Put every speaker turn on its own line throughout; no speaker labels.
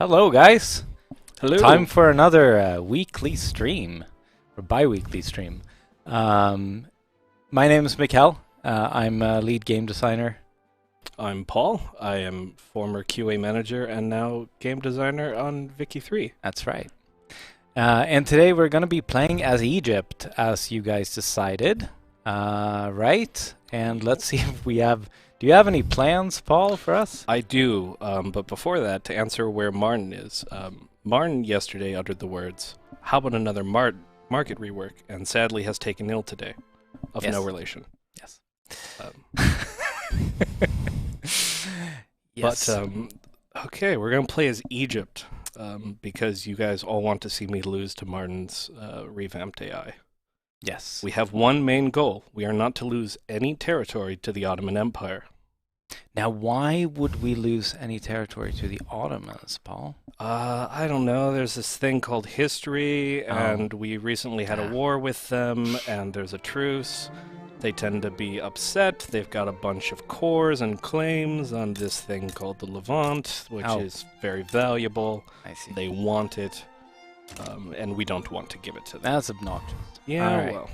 Hello, guys.
Hello.
Time for another weekly stream, or bi-weekly stream. My name is Mikkel. I'm a lead game designer.
I'm Paul. I am former QA manager and now game designer on Vicky 3.
That's right. And today we're going to be playing as Egypt, as you guys decided. Right? And let's see if we have... Do you have any plans, Paul, for us?
I do, but before that, to answer where Martin is, Martin yesterday uttered the words, "How about another market rework?" and sadly has taken ill today, of no relation.
Yes.
Yes. But, okay, we're going to play as Egypt, because you guys all want to see me lose to Martin's revamped AI.
Yes.
We have one main goal. We are not to lose any territory to the Ottoman Empire.
Now, why would we lose any territory to the Ottomans, Paul?
I don't know. There's this thing called history, and we recently had a war with them, and there's a truce. They tend to be upset. They've got a bunch of cores and claims on this thing called the Levant, which is very valuable.
I see.
They want it, and we don't want to give it to them.
That's obnoxious.
Yeah,
All right.
well.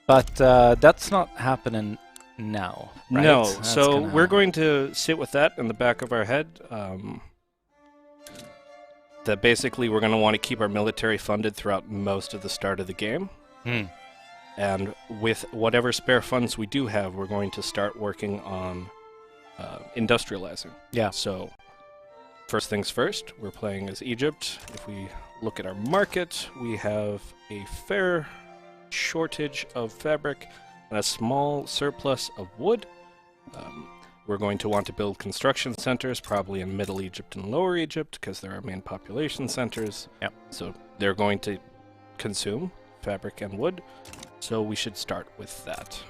But that's not happening now, right?
No,
That's
so we're going to sit with that in the back of our head. That basically we're going to want to keep our military funded throughout most of the start of the game. And with whatever spare funds we do have, we're going to start working on industrializing.
Yeah.
So first things first, we're playing as Egypt. If we look at our market, we have a fair shortage of fabric and a small surplus of wood. We're going to want to build construction centers, probably in Middle Egypt and Lower Egypt, because they're our main population centers.
Yep.
So they're going to consume fabric and wood, so we should start with that.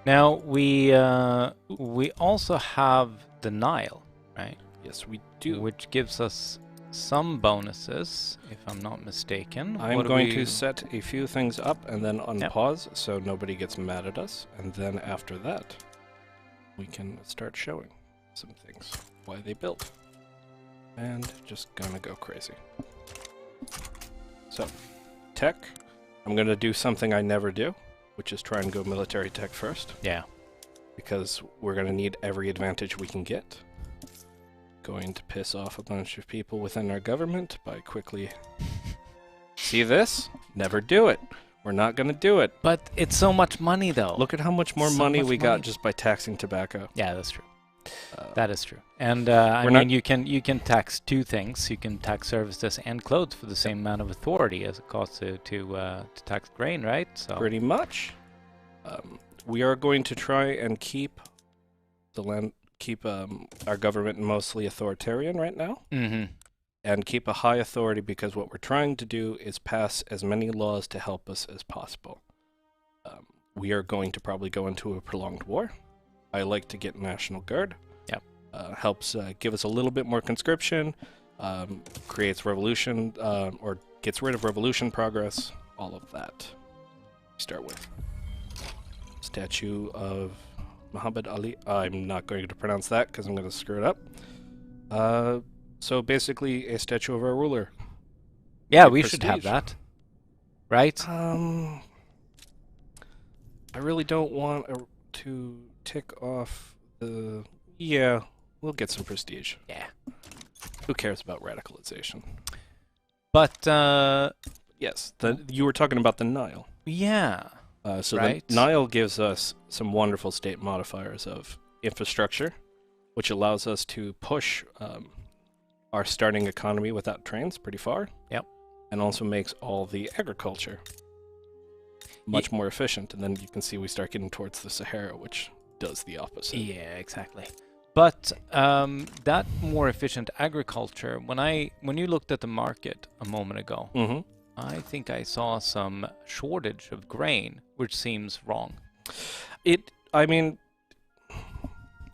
Now, we also have the Nile, right?
Yes, we do.
Which gives us some bonuses, if I'm not mistaken.
I'm going to set a few things up and then unpause so nobody gets mad at us, and then after that we can start showing some things, why they built. And just gonna go crazy. So, tech. I'm gonna do something I never do, which is try and go military tech first.
Yeah.
Because we're gonna need every advantage we can get. Going to piss off a bunch of people within our government by quickly... See this? Never do it. We're not gonna do it.
But it's so much money, though.
Look at how much more money we got just by taxing tobacco.
Yeah, that's true. That is true. And I mean, you can tax two things. You can tax services and clothes for the same amount of authority as it costs to tax grain, right? So
pretty much. We are going to try and keep the land, our government mostly authoritarian right now, and keep a high authority, because what we're trying to do is pass as many laws to help us as possible. We are going to probably go into a prolonged war. I like to get National Guard.
Yep.
Helps give us a little bit more conscription, creates revolution, or gets rid of revolution progress, all of that. Start with statue of Muhammad Ali. I'm not going to pronounce that because I'm going to screw it up. So basically a statue of our ruler.
Yeah, we should have that. Right?
I really don't want to tick off the... Yeah, we'll get some prestige.
Yeah.
Who cares about radicalization?
But,
yes, you were talking about the Nile.
Yeah.
So
right.
the Nile gives us some wonderful state modifiers of infrastructure, which allows us to push our starting economy without trains pretty far.
Yep.
And also makes all the agriculture much more efficient. And then you can see we start getting towards the Sahara, which does the opposite.
Yeah, exactly. But that more efficient agriculture, when you looked at the market a moment ago, I think I saw some shortage of grain, which seems wrong.
I mean,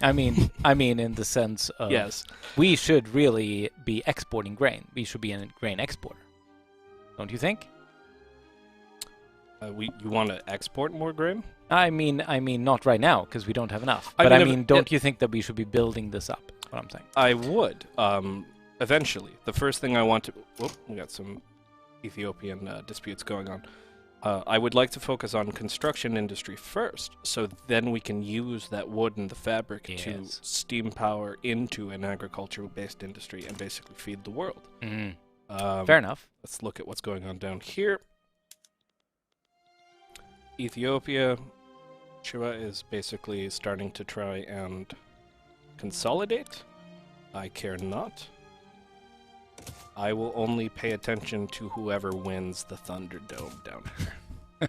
in the sense of
yes,
we should really be exporting grain. We should be a grain exporter, don't you think?
You want to export more grain?
I mean, not right now because we don't have enough.
I
But
mean,
don't you think that we should be building this up? That's what I'm saying.
I would. eventually, the first thing I want to... Whoop, we got some Ethiopian disputes going on. I would like to focus on construction industry first, so then we can use that wood and the fabric to steam power into an agricultural-based industry and basically feed the world.
Fair enough.
Let's look at what's going on down here. Ethiopia, Shua is basically starting to try and consolidate. I care not. I will only pay attention to whoever wins the Thunderdome down here.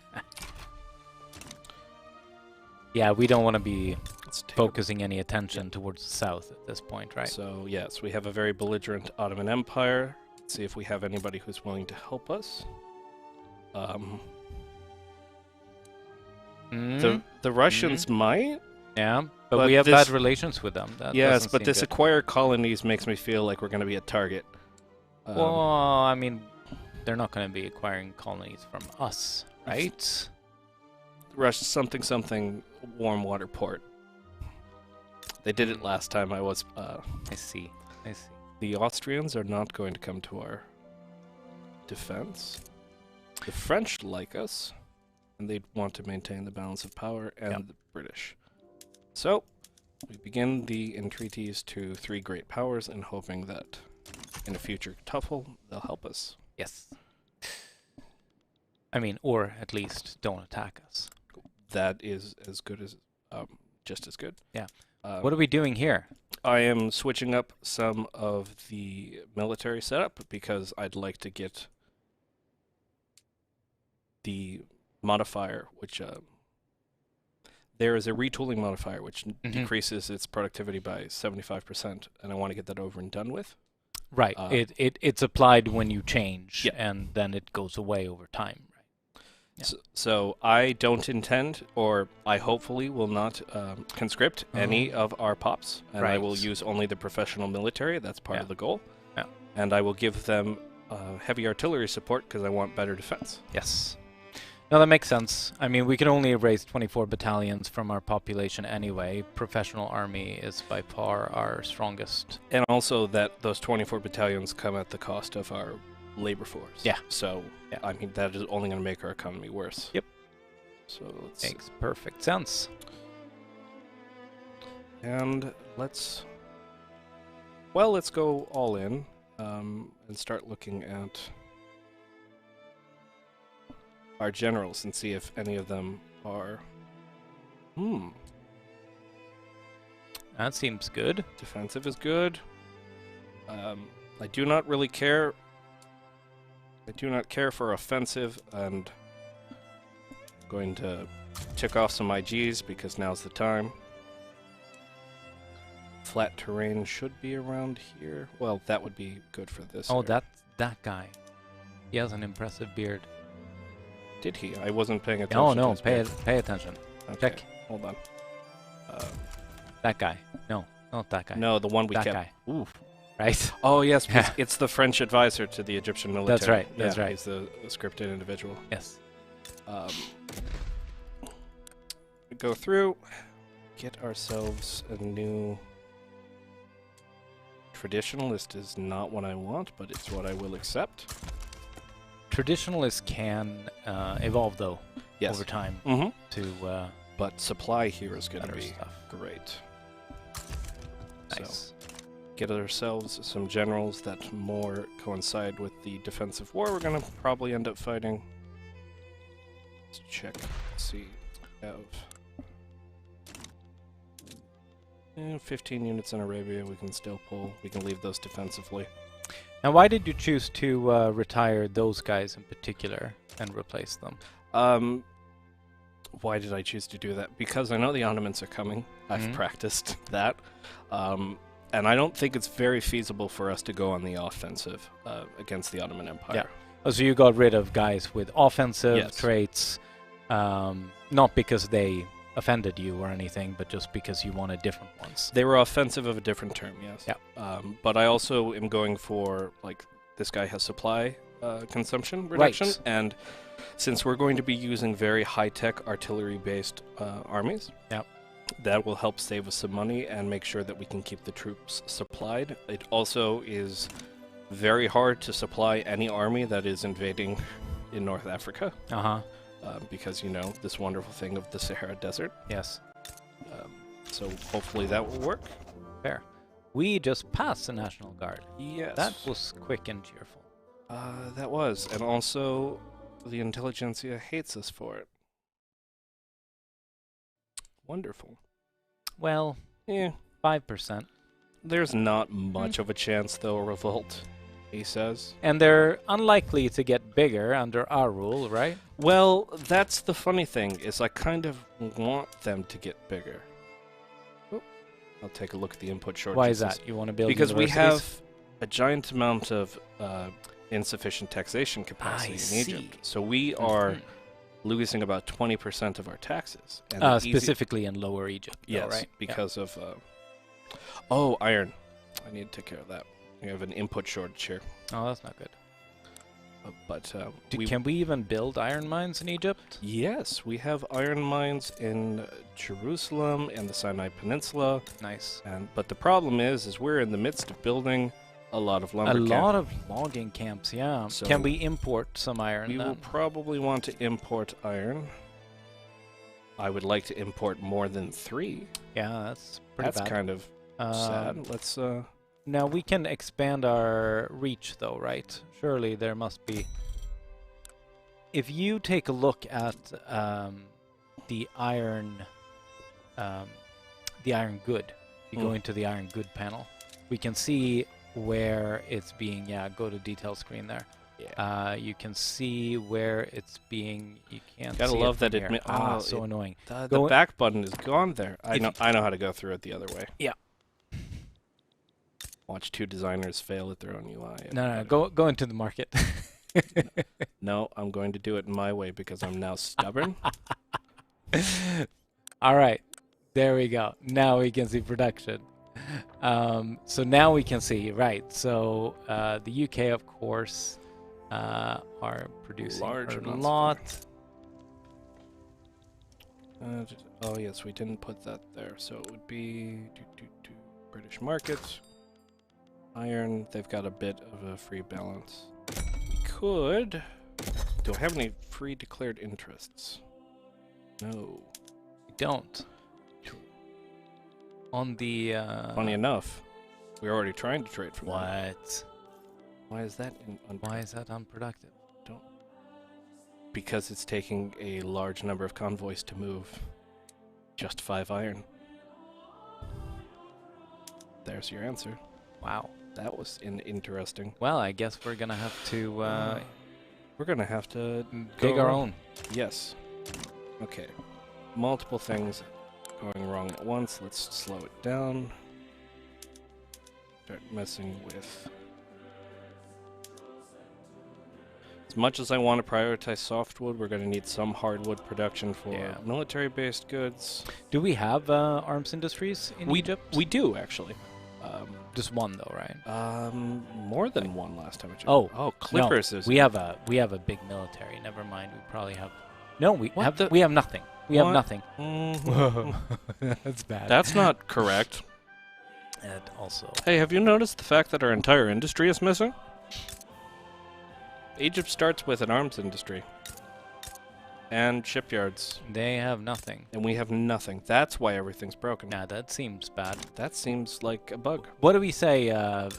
Yeah, we don't want to be focusing any attention towards the south at this point, right?
So, yes, we have a very belligerent Ottoman Empire. Let's see if we have anybody who's willing to help us. The Russians might.
Yeah, but we have bad relations with them. That
yes, but this
good.
acquire colonies makes me feel like we're going to be a target.
Well, I mean, they're not going to be acquiring colonies from us, right?
Russia something warm water port. They did it last time I was...
I see.
The Austrians are not going to come to our defense. The French like us, and they want to maintain the balance of power, and the British. So, we begin the entreaties to 3 great powers and hoping that in a future tuffle, they'll help us.
Yes. I mean, or at least don't attack us.
That is as good as, just as good.
Yeah. What are we doing here?
I am switching up some of the military setup because I'd like to get the modifier, which there is a retooling modifier which decreases its productivity by 75%, and I want to get that over and done with.
Right. It's applied when you change, and then it goes away over time. Yeah.
So I don't intend, or I hopefully will not conscript any of our pops, and I will use only the professional military. That's part of the goal.
Yeah.
And I will give them heavy artillery support because I want better defense.
Yes. No, that makes sense. I mean, we can only erase 24 battalions from our population anyway. Professional army is by far our strongest.
And also that those 24 battalions come at the cost of our labor force.
Yeah.
So, I mean, that is only going to make our economy worse.
Yep.
So let's...
Makes perfect sense.
And let's... Well, let's go all in and start looking at our generals and see if any of them are...
That seems good.
Defensive is good. I do not really care... I do not care for offensive, and I'm going to tick off some IGs because now's the time. Flat terrain should be around here. Well, that would be good for this.
Oh,
area.
that guy. He has an impressive beard.
Did he? I wasn't paying attention.
Oh, no,
to
pay attention.
Okay,
Check.
hold on.
That guy. No, not that guy.
No, the one we
that
kept.
Guy. Ooh. Right?
Oh, yes, it's the French advisor to the Egyptian military.
That's right, that's right.
He's the scripted individual.
Yes.
We go through, get ourselves a new... Traditionalist is not what I want, but it's what I will accept.
Traditionalists can evolve, though, over time to...
but supply here is going to be
stuff.
Great.
Nice.
So, get ourselves some generals that more coincide with the defensive war we're going to probably end up fighting. Let's check. Let's see. We have 15 units in Arabia we can still pull. We can leave those defensively.
Now, why did you choose to retire those guys in particular and replace them?
Why did I choose to do that? Because I know the Ottomans are coming. I've practiced that. And I don't think it's very feasible for us to go on the offensive against the Ottoman Empire.
Yeah. Oh, so you got rid of guys with offensive traits, not because they offended you or anything, but just because you wanted different ones.
They were offensive of a different term, yes.
Yeah.
But I also am going for, like, this guy has supply consumption reduction, and since we're going to be using very high-tech artillery-based armies, That will help save us some money and make sure that we can keep the troops supplied. It also is very hard to supply any army that is invading in North Africa. Because, you know, this wonderful thing of the Sahara Desert.
Yes.
So hopefully that will work.
Fair. We just passed the National Guard.
Yes.
That was quick and cheerful.
That was. And also, the intelligentsia hates us for it. Wonderful.
Well,
yeah,
5%.
There's not much of a chance they'll revolt, he says.
And they're unlikely to get bigger under our rule, right?
Well, that's the funny thing, is I kind of want them to get bigger. I'll take a look at the input shortages.
Why is that? You want to build
Because we
universities?
have a giant amount of insufficient taxation capacity in Egypt. So we are losing about 20% of our taxes. And
specifically in Lower Egypt,
yes,
though, right?
Because of... oh, iron. I need to take care of that. We have an input shortage here.
Oh, that's not good.
Can
we even build iron mines in Egypt?
Yes, we have iron mines in Jerusalem and the Sinai Peninsula.
Nice.
But the problem is we're in the midst of building a lot of lumber camps.
A lot of logging camps, yeah. So can we import some iron?
We will probably want to import iron. I would like to import more than 3.
Yeah, that's pretty bad.
That's kind of sad. Let's...
Now we can expand our reach, though, right? Surely there must be. If you take a look at the iron good, you go into the iron good panel, we can see where it's being. Yeah, go to detail screen there. Yeah. You can see where it's being. You can't.
Gotta
see
love
it
that it.
So annoying.
The back button is gone there. I know how to go through it the other way.
Yeah.
Watch 2 designers fail at their own UI.
No, go into the market.
No, I'm going to do it my way because I'm now stubborn.
All right, there we go. Now we can see production. So now we can see, right? So the UK, of course, are producing a lot.
Oh yes, we didn't put that there, so it would be British markets. Iron, they've got a bit of a free balance. We could... Do I have any free declared interests? No.
We don't. On the...
Funny enough, we're already trying to trade from them.
What?
Why is that
Why is that unproductive?
Because it's taking a large number of convoys to move. Just 5 iron. There's your answer.
Wow.
That was interesting.
Well, I guess we're gonna have to...
we're gonna have to...
dig our own.
Yes. Okay. Multiple things going wrong at once. Let's slow it down. Start messing with... As much as I want to prioritize softwood, we're going to need some hardwood production for military-based goods.
Do we have arms industries in Egypt?
We do, actually.
Just one, though, right?
More than one last time I checked.
Oh,
Clippers
no,
is...
we have a big military. Never mind. We probably have... No, we have nothing. We have nothing. That's bad.
That's not correct.
And also...
Hey, have you noticed the fact that our entire industry is missing? Egypt starts with an arms industry. And shipyards.
They have nothing.
And we have nothing. That's why everything's broken.
Nah, that seems bad.
That seems like a bug.
What do we say a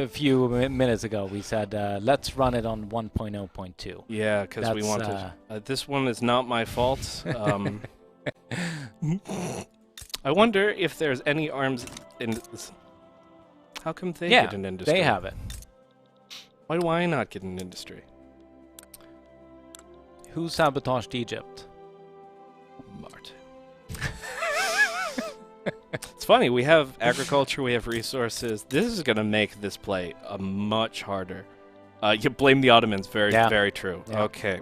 few minutes ago? We said, let's run it on 1.0.2.
Yeah, because we wanted... this one is not my fault. I wonder if there's any arms in... How come they get an industry?
They have it.
Why do I not get an industry?
Who sabotaged Egypt?
Martin. It's funny, we have agriculture, we have resources. This is going to make this play much harder. You blame the Ottomans, very true. Yeah. Okay.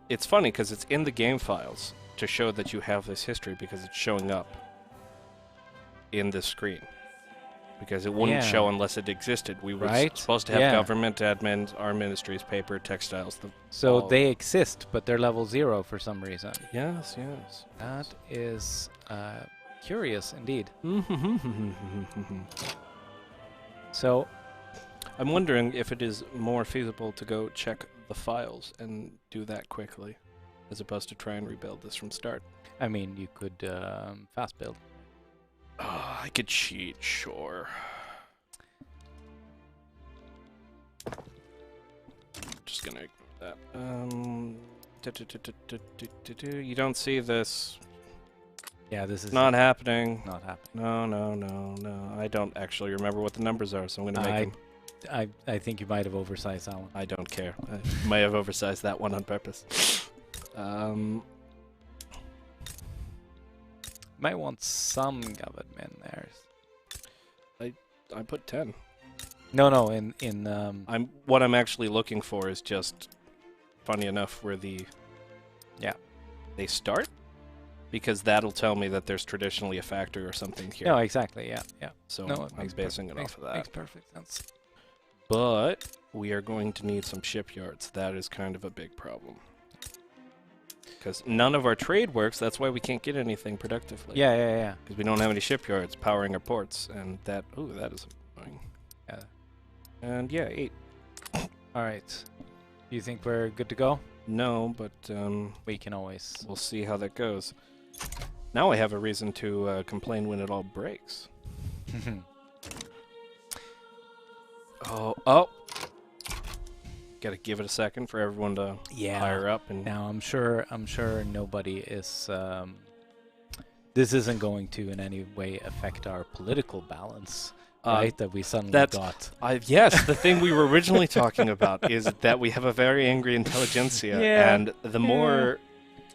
It's funny because it's in the game files to show that you have this history because it's showing up in this screen. because it wouldn't show unless it existed. We were supposed to have government, admins, our ministries, paper, textiles.
So they exist, but they're level 0 for some reason.
Yes, yes.
That is curious indeed. So
I'm wondering if it is more feasible to go check the files and do that quickly, as opposed to try and rebuild this from start.
I mean, you could fast build.
Oh, I could cheat, sure. Just gonna ignore that. You don't see this.
Yeah, this is
not happening.
Not happening.
No. I don't actually remember what the numbers are, so I'm gonna make them.
I think you might have oversized that one.
I don't care. I might have oversized that one on purpose.
Might want some government there.
I put 10.
No, in
what I'm actually looking for is just, funny enough, where they start, because that'll tell me that there's traditionally a factory or something here.
No, exactly. Yeah.
So I'm basing it off of that.
Makes perfect sense.
But we are going to need some shipyards. That is kind of a big problem. Because none of our trade works, that's why we can't get anything productively.
Yeah.
Because we don't have any shipyards powering our ports, and that is annoying.
Yeah.
And yeah, 8.
All right. Do you think we're good to go?
No, but
we can always.
We'll see how that goes. Now I have a reason to complain when it all breaks. Oh. Gotta give it a second for everyone to hire up. And
now I'm sure nobody is. This isn't going to in any way affect our political balance, right? That we suddenly got.
Yes, the thing we were originally talking about is that we have a very angry intelligentsia, and the more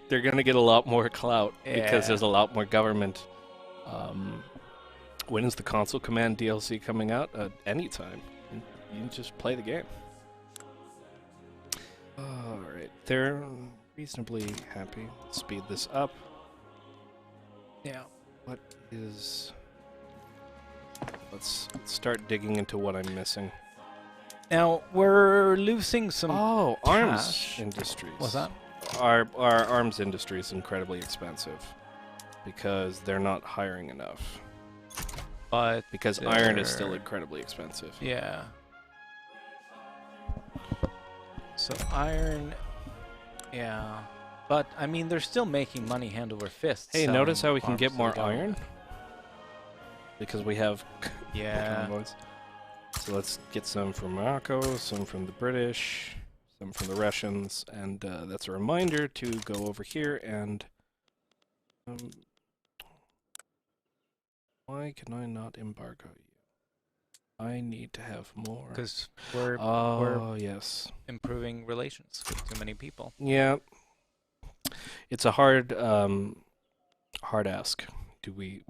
they're gonna get a lot more clout because there's a lot more government. When is the Console Command DLC coming out? Anytime. You can just play the game. Alright, they're reasonably happy. Speed this up.
Yeah.
What is... Let's start digging into what I'm missing.
Now, we're losing some
arms industries.
What's that?
Our arms industry is incredibly expensive because they're not hiring enough.
But
because iron is still incredibly expensive.
Yeah. So iron, but I mean they're still making money hand over fist.
Hey, notice how we can get more iron? Because we have convoys. So let's get some from Morocco, some from the British, some from the Russians, and that's a reminder to go over here and why can I not embargo you? I need to have more.
Because we're improving relations with too many people.
Yeah. It's a hard ask. Do we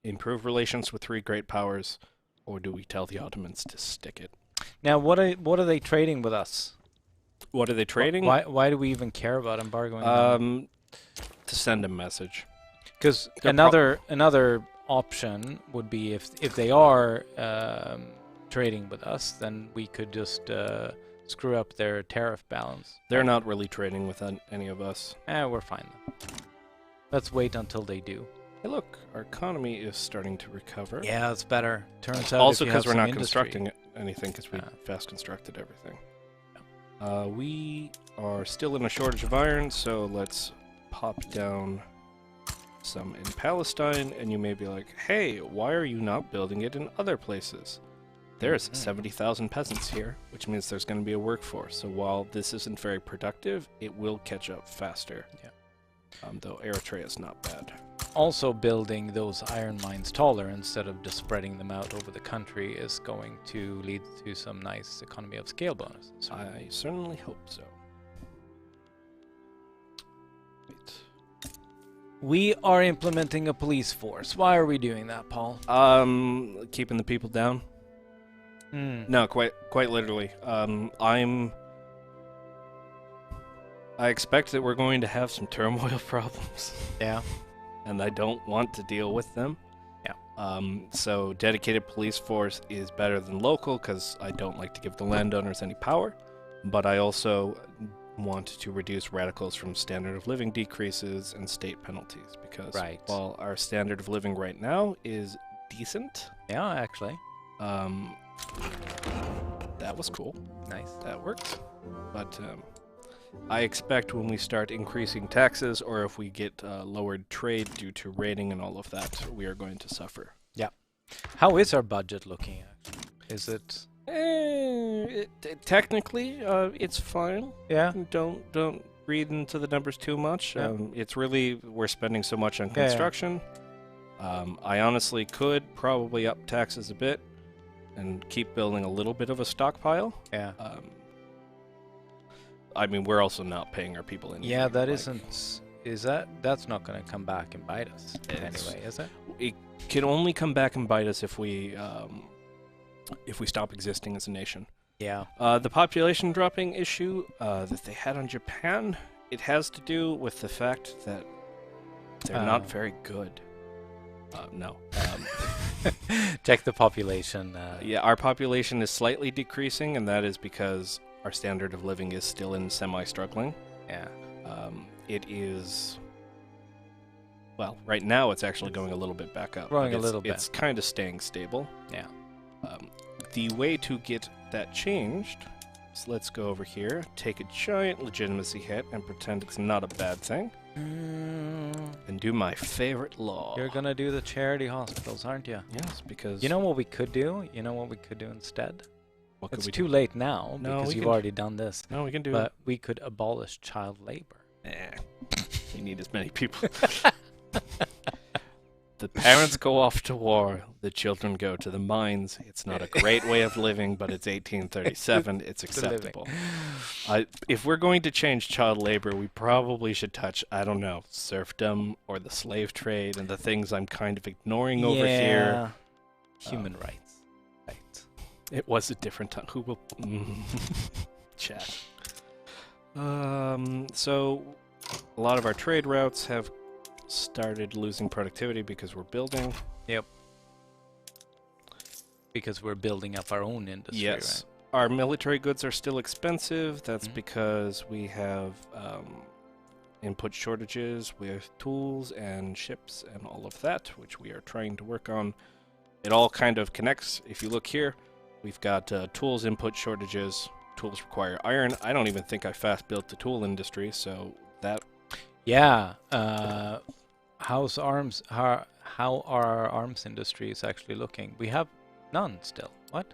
improve relations with 3 great powers, or do we tell the Ottomans to stick it?
Now, what are they trading with us?
What are they trading?
Why do we even care about embargoing them?
To send a message.
Because another option would be if they are trading with us, then we could just screw up their tariff balance.
They're not really trading with any of us.
We're fine then. Let's wait until they do.
Hey, look, our economy is starting to recover.
Yeah, it's better. Turns out
also because we're not constructing anything because we fast constructed everything.
Yeah.
We are still in a shortage of iron, so let's pop down some in Palestine, and you may be like, hey, why are you not building it in other places? There's 70,000 peasants here, which means there's going to be a workforce. So while this isn't very productive, it will catch up faster.
Yeah.
Though Eritrea is not bad.
Also, building those iron mines taller instead of just spreading them out over the country is going to lead to some nice economy of scale bonuses.
I certainly hope so.
We are implementing a police force. Why are we doing that, Paul?
Keeping the people down.
No,
quite literally. I expect that we're going to have some turmoil problems.
Yeah.
And I don't want to deal with them.
Yeah.
So dedicated police force is better than local because I don't like to give the landowners any power, but I also want to reduce radicals from standard of living decreases and state penalties because while our standard of living right now is decent.
Yeah, actually.
That was cool.
Nice.
That worked. But I expect when we start increasing taxes or if we get lowered trade due to raiding and all of that, we are going to suffer.
Yeah. How is our budget looking actually? Is it...
Technically, it's fine.
Yeah.
Don't read into the numbers too much.
Yeah.
It's really, we're spending so much on construction. I honestly could probably up taxes a bit and keep building a little bit of a stockpile.
Yeah.
I mean, we're also not paying our people anything.
Yeah, that isn't... That's not going to come back and bite us anyway, is it?
It can only come back and bite us if we stop existing as a nation.
Yeah.
The population dropping issue that they had on Japan, it has to do with the fact that they're not very good. No.
Check the population.
Yeah, our population is slightly decreasing, and that is because our standard of living is still in semi-struggling.
Yeah.
It is... Well, right now it's actually going a little bit back up.
Growing a little bit.
It's kind of staying stable.
Yeah.
The way to get that changed is let's go over here, take a giant legitimacy hit, and pretend it's not a bad thing. And do my favorite law.
You're gonna do the charity hospitals, aren't you?
Yes, because...
You know what we could do? You know what we could do instead?
What could
it's
we
too
do?
late now,
No,
because
we
you've
can
already done this.
No, we can do
But we could abolish child labor.
You need as many people. The parents go off to war, the children go to the mines. It's not a great way of living, but it's 1837. It's acceptable. If we're going to change child labor, we probably should touch, I don't know, serfdom or the slave trade and the things I'm kind of ignoring over here.
Human rights. Right.
It was a different time. Who will... Chat. So, a lot of our trade routes have started losing productivity because we're building.
Yep. Because we're building up our own industry,
yes.
right?
Our military goods are still expensive. That's because we have input shortages with tools and ships and all of that, which we are trying to work on. It all kind of connects. If you look here, we've got tools input shortages. Tools require iron. I don't even think I fast built the tool industry, so that...
Yeah. How are our arms industries actually looking? We have none still. What?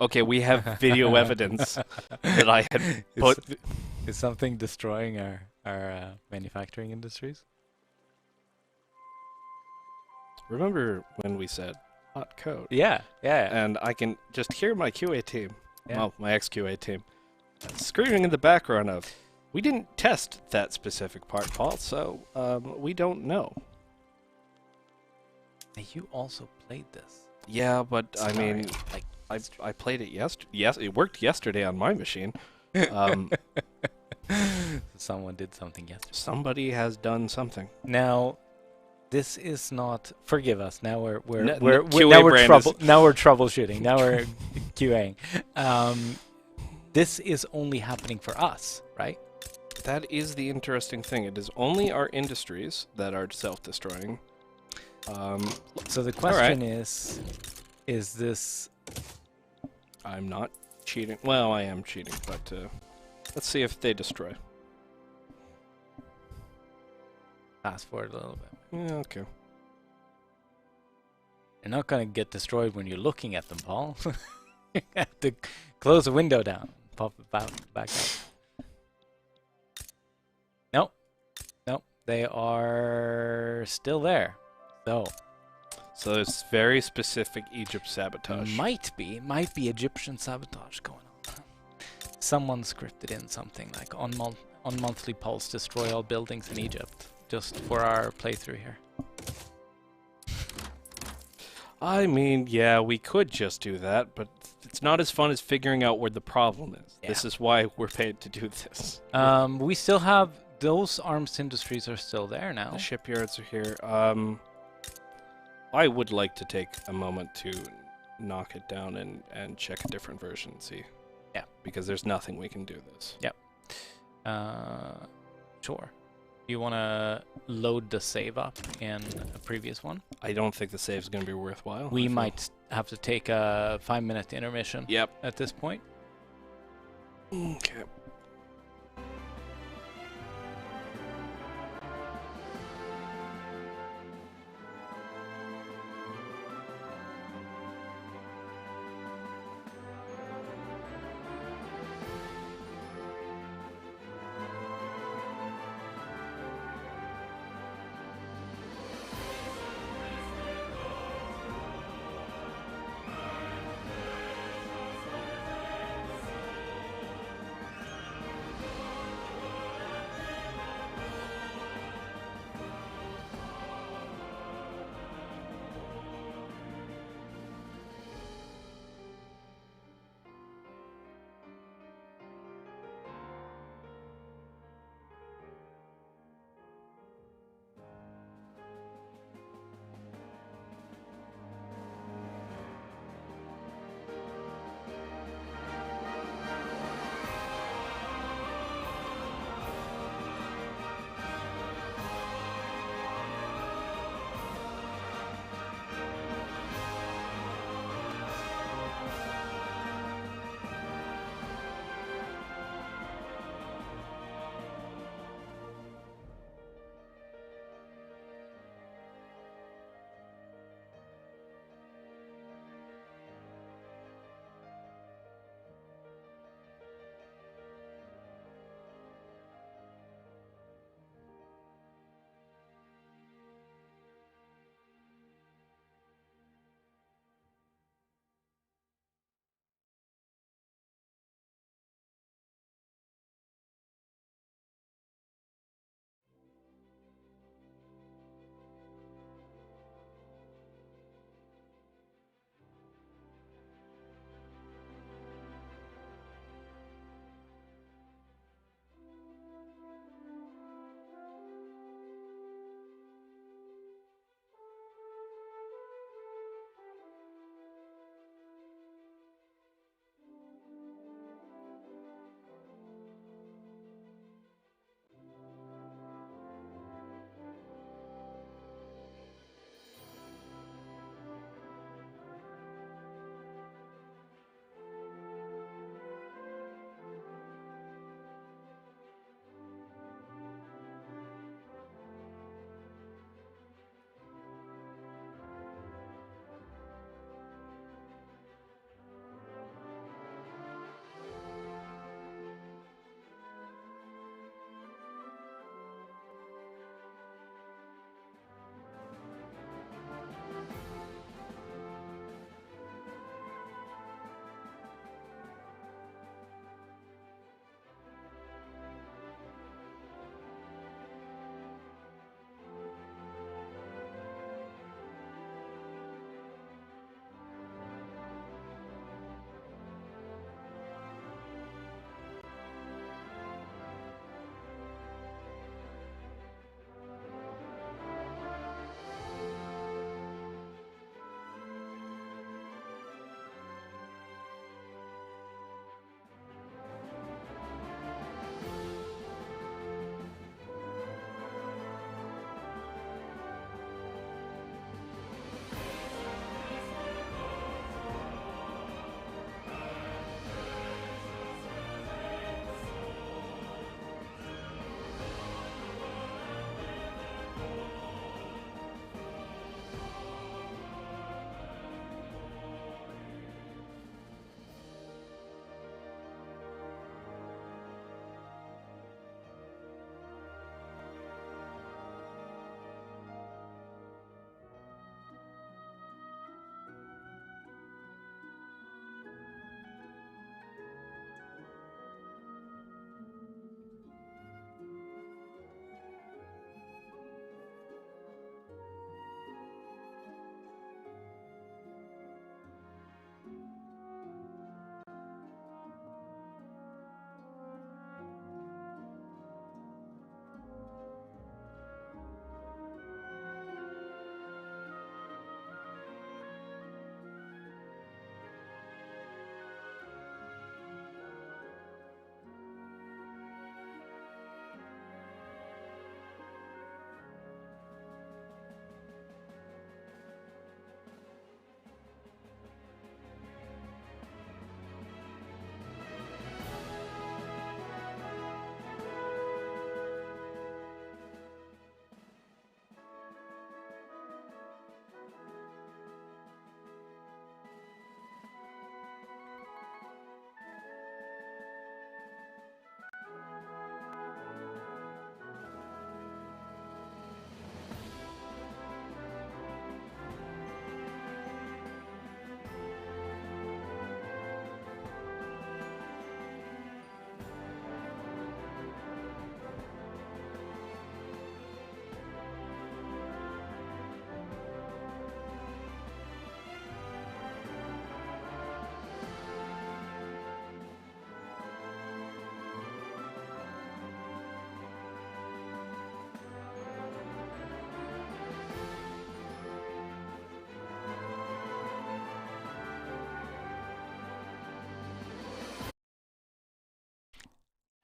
Okay, we have video evidence that I had put...
Is something destroying our manufacturing industries?
Remember when we said hot code?
Yeah, yeah.
And I can just hear my QA team, well, my ex-QA team, screaming in the background of, we didn't test that specific part, Paul, so we don't know.
You also played this.
Yeah, but I mean, like, I played it yesterday. Yes, it worked yesterday on my machine.
Someone did something yesterday.
Somebody has done something.
Now, this is not. Forgive us. Now we're troubleshooting. Now we're QAing. This is only happening for us, right?
That is the interesting thing. It is only our industries that are self-destroying.
So the question is this...
I'm not cheating. Well, I am cheating, but let's see if they destroy.
Fast forward a little bit.
Yeah, okay.
You're not going to get destroyed when you're looking at them, Paul. You have to close the window down. Pop it back up. Nope. Nope. They are still there. So
it's very specific Egypt sabotage.
Might be Egyptian sabotage going on. Someone scripted in something like on monthly pulse destroy all buildings in Egypt just for our playthrough here.
I mean, yeah, we could just do that, but it's not as fun as figuring out where the problem is.
Yeah.
This is why we're paid to do this.
We still have those arms industries are still there now.
The shipyards are here. I would like to take a moment to knock it down and check a different version and see.
Yeah.
Because there's nothing we can do this.
Yep. Sure. You want to load the save up in a previous one?
I don't think the save's going to be worthwhile.
We might have to take a 5-minute intermission.
Yep.
At this point.
Okay.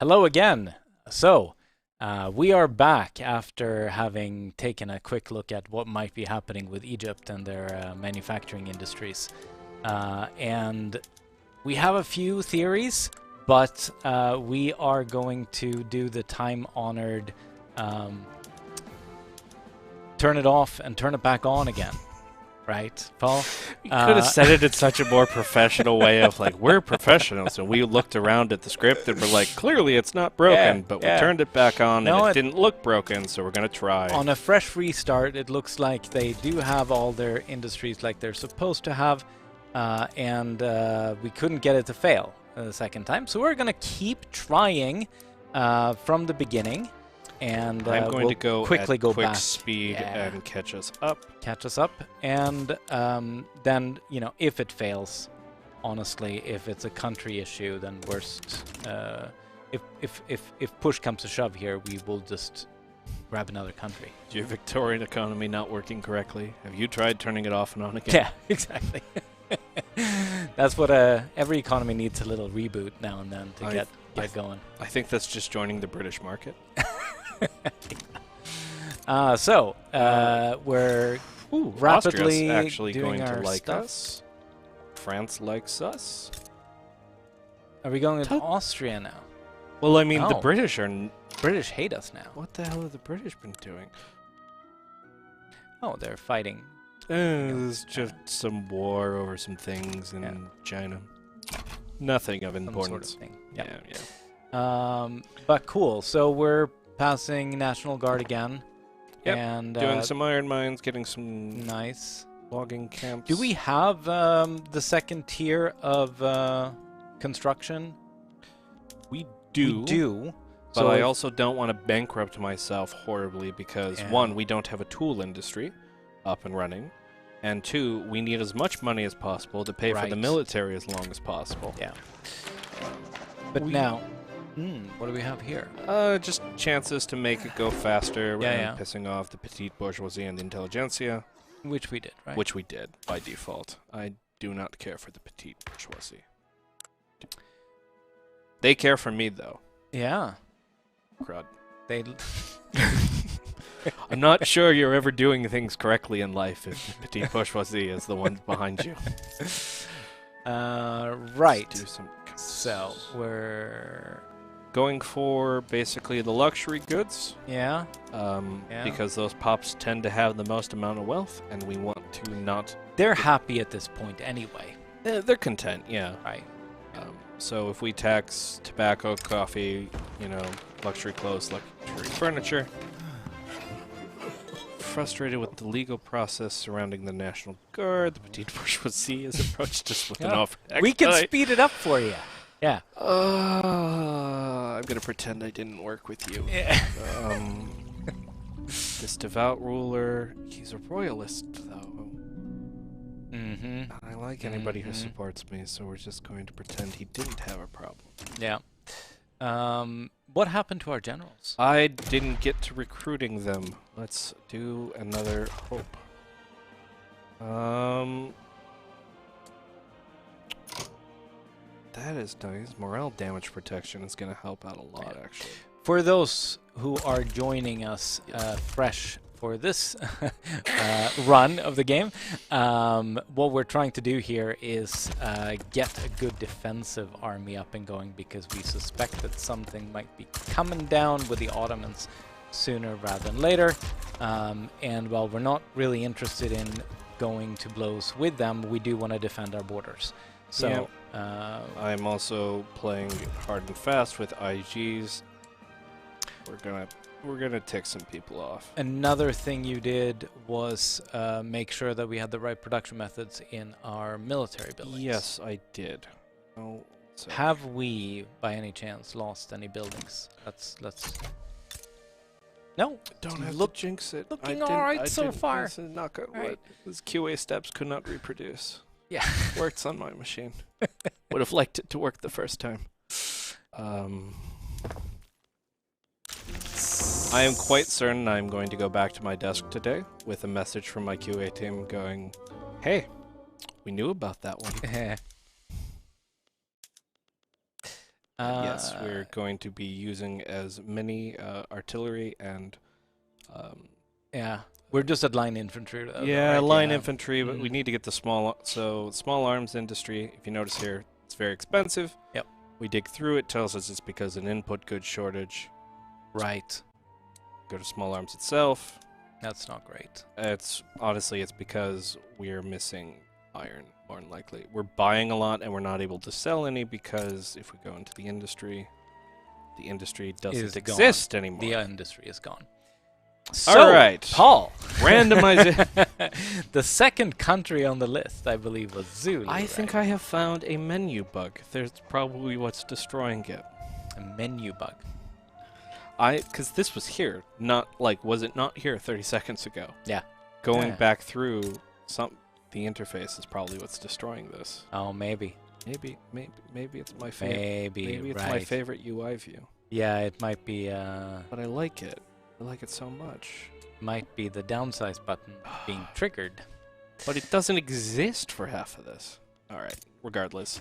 Hello again. So, we are back after having taken a quick look at what might be happening with Egypt and their manufacturing industries. And we have a few theories, but we are going to do the time-honored turn it off and turn it back on again. Right, Paul?
You could have said it in such a more professional way of like, we're professionals, and we looked around at the script and we're like, clearly it's not broken, but we turned it back on and it didn't look broken, so we're going to try.
On a fresh restart, it looks like they do have all their industries like they're supposed to have, and we couldn't get it to fail the second time, so we're going to keep trying from the beginning. And
I'm going to go
quickly
at
go
quick
back.
speed and catch us up.
And then, you know, if it fails, honestly, if it's a country issue, then worst. If push comes to shove here, we will just grab another country.
Is your Victorian economy not working correctly? Have you tried turning it off and on again?
Yeah, exactly. That's what every economy needs, a little reboot now and then to get going.
I think that's just joining the British market.
We're rapidly
Austria's actually
doing
going to
our
like
stuff.
us. France likes us.
Are we going into Austria now?
Well, I mean, the British are...
British hate us now.
What the hell have the British been doing?
Oh, they're fighting.
There's just some war over some things in China. Nothing of importance.
Some sort of thing.
Yeah.
But cool. So we're passing National Guard again.
Yep.
And
doing some iron mines, getting some
nice
logging camps.
Do we have the second tier of construction?
We do.
We do.
But
so
I also don't want to bankrupt myself horribly because, one, we don't have a tool industry up and running, and two, we need as much money as possible to pay for the military as long as possible.
Yeah. But now, what do we have here?
Just chances to make it go faster and pissing off the petite bourgeoisie and the intelligentsia.
Which we did, right?
Which we did, by default. I do not care for the petite bourgeoisie. They care for me, though.
Yeah.
Crud.
They...
I'm not sure you're ever doing things correctly in life if the petite bourgeoisie is the one behind you.
Right.
Let's do some...
So, we're...
going for basically the luxury goods.
Yeah.
Because those pops tend to have the most amount of wealth, and we want to not...
They're happy at this point anyway.
They're content, yeah.
Right.
So if we tax tobacco, coffee, you know, luxury clothes, luxury furniture... Frustrated with the legal process surrounding the National Guard, the petite bourgeoisie has approached us with an offer.
We can speed it up for you. Yeah.
I'm gonna pretend I didn't work with you. This devout ruler, he's a royalist, though. I like anybody who supports me, so we're just going to pretend he didn't have a problem.
Yeah. What happened to our generals?
I didn't get to recruiting them. Let's do another hope. That is nice. Morale damage protection is going to help out a lot, actually.
For those who are joining us fresh for this run of the game, what we're trying to do here is get a good defensive army up and going, because we suspect that something might be coming down with the Ottomans sooner rather than later. And while we're not really interested in going to blows with them, we do want to defend our borders. So
I'm also playing hard and fast with IGs. We're gonna tick some people off.
Another thing you did was make sure that we had the right production methods in our military buildings.
Yes, I did. Oh,
have we, by any chance, lost any buildings? Let's. No.
Don't have to jinx it.
Looking all right so far.
This is not good. Right. These QA steps could not reproduce.
Yeah.
Works on my machine. Would have liked it to work the first time. I am quite certain I'm going to go back to my desk today with a message from my QA team going, hey, we knew about that one. Yes, we're going to be using as many artillery and
yeah, we're just at line infantry.
yeah,
right?
line
Yeah.
infantry, but we need to get the small arms industry. If you notice here, it's very expensive.
Yep.
We dig through it, tells us it's because of an input goods shortage.
Right.
Go to small arms itself.
That's not great.
It's because we're missing iron, more than likely. We're buying a lot and we're not able to sell any because if we go into the industry doesn't exist anymore.
The industry is gone.
So, all right,
Paul.
Randomize it.
The second country on the list, I believe, was Zulu.
I think I have found a menu bug. There's probably what's destroying it.
A menu bug.
Because this was here, was it not here 30 seconds ago?
Yeah.
Going back through the interface is probably what's destroying this.
Oh, maybe.
Maybe it's my favorite. Maybe it's my favorite UI view.
Yeah, it might be.
But I like it. I like it so much.
Might be the downsize button being triggered.
But it doesn't exist for half of this. All right. Regardless.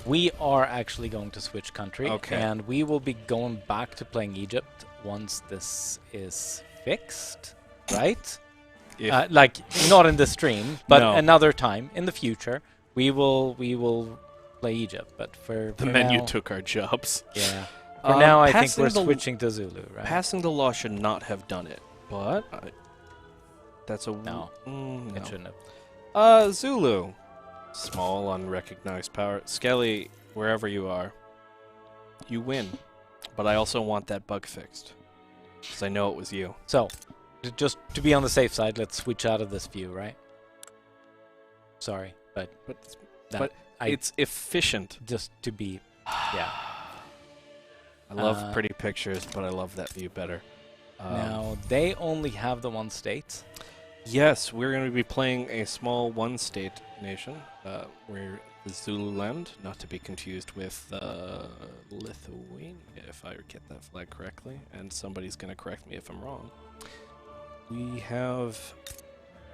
We are actually going to switch country,
okay.
And we will be going back to playing Egypt once this is fixed, right? Like not in the stream, but another time in the future, we will play Egypt. But for
the menu took our jobs.
Yeah. For now, I think we're switching to Zulu, right?
Passing the law should not have done it, but that's a
no. It shouldn't
have. Zulu. Small, unrecognized power. Skelly, wherever you are, you win. But I also want that bug fixed. Because I know it was you.
So, just to be on the safe side, let's switch out of this view, right? Sorry, but
it's efficient.
Just to be, yeah.
I love pretty pictures, but I love that view better.
Now, they only have the one state.
Yes, we're going to be playing a small one-state nation. We're the Zululand, not to be confused with Lithuania, if I get that flag correctly. And somebody's going to correct me if I'm wrong. We have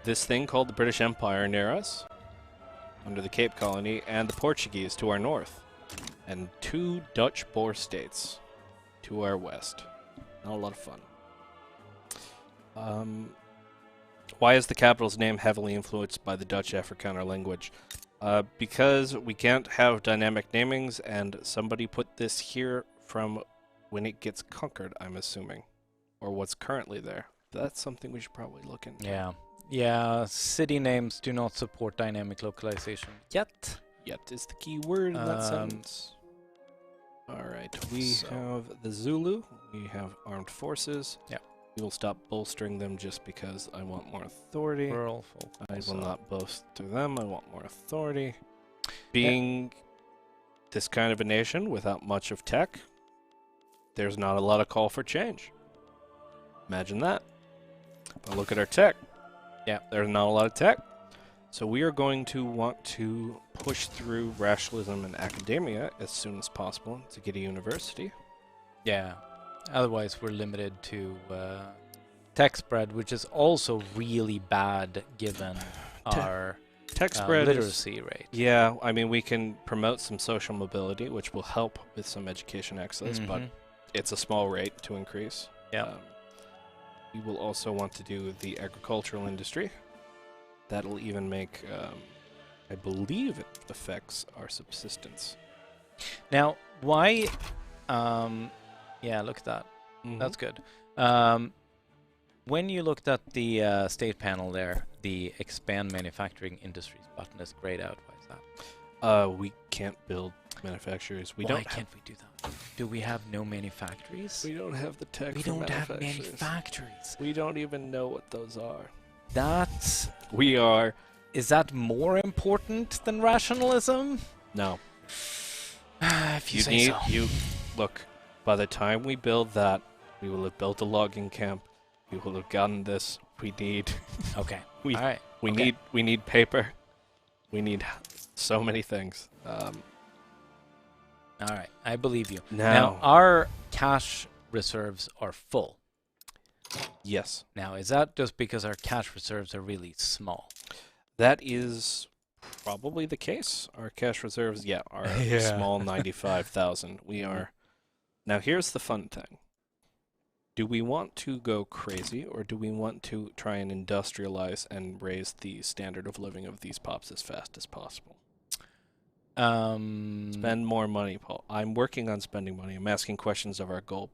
this thing called the British Empire near us, under the Cape Colony, and the Portuguese to our north. And 2 Dutch Boer states to our west. Not a lot of fun. Why is the capital's name heavily influenced by the Dutch Afrikaner language? Because we can't have dynamic namings, and somebody put this here from when it gets conquered, I'm assuming. Or what's currently there. That's something we should probably look into.
Yeah. Yeah, city names do not support dynamic localization yet.
Yet is the key word in that sentence. Alright, we have the Zulu. We have armed forces.
Yeah.
We will stop bolstering them just because I want more authority. I will not bolster them. I want more authority. Being this kind of a nation without much of tech, there's not a lot of call for change. Imagine that. But look at our tech.
Yeah.
There's not a lot of tech. So we are going to want to push through rationalism and academia as soon as possible to get a university.
Yeah. Otherwise, we're limited to tech spread, which is also really bad given our
tech spread
literacy rate.
Yeah, I mean, we can promote some social mobility, which will help with some education access, but it's a small rate to increase.
Yeah.
We will also want to do the agricultural industry. That'll even make, I believe it affects our subsistence.
Now, why... yeah, look at that. That's good. When you looked at the state panel there, the expand manufacturing industries button is grayed out. Why is that?
We can't build manufacturers.
Why can't we do that? Do we have no manufactories?
We don't have the tech.
We don't have manufactories.
We don't even know what those are.
That's...
We are...
Is that more important than rationalism?
No.
If you say so.
Look, by the time we build that, we will have built a logging camp. We will have gotten this. We need...
Okay.
All
right.
We need paper. We need so many things.
All right. I believe you.
Now,
our cash reserves are full.
Yes.
Now, is that just because our cash reserves are really small?
That is probably the case. Our cash reserves, are
Yeah.
a small 95,000. We are. Now, here's the fun thing. Do we want to go crazy, or do we want to try and industrialize and raise the standard of living of these pops as fast as possible? Spend more money, Paul. I'm working on spending money. I'm asking questions of our goal.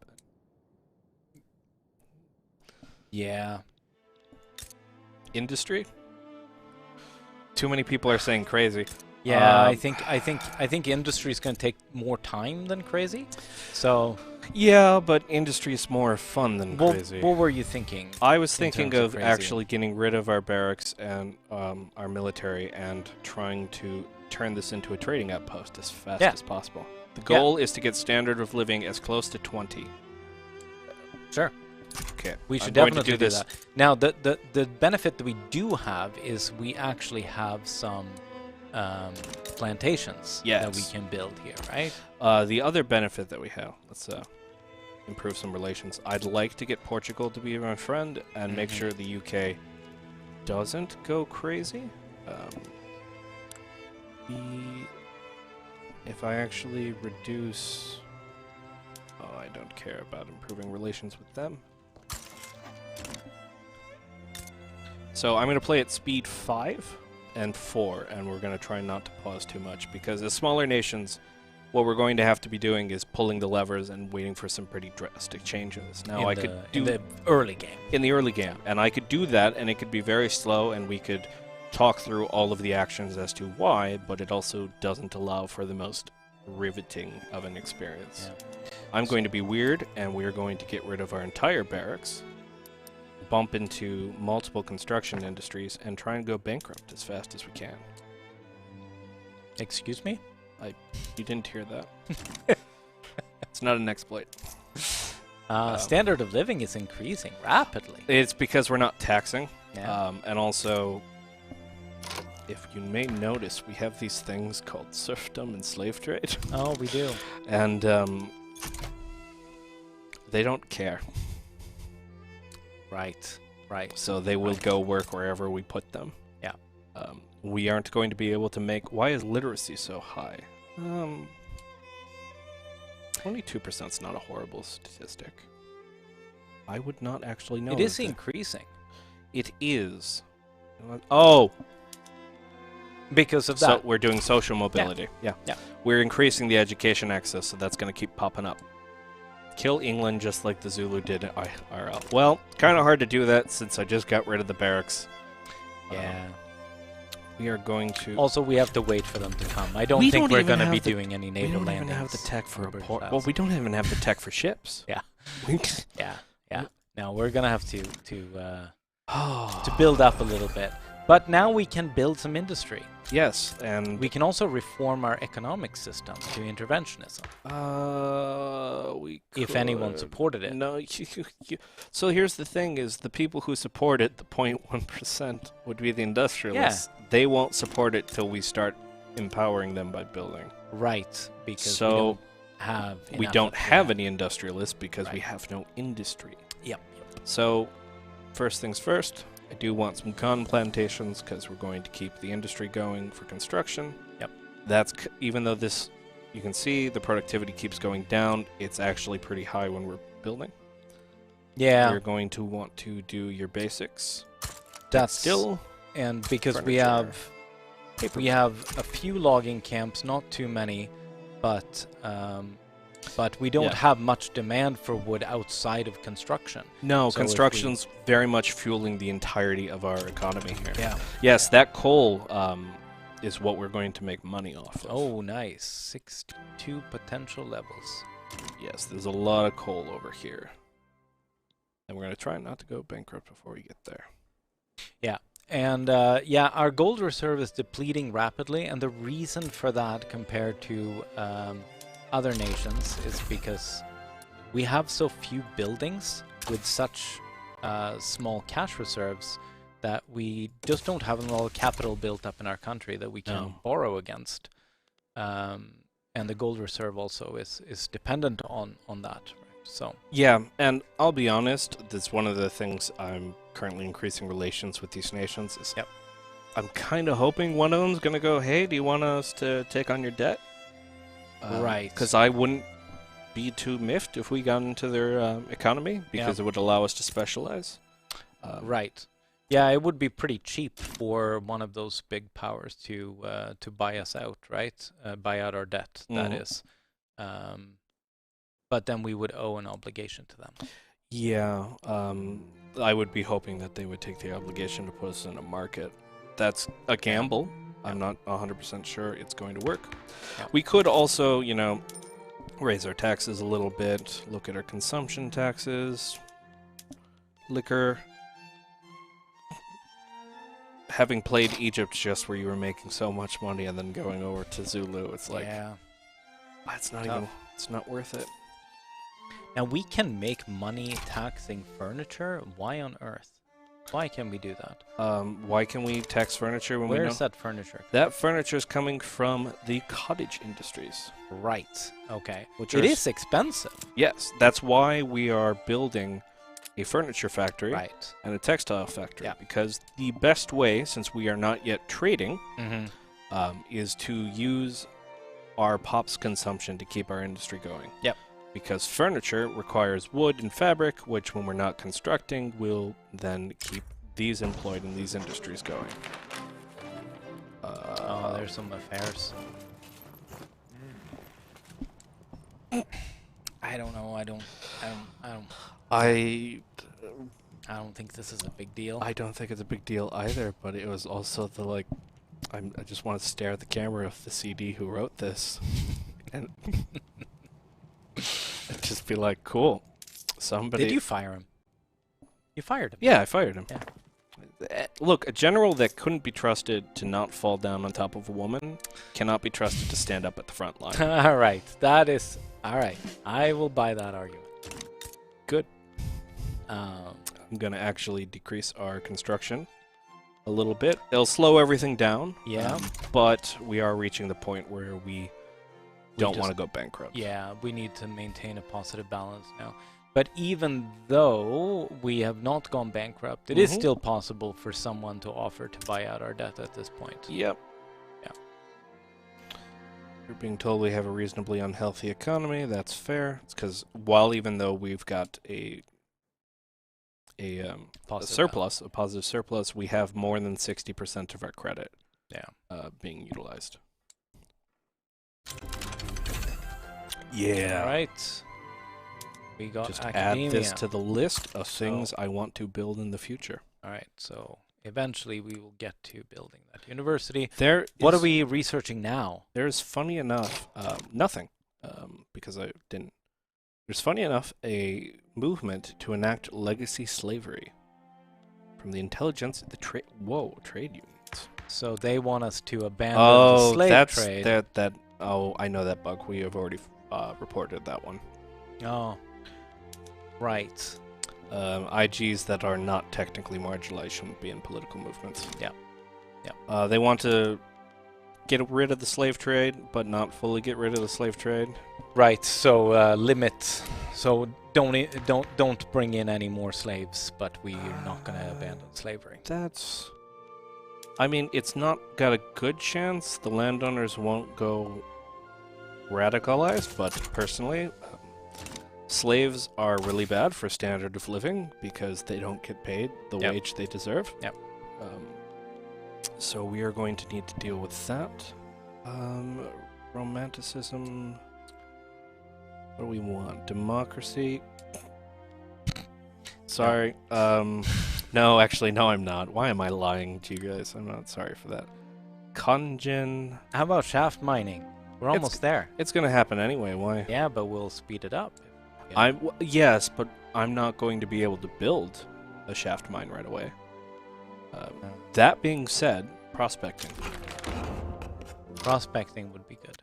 Yeah.
Industry? Too many people are saying crazy.
Yeah, I think industry is going to take more time than crazy. So
yeah, but industry is more fun than crazy.
What were you thinking?
I was thinking of actually getting rid of our barracks and our military and trying to turn this into a trading outpost as fast as possible. The goal is to get standard of living as close to 20.
Sure.
Okay.
We should definitely do that. Now, the benefit that we do have is we actually have some plantations that we can build here, right?
The other benefit that we have, let's improve some relations. I'd like to get Portugal to be my friend and make sure the UK doesn't go crazy. If I actually reduce... Oh, I don't care about improving relations with them. So I'm going to play at speed 5 and 4, and we're going to try not to pause too much, because as smaller nations, what we're going to have to be doing is pulling the levers and waiting for some pretty drastic changes. Now, in
the early game.
In the early game. And I could do that, and it could be very slow, and we could talk through all of the actions as to why, but it also doesn't allow for the most riveting of an experience. Yeah. I'm going to be weird, and we're going to get rid of our entire barracks, bump into multiple construction industries, and try and go bankrupt as fast as we can.
Excuse me?
You didn't hear that. It's not an exploit.
Standard of living is increasing rapidly.
It's because we're not taxing.
Yeah.
And also, if you may notice, we have these things called serfdom and slave trade.
Oh, we do.
And they don't care.
Right.
So they will go work wherever we put them.
Yeah.
We aren't going to be able to make... Why is literacy so high? 22% is not a horrible statistic. I would not actually know.
It is increasing.
It is. Oh!
Because of that.
So we're doing social mobility. Yeah. We're increasing the education access, so that's going to keep popping up. Kill England just like the Zulu did in IRL. Well, kind of hard to do that since I just got rid of the barracks.
Yeah.
We are going to...
Also, we have to wait for them to come. I don't think we're going to be doing any naval landings.
We don't even have the tech for a port. Well, we don't even have the tech for ships.
Yeah. Yeah. Now, we're going to have to build up a little bit. But now we can build some industry.
Yes, and...
We can also reform our economic system to interventionism.
We could.
If anyone supported it.
No, so here's the thing, is the people who support it, the 0.1%, would be the industrialists. Yeah. They won't support it till we start empowering them by building.
Right, because
we don't have any industrialists because we have no industry.
Yep.
So, first things first, I do want some cotton plantations because we're going to keep the industry going for construction.
Yep.
That's even though this, you can see the productivity keeps going down, it's actually pretty high when we're building.
Yeah.
You're going to want to do your basics.
That's
still,
and because we have a few logging camps, not too many, but we don't have much demand for wood outside of construction.
No, so construction's very much fueling the entirety of our economy here.
Yeah.
Yes, that coal is what we're going to make money off of.
Oh, nice. 62 potential levels.
Yes, there's a lot of coal over here. And we're going to try not to go bankrupt before we get there.
Yeah. And our gold reserve is depleting rapidly, and the reason for that compared to other nations is because we have so few buildings with such small cash reserves that we just don't have a lot of capital built up in our country that we can borrow against. And the gold reserve also is dependent on that. Right? So
yeah, and I'll be honest, that's one of the things I'm currently increasing relations with these nations is I'm kind of hoping one of them's going to go, hey, do you want us to take on your debt?
Right.
Because I wouldn't be too miffed if we got into their economy, because it would allow us to specialize.
Right. Yeah, it would be pretty cheap for one of those big powers to buy us out, right? Buy out our debt, that is. But then we would owe an obligation to them.
Yeah. I would be hoping that they would take the obligation to put us in a market. That's a gamble. Yeah. I'm not 100% sure it's going to work. Yeah. We could also, you know, raise our taxes a little bit, look at our consumption taxes, liquor. Having played Egypt just where you were making so much money and then going over to Zulu, it's like, it's not worth it.
Now we can make money taxing furniture. Why on earth? Why can we do that?
Why can we tax furniture when
Where's that furniture?
That furniture is coming from the cottage industries.
Right. Okay. It is expensive.
Yes. That's why we are building a furniture factory and a textile factory. Yeah. Because the best way, since we are not yet trading, is to use our POPs consumption to keep our industry going. Yep. Because furniture requires wood and fabric, which when we're not constructing, will then keep these employed in these industries going.
There's some affairs. I don't know. I don't think this is a big deal.
I don't think it's a big deal either, but it was also the, like, I just want to stare at the camera of the CD who wrote this. And I'd just be like, cool. Somebody...
Did you fire him? You fired him.
Yeah, I fired him.
Yeah.
Look, a general that couldn't be trusted to not fall down on top of a woman cannot be trusted to stand up at the front line.
All right. That is... All right. I will buy that argument.
Good. I'm going to actually decrease our construction a little bit. It'll slow everything down.
Yeah.
But we are reaching the point where we don't want to go bankrupt.
Yeah, we need to maintain a positive balance now. But even though we have not gone bankrupt, it is still possible for someone to offer to buy out our debt at this point.
Yep.
Yeah.
We're being told we have a reasonably unhealthy economy. That's fair. It's because even though we've got a surplus, a positive surplus, we have more than 60% of our credit being utilized. Yeah.
All right. We got
just
academia.
Add this to the list of things I want to build in the future.
All right. So eventually we will get to building that university.
What
are we researching now?
There's, funny enough, nothing, because I didn't. There's, funny enough, a movement to enact legacy slavery from the intelligence, trade unions.
So they want us to abandon the slave trade.
I know that bug. We have already reported that one.
Oh, right.
IGs that are not technically marginalized shouldn't be in political movements.
Yeah. Yeah.
They want to get rid of the slave trade, but not fully get rid of the slave trade.
Right. So limit. So don't bring in any more slaves, but we're not going to abandon slavery.
That's... I mean, it's not got a good chance. The landowners won't go radicalized, but personally, slaves are really bad for standard of living because they don't get paid the wage they deserve.
Yep.
So we are going to need to deal with that. Romanticism. What do we want? Democracy. Sorry. No, actually, no, I'm not. Why am I lying to you guys? I'm not sorry for that. Congen.
How about shaft mining? We're almost there.
It's going to happen anyway. Why?
Yeah, but we'll speed it up.
Yes, but I'm not going to be able to build a shaft mine right away. That being said, prospecting.
Prospecting would be good.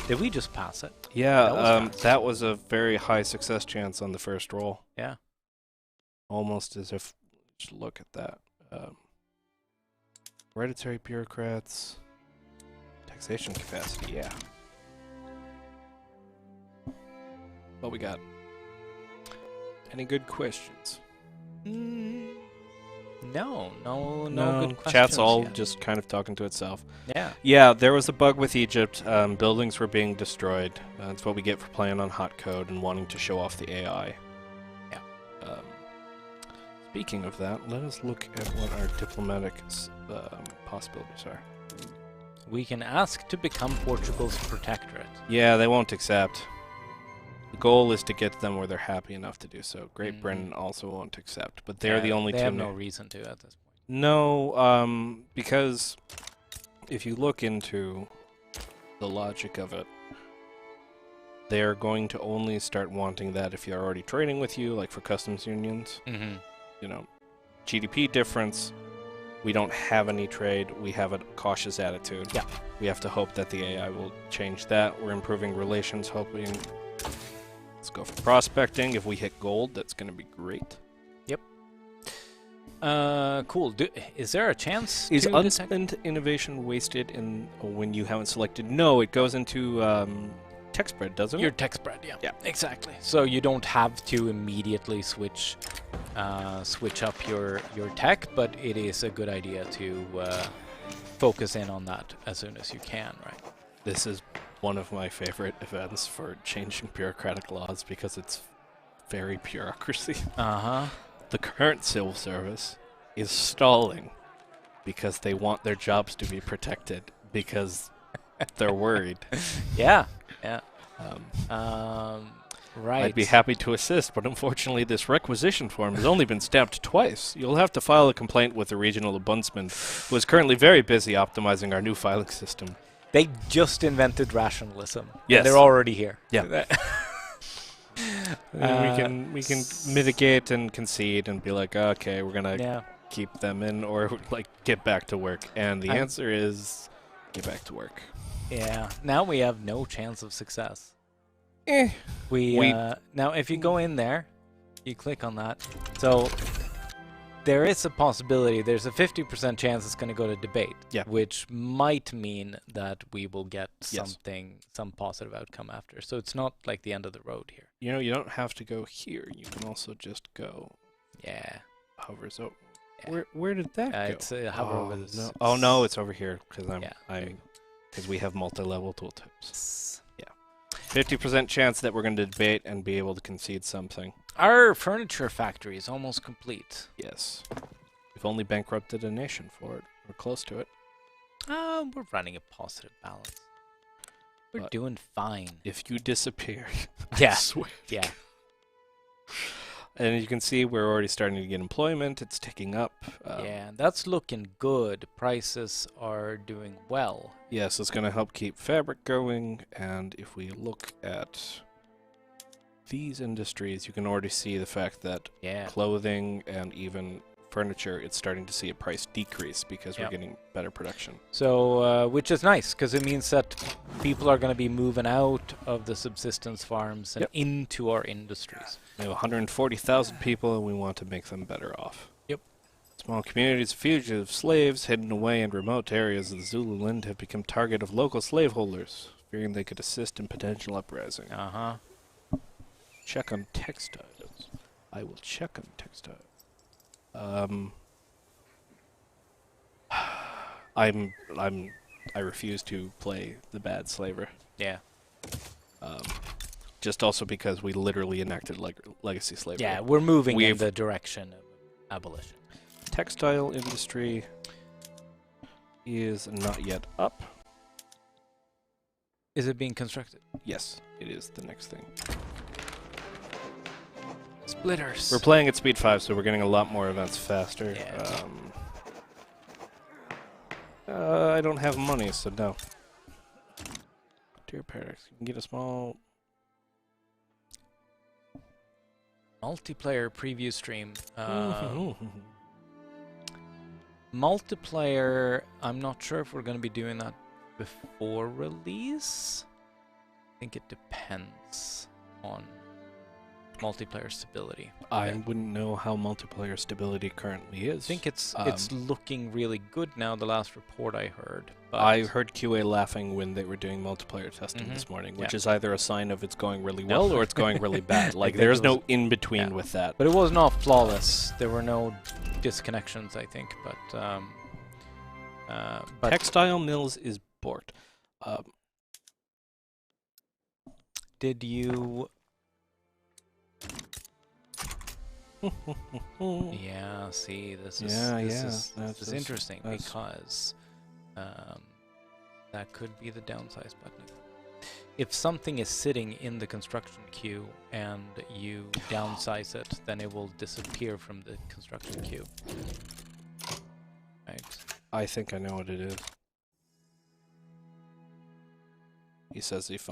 Did we just pass it?
Yeah, that was a very high success chance on the first roll.
Yeah.
Almost as if... Just look at that. Hereditary bureaucrats. Taxation capacity, yeah. What we got? Any good questions?
No. No good questions.
Chat's all
yet.
just kind of talking to itself.
Yeah.
Yeah, there was a bug with Egypt. Buildings were being destroyed. That's what we get for playing on hot code and wanting to show off the AI.
Yeah.
Speaking of that, let us look at what our diplomatic possibilities are.
We can ask to become Portugal's protectorate.
Yeah, they won't accept. The goal is to get them where they're happy enough to do so. Great Britain also won't accept, but they're the only two.
They have no reason to at this point.
No, because if you look into the logic of it, they're going to only start wanting that if they're already trading with you, like for customs unions.
Mm-hmm.
You know, GDP difference. We don't have any trade. We have a cautious attitude.
Yeah.
We have to hope that the AI will change that. We're improving relations, hoping. Let's go for prospecting. If we hit gold, that's going to be great.
Yep. Cool. Is there a chance?
Is
to
unspent innovation wasted in when you haven't selected? No, it goes into tech spread, doesn't
Your
it?
tech spread, yeah.
Yeah.
Exactly. So you don't have to immediately switch up your tech, but it is a good idea to focus in on that as soon as you can, right?
This is one of my favorite events for changing bureaucratic laws because it's very bureaucracy.
Uh-huh.
The current civil service is stalling because they want their jobs to be protected because they're worried.
Yeah. Yeah. Right.
I'd be happy to assist, but unfortunately this requisition form has only been stamped twice. You'll have to file a complaint with the regional ombudsman, who is currently very busy optimizing our new filing system.
They just invented rationalism.
Yes.
And they're already here.
Yeah. We can mitigate and concede and be like, okay, we're gonna keep them in, or like get back to work. And the answer is get back to work.
Yeah. Now we have no chance of success.
Eh.
Now if you go in there, you click on that. So there is a possibility. There's a 50% chance it's going to go to debate.
Yeah.
Which might mean that we will get
Yes.
some positive outcome after. So it's not like the end of the road here.
You know, you don't have to go here. You can also just go.
Yeah.
Hover. So
Yeah.
where did that go?
It's hover over this.
No. Oh no, it's over here because
Yeah.
because we have multi-level tooltips.
S-
50% chance that we're going to debate and be able to concede something.
Our furniture factory is almost complete.
Yes. We've only bankrupted a nation for it. We're close to it.
We're running a positive balance. We're
But
doing fine.
If you disappear,
Yeah.
I swear.
Yeah.
And you can see we're already starting to get employment. It's ticking up.
Yeah, that's looking good. Prices are doing well.
Yes, it's going to help keep fabric going. And if we look at these industries, you can already see the fact that clothing and even furniture, it's starting to see a price decrease because we're getting better production.
So, which is nice because it means that people are going to be moving out of the subsistence farms and into our industries.
We have 140,000 people, and we want to make them better off.
Yep.
Small communities of fugitive slaves hidden away in remote areas of the Zululand have become target of local slaveholders, fearing they could assist in potential uprising.
Uh-huh.
Check on textiles. I will check on textiles. I refuse to play the bad slaver.
Yeah.
Just also because we literally enacted legacy slavery.
Yeah, we're moving in the direction of abolition.
Textile industry is not yet up.
Is it being constructed?
Yes, it is the next thing.
Splitters.
We're playing at speed 5, so we're getting a lot more events faster.
Yeah.
I don't have money, so no. Dear Paradox, you can get a small...
Multiplayer preview stream. Multiplayer, I'm not sure if we're going to be doing that before release. I think it depends on multiplayer stability.
I wouldn't know how multiplayer stability currently is.
I think it's looking really good now, the last report I heard. But
I heard QA laughing when they were doing multiplayer testing this morning, which is either a sign of it's going really well or it's going really bad. Like, there's no in-between with that.
But it was not flawless. There were no disconnections, I think, but
textile mills is Bort.
did you? Yeah. See, this is interesting because that could be the downsize button. If something is sitting in the construction queue and you downsize it, then it will disappear from the construction queue. Right.
I think I know what it is. He says he's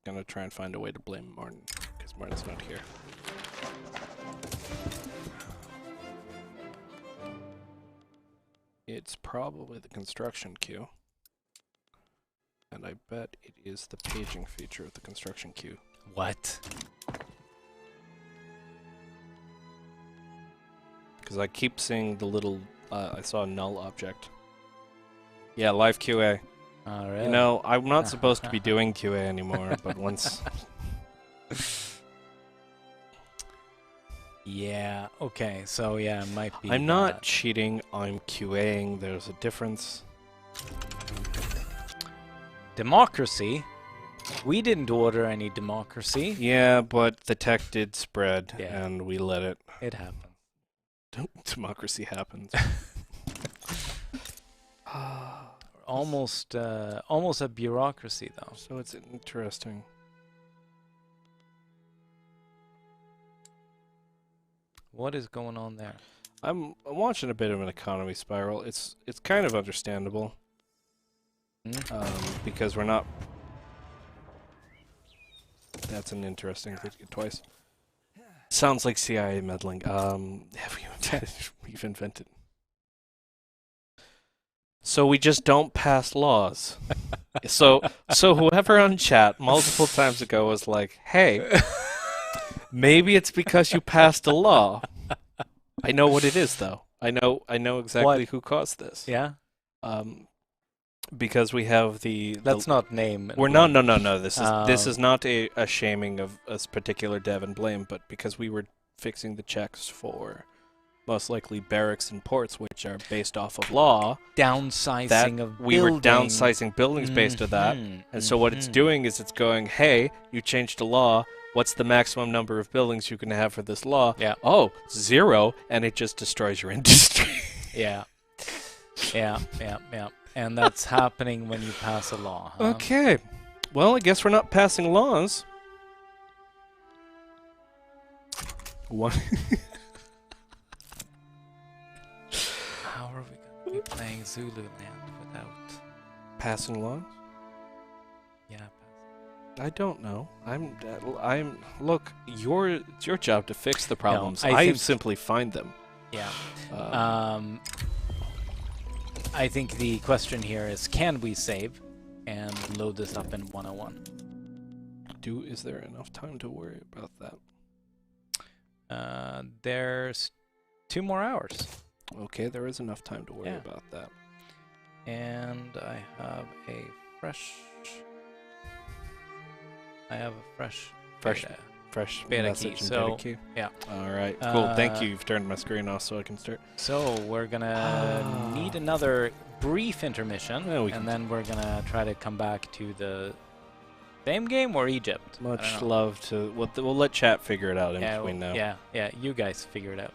going to try and find a way to blame Martin, because Martin's not here. It's probably the construction queue. And I bet it is the paging feature of the construction queue.
What?
Because I keep seeing the little... I saw a null object. Yeah, live QA.
Oh, really?
You know, I'm not supposed to be doing QA anymore, but once...
Yeah, okay, so yeah, it might be...
I'm not cheating, I'm QAing. There's a difference.
Democracy? We didn't order any democracy.
Yeah, but the tech did spread, and we let it.
It happened.
Democracy happens.
Almost a bureaucracy, though.
So it's interesting.
What is going on there?
I'm watching a bit of an economy spiral. It's kind of understandable. Because we're not... That's an interesting thing. Twice. Sounds like CIA meddling. We've invented... So we just don't pass laws. So whoever on chat multiple times ago was like, hey, maybe it's because you passed a law. I know what it is, though. I know exactly who caused this.
Yeah?
Because we have the...
Let's not name...
No. This is not a shaming of a particular dev and blame, but because we were fixing the checks for most likely barracks and ports, which are based off of law.
Downsizing of
we were downsizing buildings based on that. And so what it's doing is it's going, hey, you changed the law. What's the maximum number of buildings you can have for this law?
Yeah.
Oh, 0, and it just destroys your industry.
Yeah. And that's happening when you pass a law. Huh?
Okay. Well, I guess we're not passing laws. What?
How are we going to be playing Zululand without
passing laws?
Yeah.
I don't know. Look, it's your job to fix the problems.
No,
I simply find them.
Yeah. I think the question here is, can we save and load this up in 101?
Is there enough time to worry about that?
There's 2 more hours.
Okay, there is enough time to worry about that.
And I have a fresh beta
message
key.
and
So,
beta key.
yeah.
All right, cool. Thank you. You've turned my screen off so I can start.
So we're gonna need another brief intermission, and then we're gonna try to come back to the same game or Egypt.
Much love to... We'll let chat figure it out in between now.
Yeah, you guys figure it out.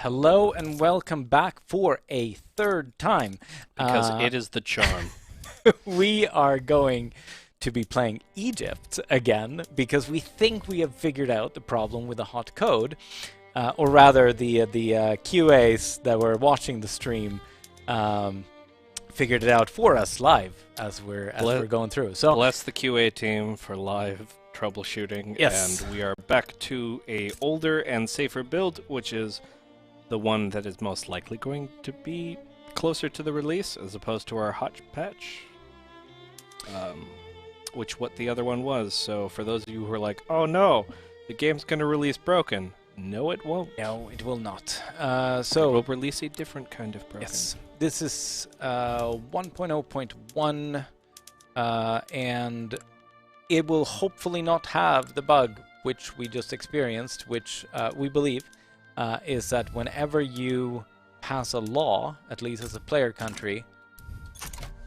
Hello and welcome back for a third time.
Because it is the charm.
We are going to be playing Egypt again because we think we have figured out the problem with the hot code, or rather the QAs that were watching the stream figured it out for us live as we're going through. So
bless the QA team for live troubleshooting.
Yes.
And we are back to a older and safer build, which is the one that is most likely going to be closer to the release as opposed to our hot patch, which what the other one was. So for those of you who are like, oh no, the game's going to release broken. No, it won't.
no, it will not.
It will release a different kind of broken.
Yes, this is 1.0.1, and it will hopefully not have the bug which we just experienced, which we believe is that whenever you pass a law, at least as a player country,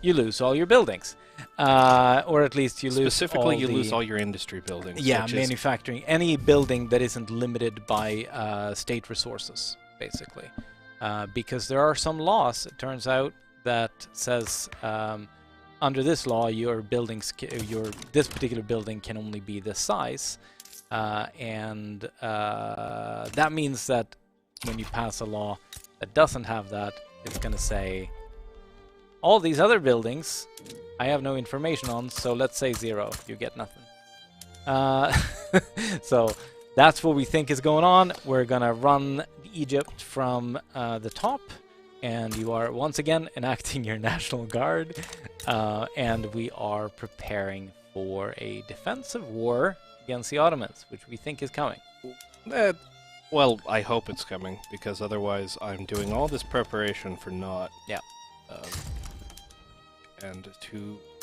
you lose all your buildings. Or at least you lose
Specifically, you lose all your industry buildings.
Yeah, manufacturing. Any building that isn't limited by state resources, basically. Because there are some laws, it turns out, that says under this law, your buildings, this particular building can only be this size. And that means that when you pass a law that doesn't have that, it's going to say, all these other buildings I have no information on, so let's say 0. You get nothing. So that's what we think is going on. We're going to run Egypt from the top, and you are once again enacting your National Guard, and we are preparing for a defensive war against the Ottomans, which we think is coming.
Well, I hope it's coming, because otherwise I'm doing all this preparation for naught.
Yeah.
And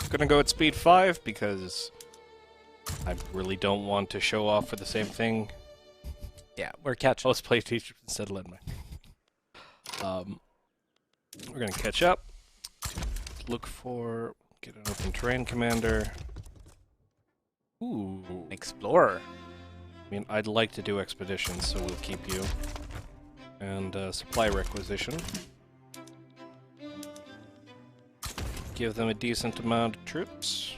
gonna go at speed 5 because I really don't want to show off for the same thing.
Yeah, we're catching.
Let's play teacher instead of Ledman. We're gonna catch up. Look for get an open terrain commander. Ooh,
Explorer.
I mean, I'd like to do expeditions, so we'll keep you. And supply requisition. Give them a decent amount of troops.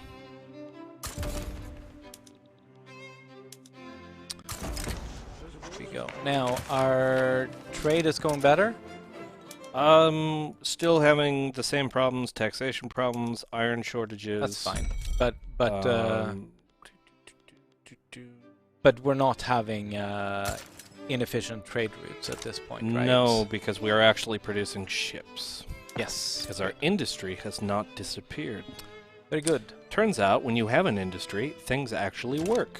Here we go. Now, our trade is going better?
Still having the same problems, taxation problems, iron shortages.
That's fine. But we're not having inefficient trade routes at this point, right?
No, because we are actually producing ships.
Yes.
Because our industry has not disappeared.
Very good.
Turns out, when you have an industry, things actually work.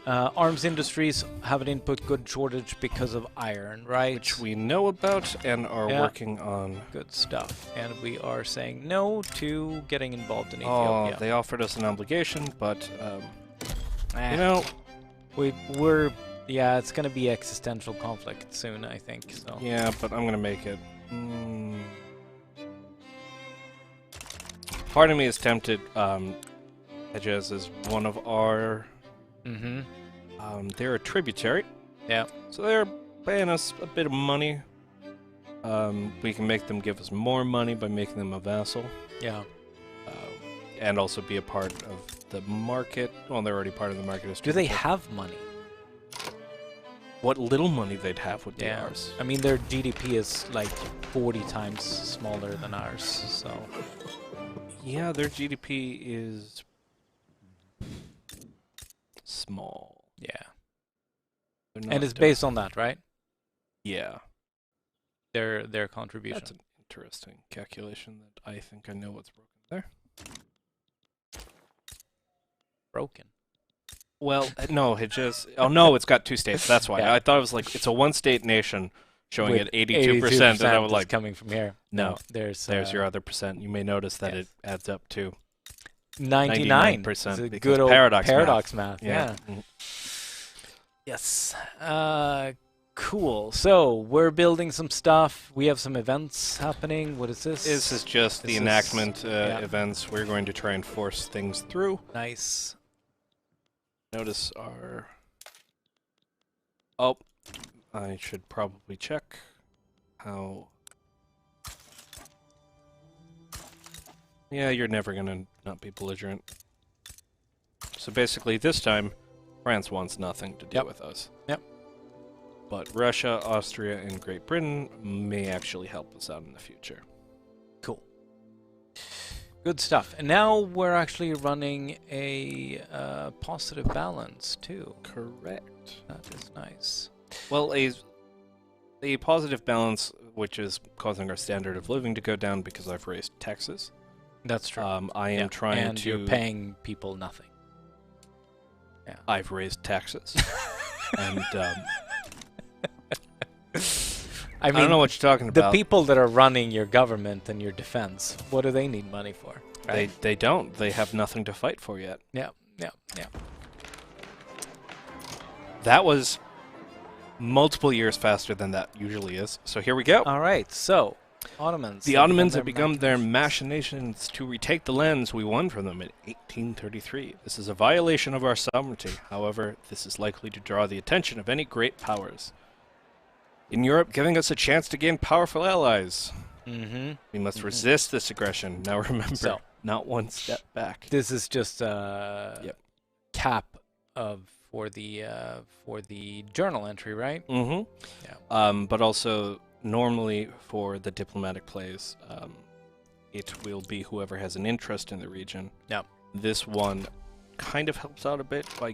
Arms industries have an input good shortage because of iron, right?
Which we know about and are working on.
Good stuff. And we are saying no to getting involved in
Oh,
Ethiopia.
they offered us an obligation, but, you know...
Yeah, it's gonna be existential conflict soon, I think, so...
Yeah, but I'm gonna make it... Part of me is tempted, Hejaz is one of our... they're a tributary.
Yeah.
So they're paying us a bit of money. We can make them give us more money by making them a vassal.
Yeah.
And also be a part of the market. Well, they're already part of the market.
Do they have money?
What little money they'd have would be ours.
I mean, their GDP is like 40 times smaller than ours, so...
Yeah, their GDP is... small.
Yeah.
And
it's based on that, right?
Yeah.
Their contribution.
That's an interesting calculation that I think I know what's broken there.
Broken.
Well, no, it just... Oh, no, it's got 2 states. That's why.
Yeah.
I thought it was like, it's a one-state nation showing it 82%, and I was like...
coming from here.
No,
there's
your other percent. You may notice that it adds up to
99%.
99%.
It's a good old paradox math. Yeah.
Mm.
Yes. Cool. So, we're building some stuff. We have some events happening. What is this?
This is just the enactment events. We're going to try and force things through.
Nice.
Notice our... Oh, I should probably check how... Yeah, you're never gonna not be belligerent. So basically, this time, France wants nothing to do with us.
Yep.
But Russia, Austria, and Great Britain may actually help us out in the future.
Cool. Good stuff. And now we're actually running a positive balance, too.
Correct.
That is nice.
Well, a positive balance, which is causing our standard of living to go down because I've raised taxes.
That's true.
I am trying
and
to...
you're paying people nothing. Yeah.
I've raised taxes. And, I don't know what you're talking about.
The people that are running your government and your defense, what do they need money for? Right?
They don't. They have nothing to fight for yet.
Yeah.
That was multiple years faster than that usually is. So here we go.
All right. So, Ottomans.
The Ottomans have begun their machinations to retake the lands we won from them in 1833. This is a violation of our sovereignty. However, this is likely to draw the attention of any great powers in Europe, giving us a chance to gain powerful allies. We must resist this aggression. Now remember, not one step back.
This is just a cap for the journal entry, right?
Yeah. But also, normally for the diplomatic plays, it will be whoever has an interest in the region.
Yeah.
This one kind of helps out a bit by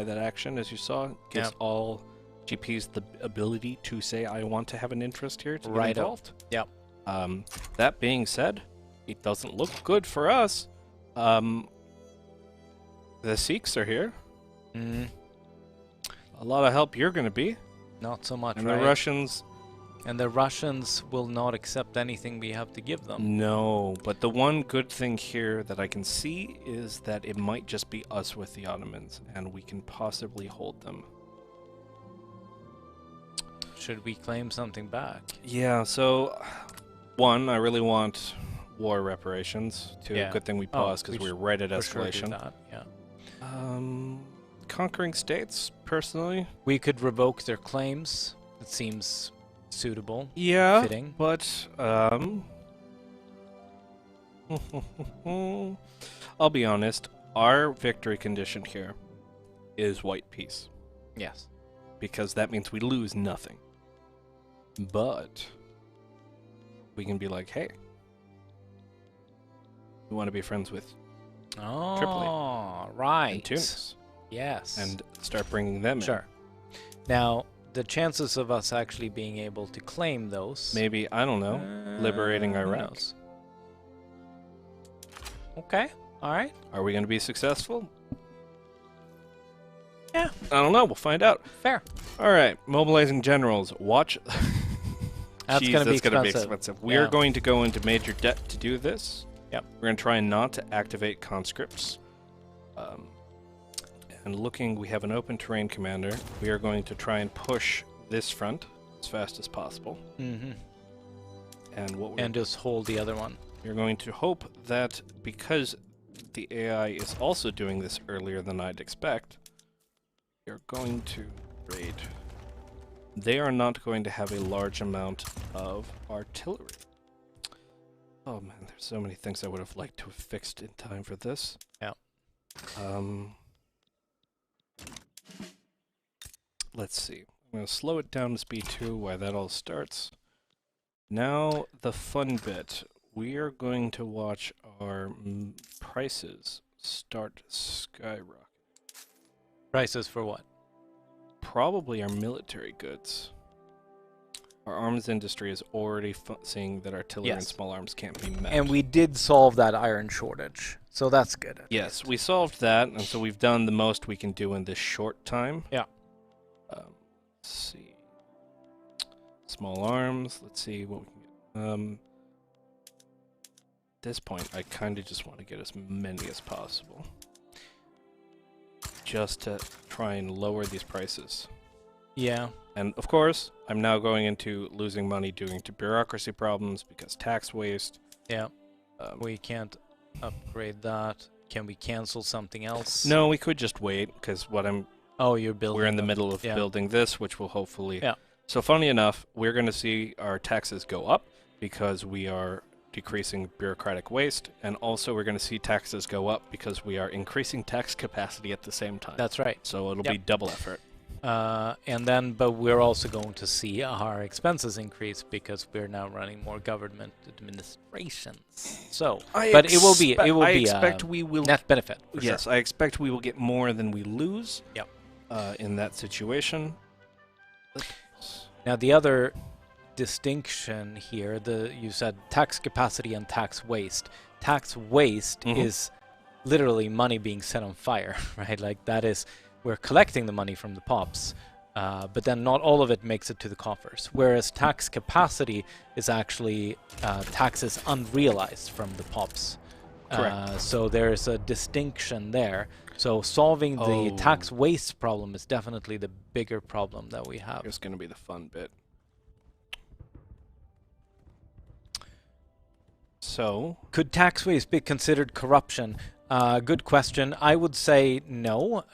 that action, as you saw. Gives all GPs the ability to say, I want to have an interest here to get involved.
Yeah.
That being said, it doesn't look good for us. The Sikhs are here. A lot of help you're going to be.
Not so much,
and
right?
The Russians...
And the Russians will not accept anything we have to give them.
No, but the one good thing here that I can see is that it might just be us with the Ottomans, and we can possibly hold them.
Should we claim something back?
Yeah, so... One, I really want war reparations. Two, good thing we paused because we were right at escalation.
Sure do that. Yeah.
Conquering states, personally.
We could revoke their claims. It seems suitable.
Yeah,
fitting.
But I'll be honest. Our victory condition here is white peace.
Yes.
Because that means we lose nothing. But we can be like, hey, we want to be friends with Tripoli.
Right.
And Tunis.
Yes.
And start bringing them in.
Sure. Now, the chances of us actually being able to claim those...
Maybe, I don't know, liberating Iraq.
Okay. All right.
Are we going to be successful?
Yeah.
I don't know. We'll find out.
Fair.
All right. Mobilizing generals. Watch...
That's going to be expensive.
We are going to go into major debt to do this.
Yep.
We're going to try not to activate conscripts. And looking, we have an open terrain commander. We are going to try and push this front as fast as possible.
And just hold the other one.
We're going to hope that because the AI is also doing this earlier than I'd expect, we're going to raid. They are not going to have a large amount of artillery. Oh man, there's so many things I would have liked to have fixed in time for this.
Yeah.
Let's see. I'm going to slow it down to speed 2 while that all starts. Now, the fun bit. We are going to watch our prices start skyrocket.
Prices for what?
Probably our military goods. Our arms industry is already seeing that artillery and small arms can't be met.
And we did solve that iron shortage, so that's good.
Yes, we solved that, and so we've done the most we can do in this short time.
Yeah.
Let's see. Small arms. Let's see what we can get. At this point, I kind of just want to get as many as possible. Just to try and lower these prices.
Yeah.
And of course, I'm now going into losing money due to bureaucracy problems because tax waste.
Yeah. We can't upgrade that. Can we cancel something else?
No, we could just wait because what I'm
Oh, you're building.
We're in the middle of building this, which will hopefully...
Yeah.
So funny enough, we're going to see our taxes go up because we are decreasing bureaucratic waste, and also we're going to see taxes go up because we are increasing tax capacity at the same time.
That's right.
So it'll be double effort.
But we're also going to see our expenses increase because we're now running more government administrations. So, it will be net benefit.
Yes,
sure.
I expect we will get more than we lose.
Yep.
In that situation.
Now the other distinction here, you said tax capacity and tax waste. Tax waste is literally money being set on fire, right? Like that is, we're collecting the money from the pops, but then not all of it makes it to the coffers. Whereas tax capacity is actually taxes unrealized from the pops.
Correct.
So there's a distinction there. So solving the tax waste problem is definitely the bigger problem that we have.
Here's going to be the fun bit. So,
could tax waste be considered corruption? Good question. I would say no,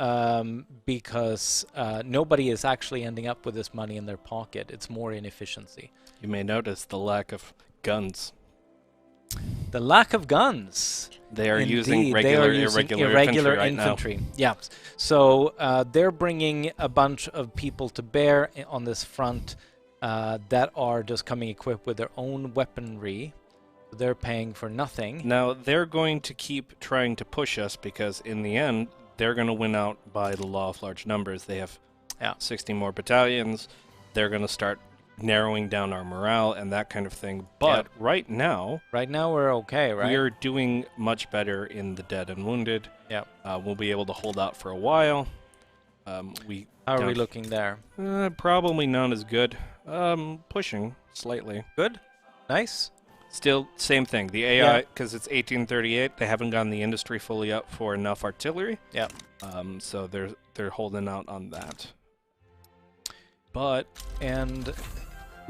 because nobody is actually ending up with this money in their pocket. It's more inefficiency.
You may notice the lack of guns.
The lack of guns.
They are using irregular infantry right now.
Yeah. So they're bringing a bunch of people to bear on this front that are just coming equipped with their own weaponry. They're paying for nothing.
Now, they're going to keep trying to push us because in the end, they're going to win out by the law of large numbers. They have 60 more battalions. They're going to start narrowing down our morale and that kind of thing. But right now
we're okay, right?
We're doing much better in the dead and wounded.
Yeah.
We'll be able to hold out for a while.
How are we looking there?
Probably not as good. Pushing slightly.
Good. Nice.
Still, same thing. The AI, because it's 1838, they haven't gotten the industry fully up for enough artillery.
Yeah.
So they're holding out on that.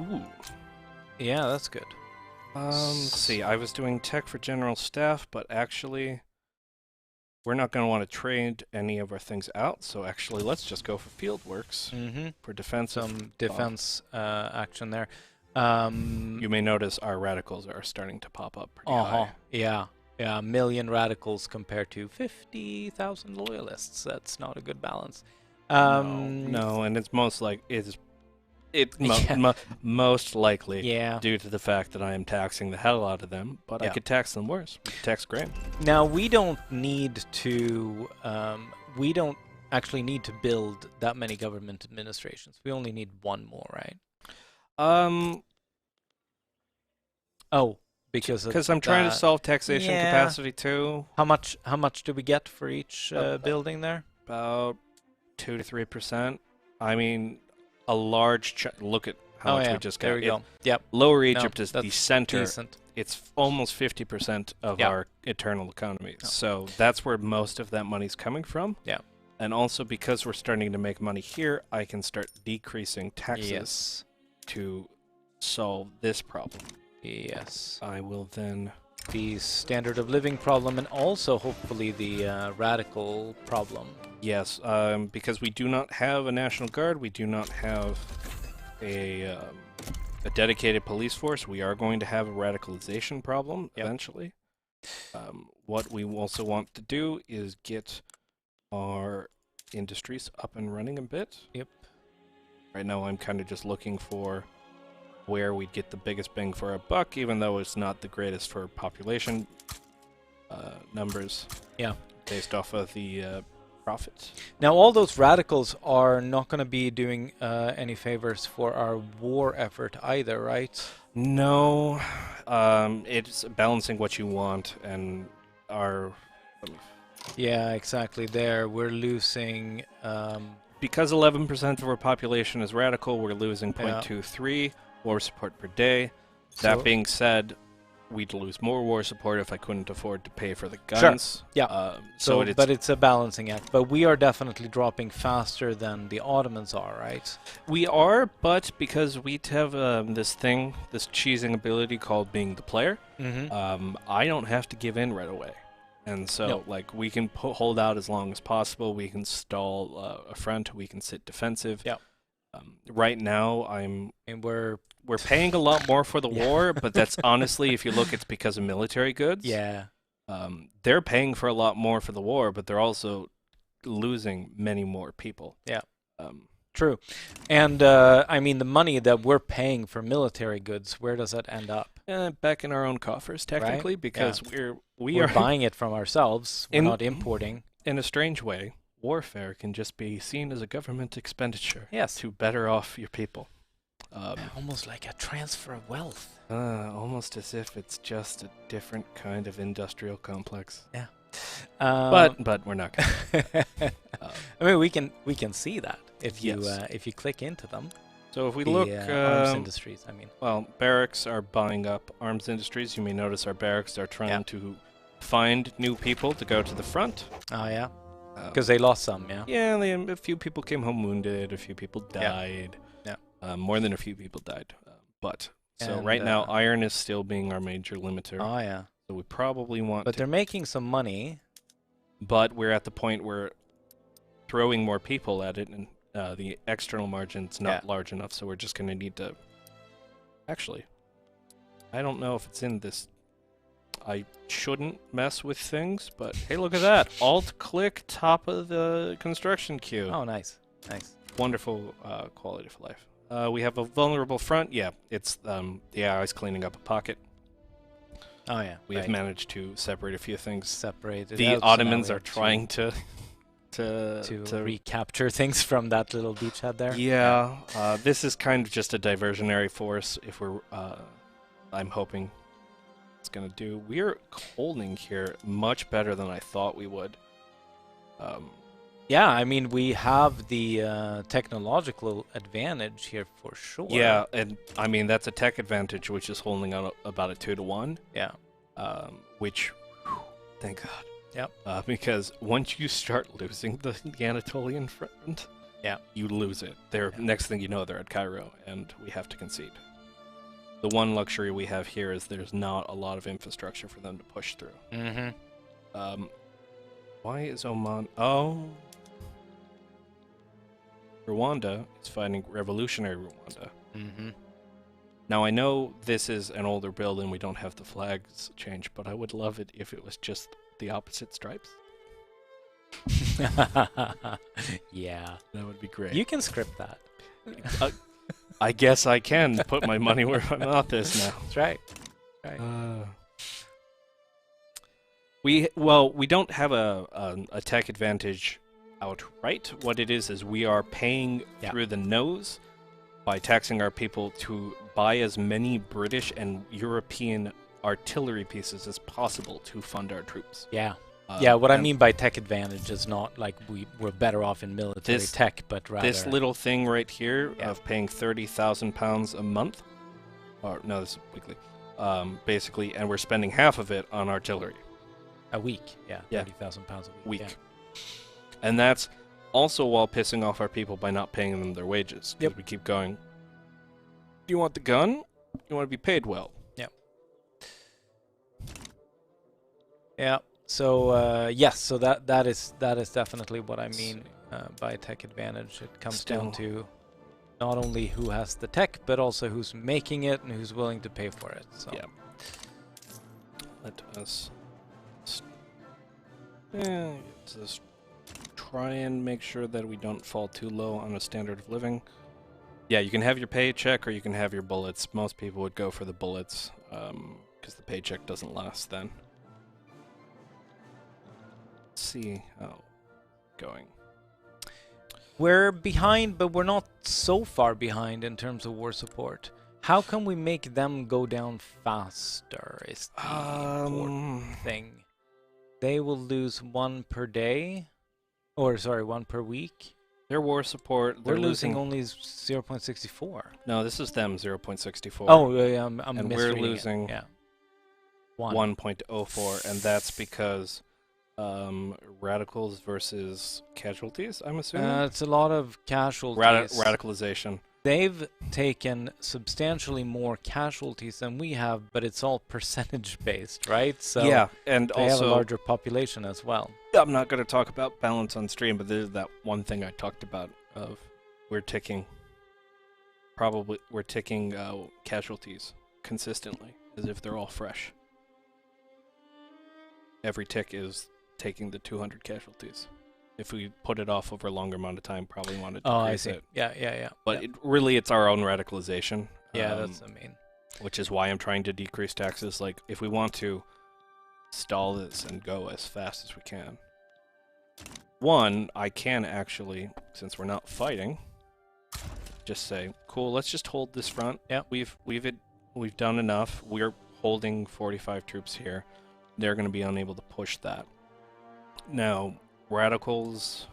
Ooh.
Yeah, that's good.
Let's see. I was doing tech for general staff, but actually, we're not going to want to trade any of our things out. So actually, let's just go for field works for defense.
Some defense action there.
You may notice our radicals are starting to pop up pretty high.
Yeah. Yeah, 1 million radicals compared to 50,000 loyalists. That's not a good balance.
No, and it's most most likely due to the fact that I am taxing the hell out of them, but I could tax them worse. We could tax grain.
Now, we don't need to actually need to build that many government administrations. We only need one more, right? Because
I'm trying to solve taxation capacity too.
How much do we get for each building there?
About 2 to 3%. I mean, a large look at how much we just got.
There we go. Yep.
Lower Egypt is the center.
Decent.
It's almost 50% of our internal economy. So that's where most of that money's coming from.
Yeah.
And also because we're starting to make money here, I can start decreasing taxes to solve this problem.
Yes.
I will then...
The standard of living problem and also hopefully the radical problem.
Yes, because we do not have a National Guard, we do not have a dedicated police force, we are going to have a radicalization problem eventually. What we also want to do is get our industries up and running a bit.
Yep.
Right now I'm kind of just looking for where we'd get the biggest bang for our buck, even though it's not the greatest for population numbers.
Yeah.
Based off of the profits.
Now, all those radicals are not going to be doing any favors for our war effort either, right?
No. It's balancing what you want and our...
Yeah, exactly. There, we're losing...
because 11% of our population is radical, we're losing 0.23 war support per day. That being said, we'd lose more war support if I couldn't afford to pay for the guns.
Sure. Yeah. But it's a balancing act. But we are definitely dropping faster than the Ottomans are, right?
We are, but because we have this cheesing ability called being the player, I don't have to give in right away. And so, like, we can hold out as long as possible. We can stall a front. We can sit defensive.
Yeah.
Right now,
And we're
paying a lot more for the war, but that's honestly, if you look, it's because of military goods.
Yeah.
They're paying for a lot more for the war, but they're also losing many more people.
Yeah. True. And I mean, the money that we're paying for military goods, where does that end up?
Back in our own coffers, technically,
Right?
because
We're buying it from ourselves. We're not importing.
In a strange way, warfare can just be seen as a government expenditure.
Yes.
To better off your people.
Almost like a transfer of wealth.
Almost as if it's just a different kind of industrial complex.
Yeah.
But we're not gonna.
I mean, we can see that if you click into them.
So if we look,
arms industries, I mean.
Well, barracks are buying up arms industries. You may notice our barracks are trying to find new people to go to the front.
Oh yeah. Because they lost some, yeah.
Yeah, a few people came home wounded. A few people died.
Yeah.
More than a few people died. So right now, iron is still being our major limiter.
Oh yeah.
So we probably want.
But they're making some money.
But we're at the point where throwing more people at it, and the external margin's not large enough. So we're just going to need to. Actually, I don't know if it's in this. I shouldn't mess with things, but hey, look at that! Alt-click top of the construction queue.
Oh, nice, nice.
Wonderful quality of life. We have a vulnerable front. Yeah, it's the AI's cleaning up a pocket.
Oh yeah,
we have managed to separate a few things.
Separate.
The Ottomans are trying to
recapture things from that little beachhead there.
Yeah, this is kind of just a diversionary force. If we're, I'm hoping it's gonna do. We're holding here much better than I thought we would.
Yeah, I mean, we have the technological advantage here for sure.
Yeah, and I mean, that's a tech advantage, which is holding out about a 2-to-1.
Yeah.
Which, thank God.
Yep.
Because once you start losing the Anatolian front, you lose it. Next thing you know, they're at Cairo, and we have to concede. The one luxury we have here is there's not a lot of infrastructure for them to push through.
Mm-hmm.
Why is Oman... Oh... Rwanda is fighting revolutionary Rwanda.
Mm-hmm.
Now, I know this is an older build and we don't have the flags changed, but I would love it if it was just the opposite stripes.
Yeah.
That would be great.
You can script that.
I guess I can put my money where my mouth is now.
That's right. Right.
We don't have a tech advantage outright. What it is we are paying through the nose by taxing our people to buy as many British and European artillery pieces as possible to fund our troops.
Yeah. What I mean by tech advantage is not like we're better off in military tech, but rather...
This little thing right here of paying £30,000 a month, or no, this is weekly, basically, and we're spending half of it on artillery.
A week, £30,000 a week.
Yeah. And that's also while pissing off our people by not paying them their wages. Because we keep going, do you want the gun? You want to be paid well.
Yep. Yeah. So yes, so that is definitely what I mean by tech advantage. It comes down to not only who has the tech, but also who's making it and who's willing to pay for it. So
let us just try and make sure that we don't fall too low on a standard of living. Yeah, you can have your paycheck or you can have your bullets. Most people would go for the bullets because the paycheck doesn't last then. Let's see how going.
We're behind, but we're not so far behind in terms of war support. How can we make them go down faster is the important thing. They will lose 1 per day. Or, sorry, 1 per week.
Their war support...
We're losing only 0.64.
No, this is them, 0.64.
Oh, yeah, I'm
and we're losing
1.04,
and that's because radicals versus casualties, I'm assuming?
It's a lot of casualties.
Radicalization.
they've taken substantially more casualties than we have, but it's all percentage based, right? So
yeah, and
they have a
also
larger population as well.
I'm not going to talk about balance on stream, but there's that one thing I talked about of we're ticking casualties consistently as if they're all fresh. Every tick is taking the 200 casualties. If we put it off over a longer amount of time, probably want to decrease
I see.
it.
Yeah.
But it's our own radicalization.
Yeah, that's what I mean.
Which is why I'm trying to decrease taxes. Like, if we want to stall this and go as fast as we can. One, I can actually, since we're not fighting, just say, cool, let's just hold this front.
Yeah.
We've done enough. We're holding 45 troops here. They're going to be unable to push that. Now, radicals,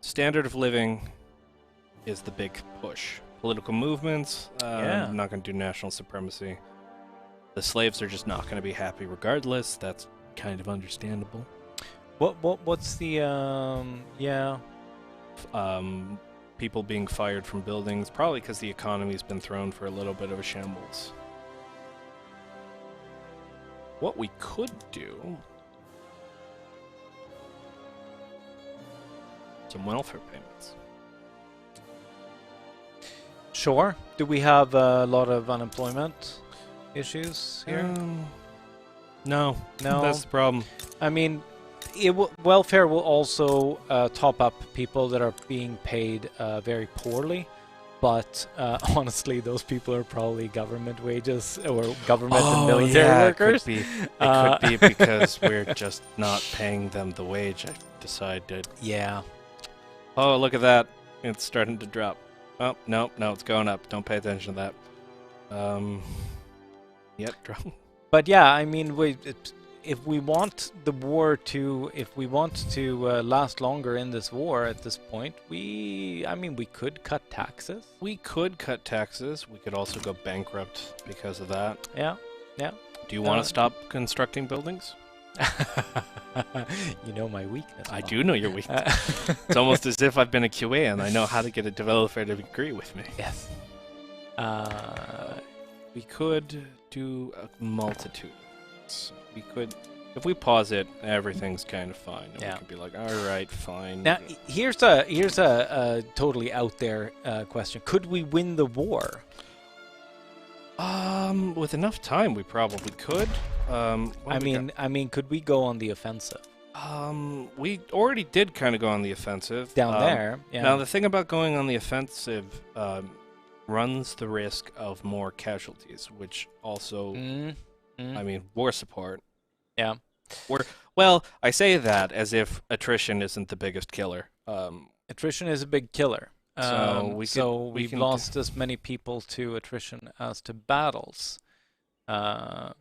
standard of living is the big push. Political movements, I'm not going to do national supremacy. The slaves are just not going to be happy regardless. That's kind of understandable.
What's the
people being fired from buildings, probably because the economy's been thrown for a little bit of a shambles. What we could do, some welfare payments.
Sure. Do we have a lot of unemployment issues here?
No.
No.
That's the problem.
I mean, welfare will also top up people that are being paid very poorly. But honestly, those people are probably government wages or government and military workers.
It could be because we're just not paying them the wage. I decided.
Yeah.
Oh, look at that. It's starting to drop. Oh, no, it's going up. Don't pay attention to that. Yep, drop.
But yeah, I mean, if we want the war to, last longer in this war at this point, we could cut taxes.
We could cut taxes. We could also go bankrupt because of that.
Yeah.
Do you want to stop constructing buildings?
You know my weakness.
I do know your weakness. It's almost as if I've been a QA and I know how to get a developer to agree with me.
Yes.
We could do a multitude. We could, if we pause it, everything's kind of fine. And we could be like, all right, fine.
Now, here's a totally out there question. Could we win the war?
With enough time, we probably could.
I mean, could we go on the offensive?
We already did kind of go on the offensive.
Down there, yeah.
Now, the thing about going on the offensive runs the risk of more casualties, which also, I mean, war support.
Yeah.
Well, I say that as if attrition isn't the biggest killer.
Attrition is a big killer. We've lost as many people to attrition as to battles. Now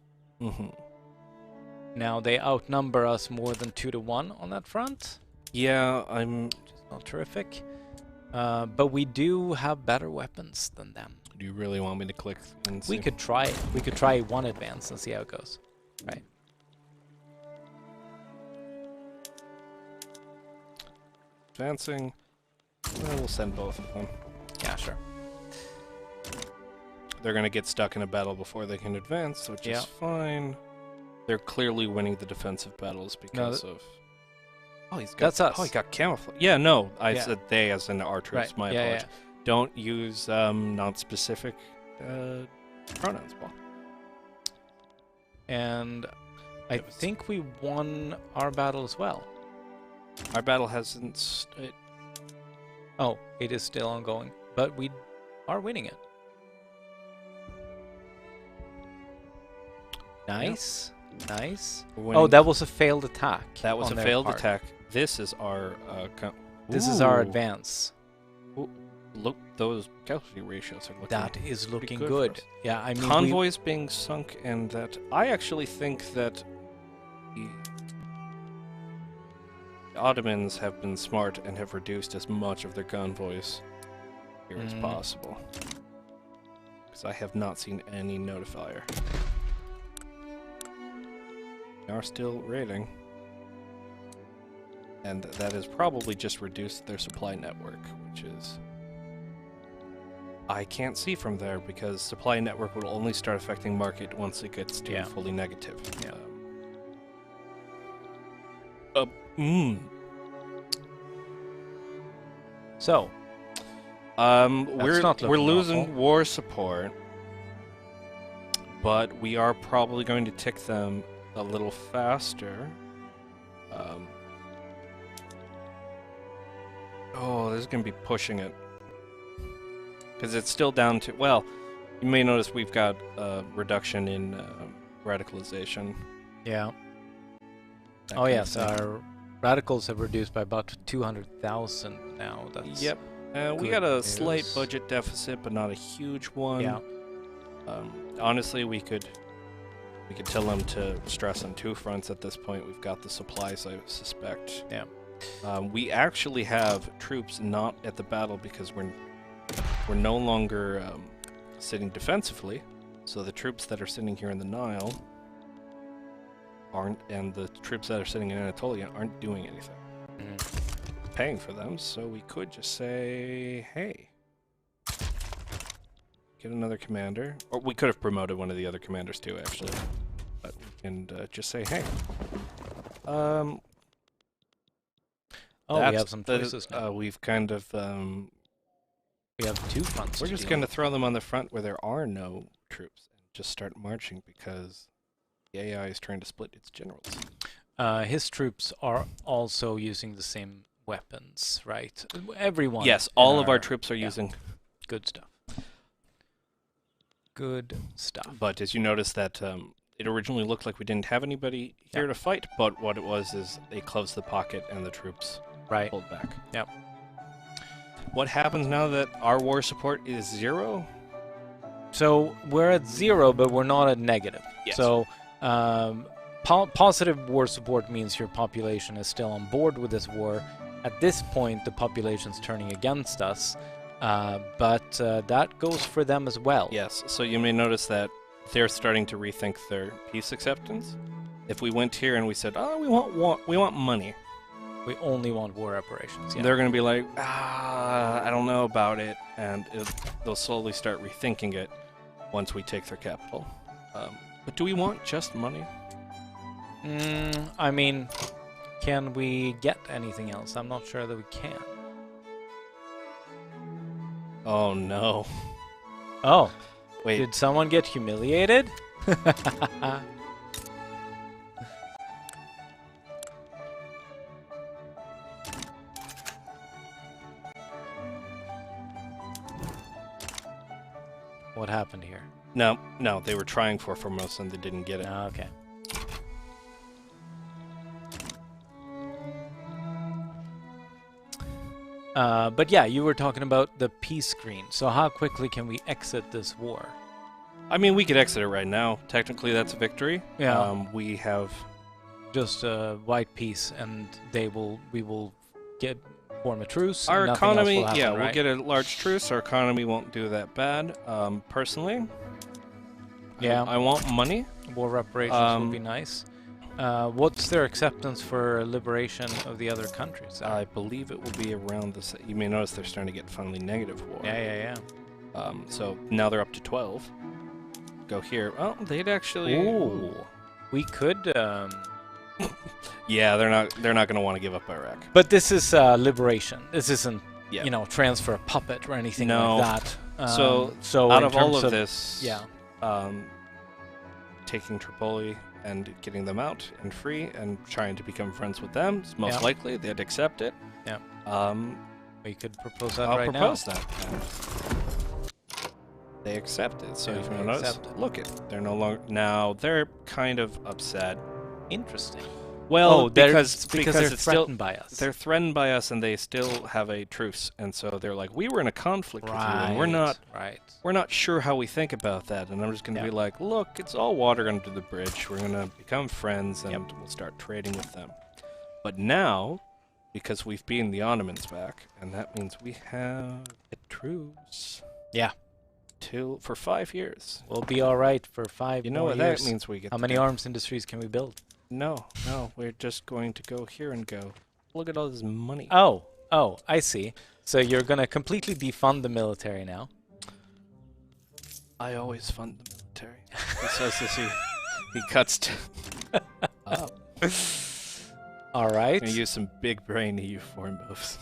they outnumber us more than 2-1 on that front.
Yeah,
which is not terrific. But we do have better weapons than them.
Do you really want me to click and see?
We could try it. We could try one advance and see how it goes. Right.
Advancing. Well, we'll send both of them.
Yeah, sure.
They're going to get stuck in a battle before they can advance, which is fine. They're clearly winning the defensive battles because of... Oh,
that's us.
Oh, he got camouflage. Yeah, no. I said they as in our troops.
Right.
My apologies. Don't use non-specific pronouns, Paul.
And I think we won our battle as well.
Our battle hasn't...
Oh, it is still ongoing. But we are winning it. Nice.
Yep.
Nice. Oh, that was a failed attack.
That was a failed attack. This is our...
this is our advance.
Ooh. Look, those casualty ratios are looking...
That is looking good. Yeah, I mean...
Convoys being sunk and that... I actually think that the Ottomans have been smart and have reduced as much of their convoys here as possible. Because I have not seen any notifier. They are still raiding. And that has probably just reduced their supply network, which is... I can't see from there, because supply network will only start affecting market once it gets to fully negative.
Yeah. So,
we're losing war support, but we are probably going to tick them a little faster. Oh, this is going to be pushing it. Because it's still down to... Well, you may notice we've got a reduction in radicalization.
Yeah. Oh, yes. Our radicals have reduced by about 200,000 now. That's
Yep. We got a slight budget deficit, but not a huge one.
Yeah.
Honestly, we could tell them to stress on two fronts at this point. We've got the supplies, I suspect.
Yeah.
We actually have troops not at the battle because we're no longer sitting defensively. So the troops that are sitting here in the Nile aren't, and the troops that are sitting in Anatolia aren't doing anything. Paying for them, so we could just say, hey, get another commander. Or we could have promoted one of the other commanders too, actually. But we can just say, hey.
We have some choices now.
We've kind of...
we have 2 fronts.
We're just going to throw them on the front where there are no troops and just start marching because the AI is trying to split its generals.
His troops are also using the same weapons, right? Everyone.
Yes, all of our troops are using...
Good stuff. Good stuff.
But as you notice that it originally looked like we didn't have anybody here to fight, but what it was is they closed the pocket and the troops pulled back.
Yep.
What happens now that our war support is 0?
So we're at 0, but we're not at negative.
Yes.
So positive war support means your population is still on board with this war. At this point, the population's turning against us, but that goes for them as well.
Yes. So you may notice that they're starting to rethink their peace acceptance. If we went here and we said, "Oh, we want money,"
we only want war reparations. Yeah.
They're going to be like, I don't know about it, and they'll slowly start rethinking it once we take their capital. But do we want just money?
I mean, can we get anything else? I'm not sure that we can.
Oh, no.
Oh.
Wait.
Did someone get humiliated? What happened here?
No, they were trying for Formosa and they didn't get it.
Oh, okay. But yeah, you were talking about the peace screen. So how quickly can we exit this war?
I mean, we could exit it right now. Technically, that's a victory.
Yeah.
We have
just white peace, and we will form a truce.
Our economy,
happen,
we'll get a large truce. Our economy won't do that bad. Personally, I want money.
War reparations would be nice. What's their acceptance for liberation of the other countries?
I believe it will be around the... You may notice they're starting to get finally negative war.
Yeah.
So now they're up to 12. Go here. Oh, they'd actually...
Ooh. We could...
Yeah, they're not going to want to give up Iraq.
But this is liberation. This isn't, transfer a puppet or anything like that.
So out of all of this...
Yeah.
Taking Tripoli and getting them out and free and trying to become friends with them, most likely they'd accept it.
Yeah. We could propose that
I'll
right
propose that. They accept it. So if you notice, look they're no longer... Now, they're kind of upset.
Interesting.
Well,
because they're threatened by us.
They're threatened by us, and they still have a truce, and so they're like, we were in a conflict with you, and we're not sure how we think about that. And I'm just going to be like, look, it's all water under the bridge. We're going to become friends, and we'll start trading with them. But now, because we've beaten the Ottomans back, and that means we have a truce.
Yeah.
For 5 years.
We'll be all right for 5
You know what
years.
that means? We get.
How many arms industries can we build?
No, we're just going to go here and go. Look at all this money.
Oh, I see. So you're gonna completely defund the military now.
I always fund the military. He says this. He cuts to. Oh.
All right.
I'm gonna use some big brain EU4 moves.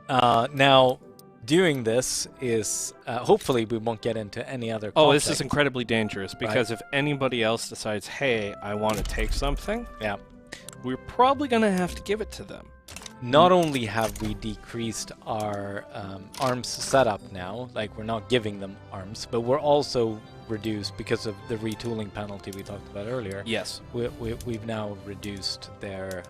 Now, doing this is hopefully we won't get into any other.
Oh, this is incredibly dangerous because
right.
if anybody else decides, hey, I want to take something,
yeah,
we're probably gonna have to give it to them.
Not only have we decreased our arms setup now, like we're not giving them arms, but we're also reduced because of the retooling penalty we talked about earlier.
Yes.
We've now reduced their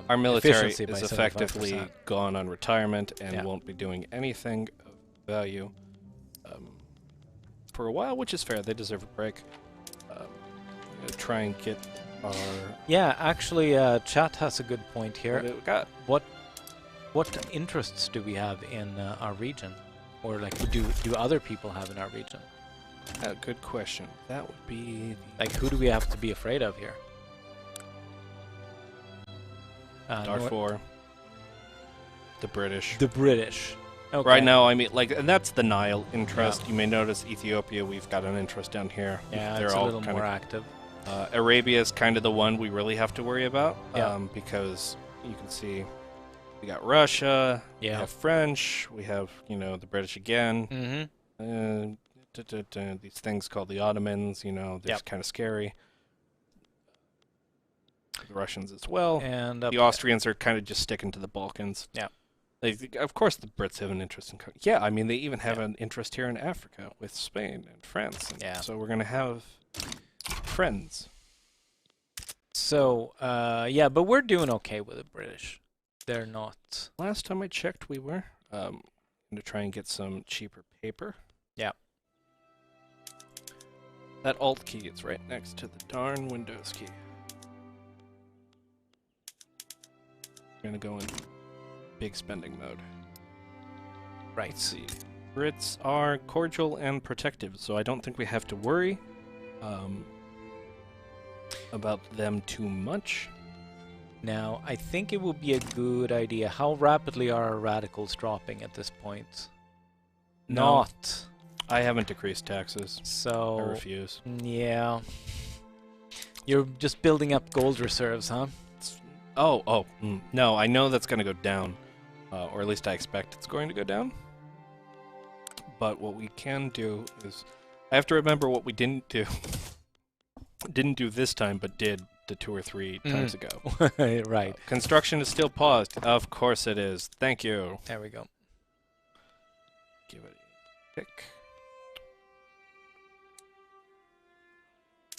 our military
efficiency by
is effectively
75%.
gone on retirement and won't be doing anything of value for a while, which is fair. They deserve a break. Try and get our...
Yeah, actually, chat has a good point here.
What we got?
What interests do we have in our region? Or like, do other people have in our region?
Good question. That would be...
Like, who do we have to be afraid of here?
Darfur. The British.
The British. Okay.
Right now, I mean, like, and that's the Nile interest. Yeah. You may notice Ethiopia, we've got an interest down here.
Yeah,
they're
it's
all
a little more active.
Arabia is kind of the one we really have to worry about,
yeah.
Because you can see we got Russia,
yeah.
we have French, we have, the British again.
Mm-hmm.
These things called the Ottomans, they're kind of scary. The Russians as well.
And
the Austrians are kind of just sticking to the Balkans.
Yeah.
Of course, the Brits have an interest in... Yeah, I mean, they even have an interest here in Africa with Spain and France. And so we're going to have friends.
So, yeah, but we're doing okay with the British. They're not...
Last time I checked, we were. Going to try and get some cheaper paper.
Yeah.
That Alt key is right next to the darn Windows key. We're going to go in big spending mode.
Right.
Let's see. Brits are cordial and protective, so I don't think we have to worry about them too much.
Now, I think it would be a good idea. How rapidly are our radicals dropping at this point?
No.
Not.
I haven't decreased taxes.
So...
I refuse.
Yeah. You're just building up gold reserves, huh?
No, I know that's going to go down. Or at least I expect it's going to go down. But what we can do is... I have to remember what we didn't do. Didn't do this time, but did the 2 or 3 times ago.
Right.
Construction is still paused. Of course it is. Thank you.
There we go.
Give it a tick.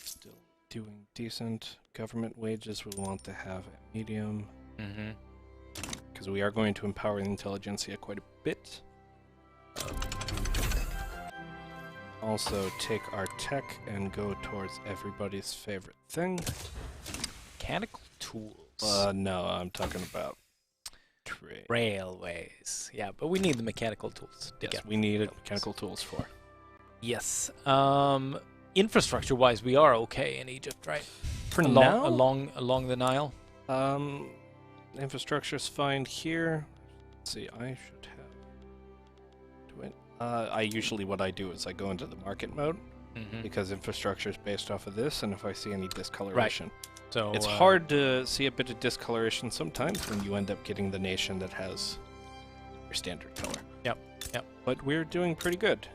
Still doing decent. Government wages we want to have at medium.
Mm-hmm.
Because we are going to empower the intelligentsia quite a bit. Also take our tech and go towards everybody's favorite thing.
Mechanical tools.
No, I'm talking about trade.
Railways. Yeah, but we need the mechanical tools.
Yes, we need mechanical tools for.
Yes. Infrastructure-wise, we are okay in Egypt, right?
For now?
Along the Nile?
Infrastructure's fine here. Let's see, I should have... Do it. What I do is I go into the market mode, because infrastructure is based off of this, and if I see any discoloration.
Right. So
it's hard to see a bit of discoloration sometimes when you end up getting the nation that has your standard color.
Yep.
But we're doing pretty good.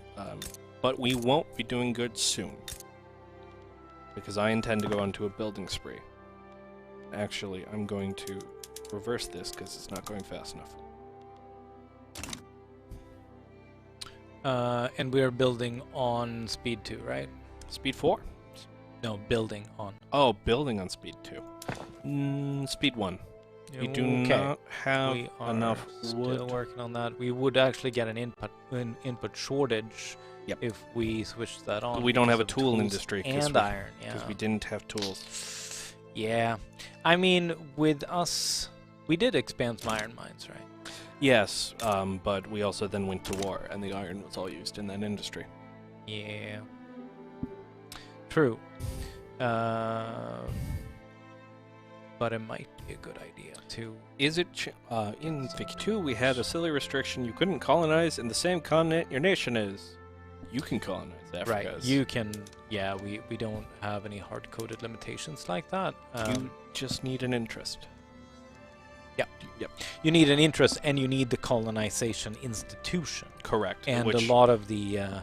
But we won't be doing good soon. Because I intend to go into a building spree. Actually, I'm going to reverse this because it's not going fast enough.
And we are building on speed 2, right?
Speed 4?
No, building on.
Oh, building on speed 2. Speed 1. We do not have enough wood.
Still working on that. We would actually get an input shortage if we switch that on.
We don't have a tool industry.
And iron,
because we didn't have tools.
Yeah. I mean, with us, we did expand some iron mines, right?
Yes, but we also then went to war, and the iron was all used in that industry.
Yeah. True. But but it might be a good idea to...
Is it... in Vicky 2, we had a silly restriction. You couldn't colonize in the same continent your nation is. You can colonize Africa.
Right, you can... Yeah, we don't have any hard-coded limitations like that.
You just need an interest.
Yeah.
Yep.
You need an interest, and you need the colonization institution.
Correct.
And a lot of the...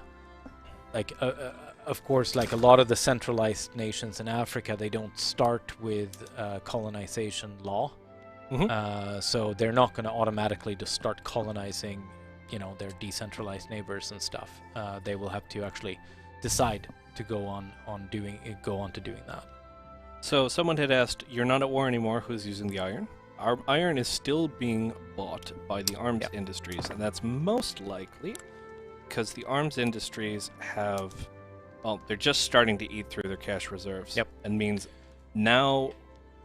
of course, like a lot of the centralized nations in Africa, they don't start with colonization law. So they're not going to automatically just start colonizing, their decentralized neighbors and stuff. They will have to actually decide to go on to doing that.
So someone had asked, you're not at war anymore, who's using the iron? Our iron is still being bought by the arms industries, and that's most likely because the arms industries have... Well, they're just starting to eat through their cash reserves.
Yep.
And means now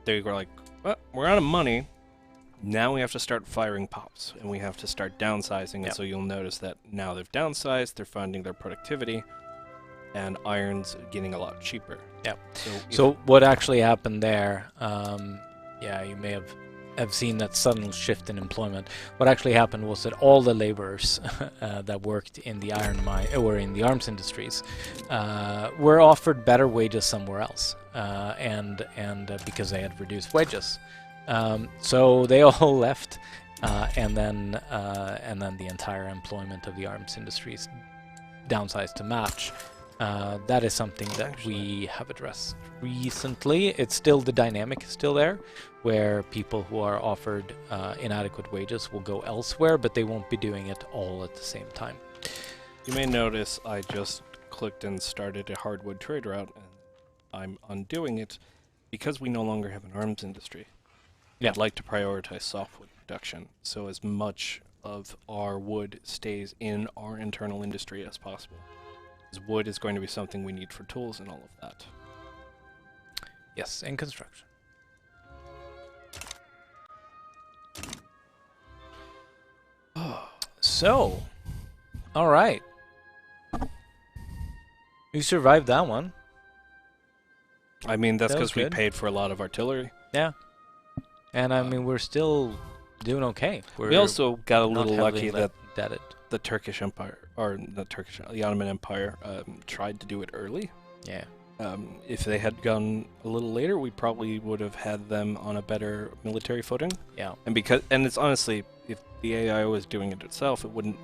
they were like, well, we're out of money. Now we have to start firing pops, and we have to start downsizing. And so you'll notice that now they've downsized, they're funding their productivity, and iron's getting a lot cheaper.
Yeah. So what actually happened there, you may have seen that sudden shift in employment. What actually happened was that all the laborers that worked in the iron mine or in the arms industries were offered better wages somewhere else, and because they had reduced wages, so they all left, and then the entire employment of the arms industries downsized to match. That is something that we have addressed recently. It's still, the dynamic is still there, where people who are offered inadequate wages will go elsewhere, but they won't be doing it all at the same time.
You may notice I just clicked and started a hardwood trade route, and I'm undoing it because we no longer have an arms industry. I'd like to prioritize softwood production, so as much of our wood stays in our internal industry as possible. Because wood is going to be something we need for tools and all of that.
Yes, and construction. So, all right. You survived that one.
I mean, that's because we
good.
paid for a lot of artillery.
Yeah. And I mean, we're still doing okay.
We also got a little lucky that
indebted.
The Turkish Empire, or not Turkish, the Ottoman Empire, tried to do it early.
Yeah.
If they had gone a little later, we probably would have had them on a better military footing.
Yeah.
And it's honestly, if the AI was doing it itself, it wouldn't.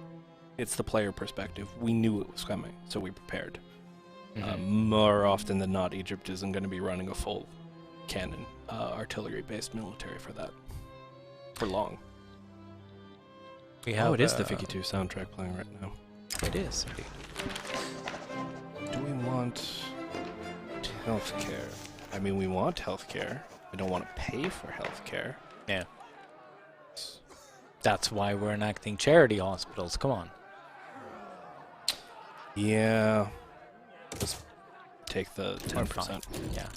It's the player perspective. We knew it was coming, so we prepared. More often than not, Egypt isn't going to be running a full cannon artillery-based military for that for long.
We have,
it is the Vicky 2 soundtrack playing right now.
It is.
Do we want healthcare? I mean, we want healthcare. We don't want to pay for healthcare.
Yeah. That's why we're enacting charity hospitals. Come on.
Yeah. Let's take the 10%.
Yeah.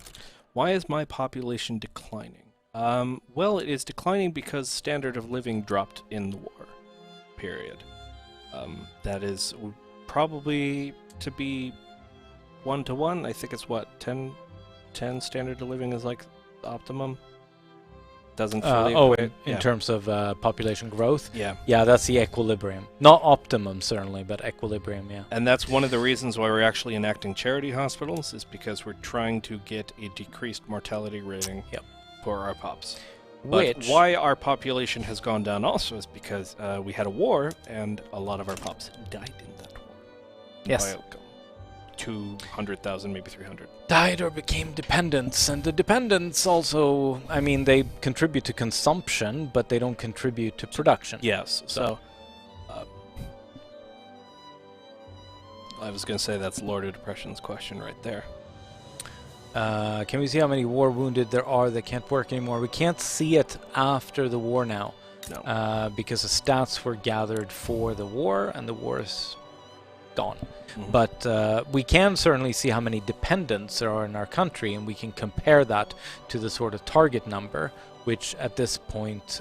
Why is my population declining? Well, it is declining because standard of living dropped in the war. Period. That is probably to be 1-to-1. I think it's what, 10 standard of living is like optimum. Doesn't fully
in terms of population growth.
Yeah.
Yeah, that's the equilibrium. Not optimum certainly, but equilibrium. Yeah.
And that's one of the reasons why we're actually enacting charity hospitals, is because we're trying to get a decreased mortality rating for our pops. But why our population has gone down also is because we had a war, and a lot of our pops died in that war.
Yes.
200,000, maybe 300.
Died or became dependents, and the dependents also, I mean, they contribute to consumption, but they don't contribute to production.
Yes. So I was going to say that's Lord of Depression's question right there.
Can we see how many war wounded there are that can't work anymore? We can't see it after the war now.
No.
Because the stats were gathered for the war, and the war is gone. But we can certainly see how many dependents there are in our country, and we can compare that to the sort of target number, which at this point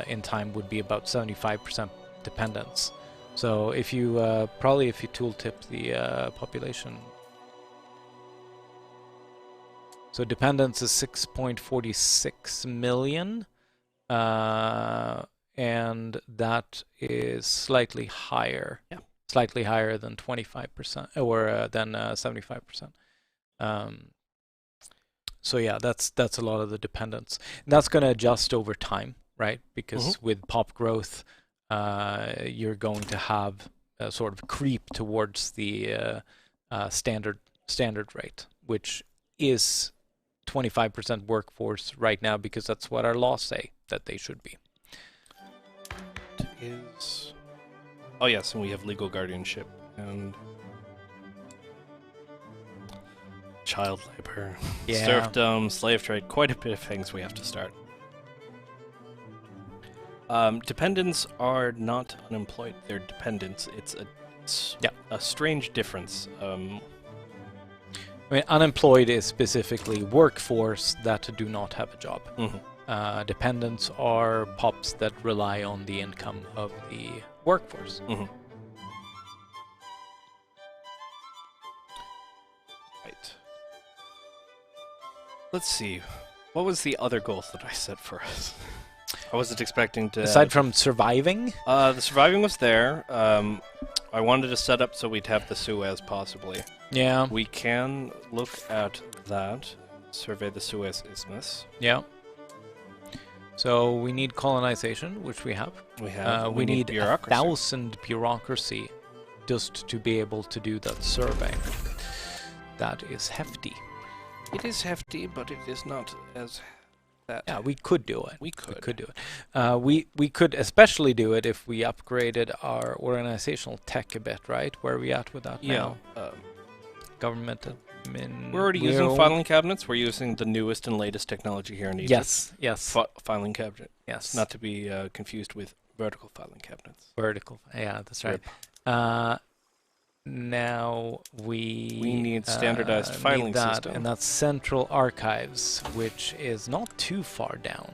in time would be about 75% dependents. So if you tooltip the population. So dependence is 6.46 million, and that is slightly higher.
Yeah.
Slightly higher than 25% or than 75%. So yeah, that's a lot of the dependence. And that's going to adjust over time, right? Because with pop growth, you're going to have a sort of creep towards the standard rate, which is 25% workforce right now, because that's what our laws say that they should be.
It is. Oh yes, and we have legal guardianship and child labor, serfdom, slave trade, quite a bit of things we have to start. Dependents are not unemployed, they're dependents. It's a strange difference.
I mean, unemployed is specifically workforce that do not have a job. Dependents are pops that rely on the income of the workforce.
Right. Let's see. What was the other goals that I set for us? I wasn't expecting to...
Aside from surviving?
The surviving was there. I wanted to set up so we'd have the Suez, possibly.
Yeah.
We can look at that. Survey the Suez Isthmus.
Yeah. So we need colonization, which we have. We need
bureaucracy.
1,000 bureaucracy just to be able to do that survey. That is hefty.
It is hefty, but it is not as...
Yeah, we could do it.
We could
do it. We could especially do it if we upgraded our organizational tech a bit, right? Where are we at with that now? Government admin.
We're already using filing cabinets. We're using the newest and latest technology here in Egypt.
Yes.
Filing cabinet.
Yes.
Not to be confused with vertical filing cabinets.
Vertical. Yeah, that's right. Now we
need standardized filing system.
And that's Central Archives, which is not too far down.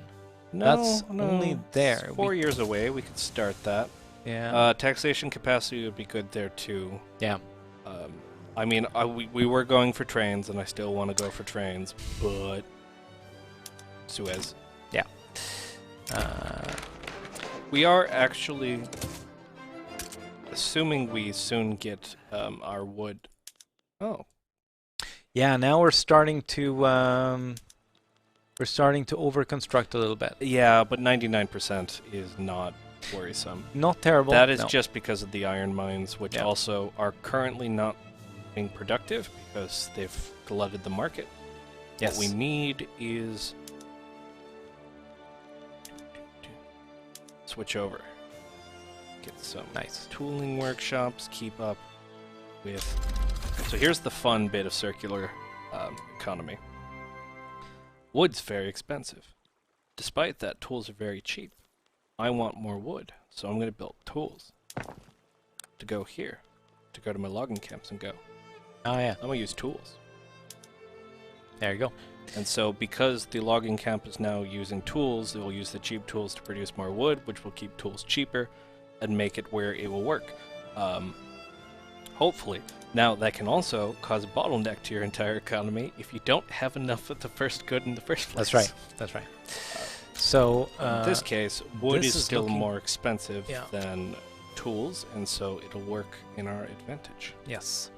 No,
that's only there.
It's 4 years away. We could start that.
Yeah.
Taxation capacity would be good there too.
Yeah.
I mean, we were going for trains, and I still want to go for trains, but Suez.
Yeah.
We are actually. Assuming we soon get our wood. Oh.
Yeah, now we're starting to overconstruct a little bit.
Yeah, but 99% is not worrisome.
Not terrible.
That is just because of the iron mines, which also are currently not being productive because they've glutted the market.
Yes.
What we need is switch over. Get some
nice
tooling workshops, keep up with... So here's the fun bit of circular economy. Wood's very expensive. Despite that, tools are very cheap. I want more wood, so I'm going to build tools to go here, to go to my logging camps and go.
Oh yeah.
I'm going to use tools.
There you go.
And so because the logging camp is now using tools, it will use the cheap tools to produce more wood, which will keep tools cheaper and make it where it will work. Hopefully. Now, that can also cause a bottleneck to your entire economy if you don't have enough of the first good in the first place.
That's right. So,
in this case, wood is still more expensive than tools, and so it'll work in our advantage.
Yes.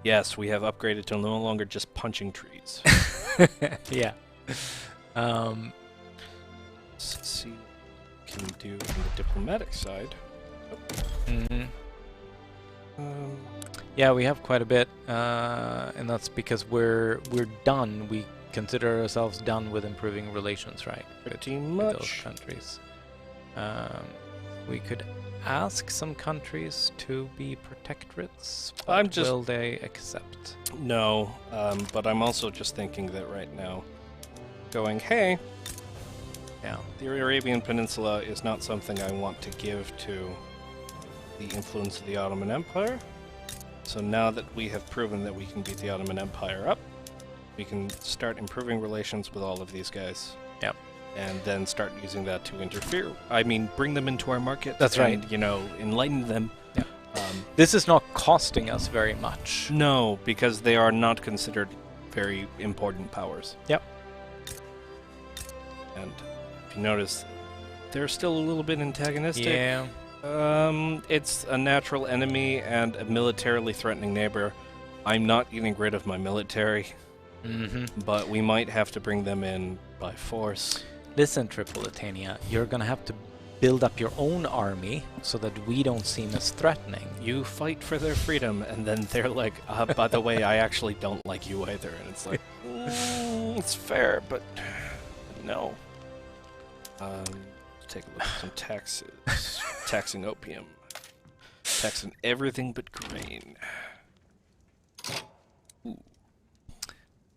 Yes, we have upgraded to no longer just punching trees.
Yeah.
Let's see what we can do on the diplomatic side.
Yeah, we have quite a bit, and that's because we're done. We consider ourselves done with improving relations, right?
Pretty
with those
much.
countries. We could ask some countries to be protectorates. Will they accept?
No, but I'm also just thinking that right now, going, hey, the Arabian Peninsula is not something I want to give to the influence of the Ottoman Empire. So now that we have proven that we can beat the Ottoman Empire up, we can start improving relations with all of these guys.
Yep.
And then start using that to interfere. I mean, bring them into our market.
That's right.
You know, enlighten them.
Yeah. This is not costing us very much.
No, because they are not considered very important powers.
Yep.
And if you notice, they're still a little bit antagonistic.
Yeah.
It's a natural enemy and a militarily threatening neighbor. I'm not getting rid of my military, but we might have to bring them in by force.
Listen, Tripolitania, you're gonna have to build up your own army so that we don't seem as threatening.
You fight for their freedom, and then they're like, by the way, I actually don't like you either. And it's like, it's fair, but no. Take a look at some taxes. Taxing opium. Taxing everything but grain. Ooh.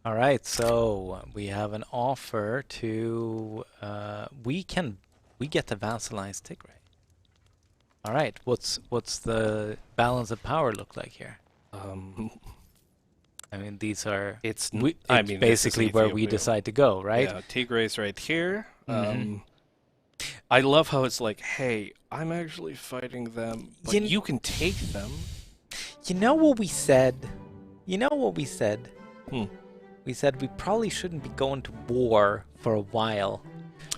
All right, so we have an offer to we get to vassalize Tigray. All right, what's the balance of power look like here? I mean, these are it's basically where we decide to go, right?
Yeah, Tigray's right here. I love how it's like, hey, I'm actually fighting them, but you can take them.
You know what we said? We said we probably shouldn't be going to war for a while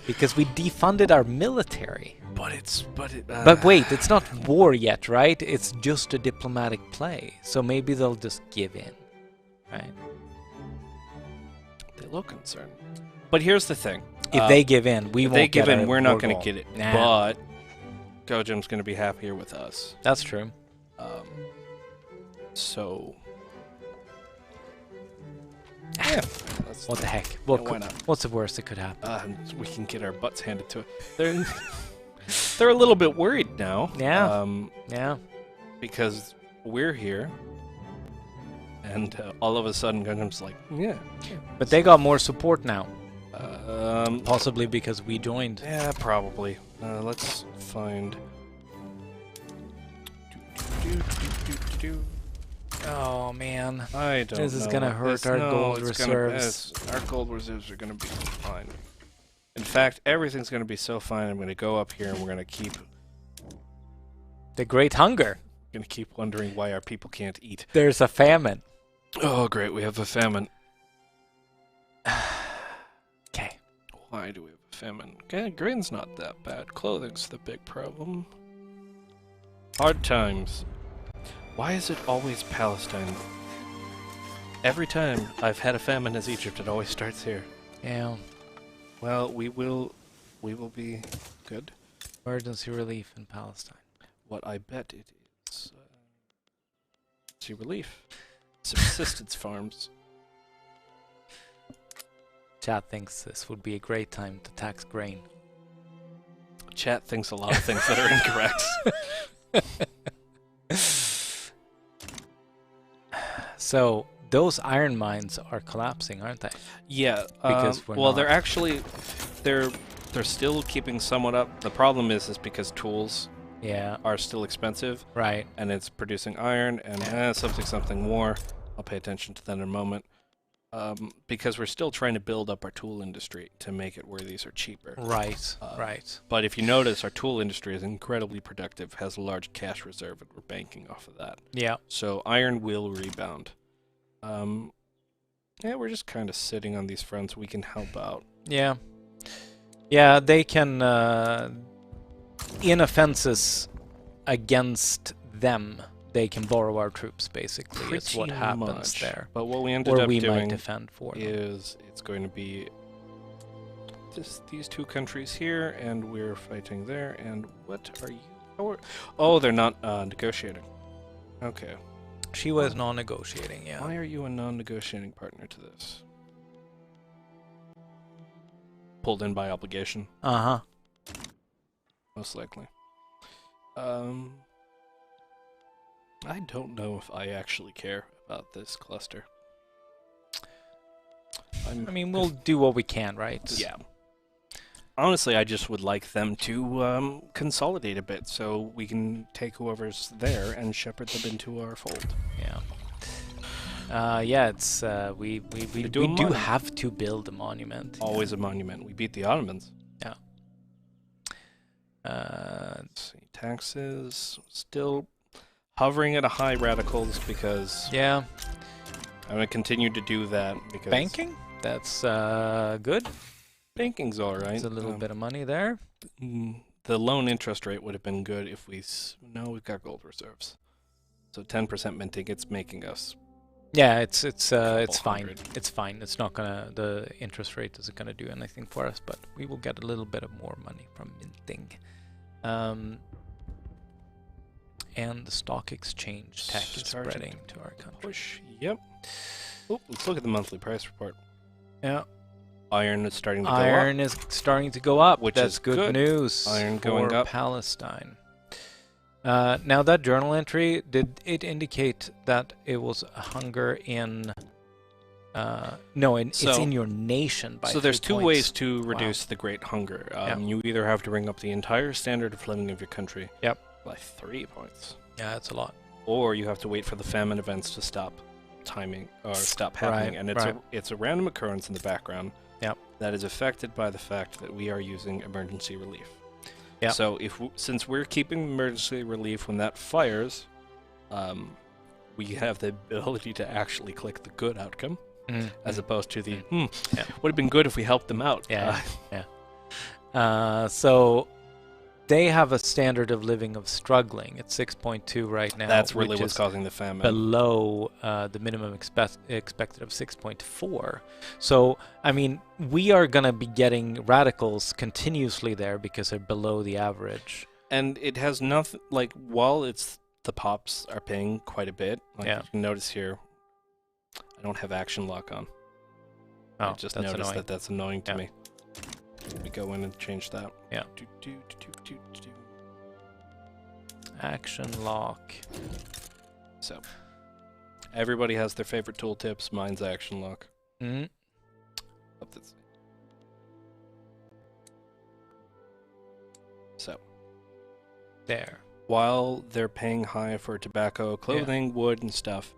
because we defunded our military. But wait, it's not war yet, right? It's just a diplomatic play. So maybe they'll just give in, right?
They look concerned. But here's the thing.
If they give in, we won't get it.
If they give in, we're not going to get it. Nah. But Gojim's going to be happier with us.
That's true.
So...
Yeah. What the heck? Why not? What's the worst that could happen?
We can get our butts handed to it. They're a little bit worried now.
Yeah. Yeah.
Because we're here. And all of a sudden, Gundam's like, yeah.
But they got more support now. Possibly because we joined.
Yeah, probably. Let's find...
Oh man,
I don't know.
This is gonna hurt our gold reserves.
Our gold reserves are gonna be fine. In fact, everything's gonna be so fine. I'm gonna go up here and we're gonna keep...
The Great Hunger.
Gonna keep wondering why our people can't eat.
There's a famine.
Oh great, we have a famine.
Okay.
Why do we have a famine? Okay, grain's not that bad. Clothing's the big problem. Hard times. Why is it always Palestine? Every time I've had a famine as Egypt, it always starts here.
Yeah.
Well, we will be good.
Emergency relief in Palestine.
What I bet it is. Emergency relief. Subsistence farms.
Chat thinks this would be a great time to tax grain.
Chat thinks a lot of things that are incorrect.
So those iron mines are collapsing, aren't they?
Yeah.
Because
they're still keeping somewhat up. The problem is because tools are still expensive.
Right.
And it's producing iron and something more. I'll pay attention to that in a moment. Because we're still trying to build up our tool industry to make it where these are cheaper.
Right, right.
But if you notice, our tool industry is incredibly productive, has a large cash reserve, and we're banking off of that.
Yeah.
So iron will rebound. Yeah, we're just kind of sitting on these fronts. We can help out.
Yeah. Yeah, they can, in offenses against them, they can borrow our troops, basically. It's what happens there.
But what we ended up doing
might defend for
is it's going to be these two countries here, and we're fighting there. And what are you? Oh, they're not negotiating. Okay.
She was non-negotiating, yeah.
Why are you a non-negotiating partner to this? Pulled in by obligation.
Uh-huh.
Most likely. I don't know if I actually care about this cluster.
I mean, we'll do what we can, right?
Yeah. Honestly, I just would like them to consolidate a bit so we can take whoever's there and shepherd them into our fold.
Yeah. Yeah, it's we do have to build a monument.
Always a monument. We beat the Ottomans.
Yeah.
Let's see. Taxes still hovering at a high radicals because I'm gonna continue to do that because
Banking? That's good.
banking's all right.
There's a little bit of money there.
The loan interest rate would have been good if no, we've got gold reserves. So 10% minting, it's making us.
Yeah, it's fine.
$200.
It's fine. It's not the interest rate isn't gonna do anything for us, but we will get a little bit of more money from minting. And the stock exchange tech is spreading to our country.
Push. Yep. Oh, let's look at the monthly price report.
Yeah.
Iron is starting to go up.
Iron is starting to go up,
which
That's
is
good news
Iron
for
going up.
Palestine. Now that journal entry, did it indicate that it was a hunger in? No, it's in your nation. By
so there's
3
two
points.
ways to reduce the Great Hunger.
Yeah.
You either have to bring up the entire standard of living of your country.
Yep.
By 3 points.
Yeah, that's a lot.
Or you have to wait for the famine events to stop timing or stop happening, and it's a random occurrence in the background.
Yep.
That is affected by the fact that we are using emergency relief.
Yep.
So since we're keeping emergency relief when that fires, we have the ability to actually click the good outcome, as opposed to the would have been good if we helped them out.
Yeah. So they have a standard of living of struggling. It's 6.2 right now.
That's really
which
what's
is
causing the famine.
below the minimum expected of 6.4. So, I mean, we are going to be getting radicals continuously there because they're below the average.
And it has nothing, like, while the pops are paying quite a bit, like you can notice here, I don't have action lock on. I just noticed that's annoying to me. Let me go in and change that.
Yeah. Action lock.
So, everybody has their favorite tooltips. Mine's action lock. So,
there.
While they're paying high for tobacco, clothing, wood, and stuff,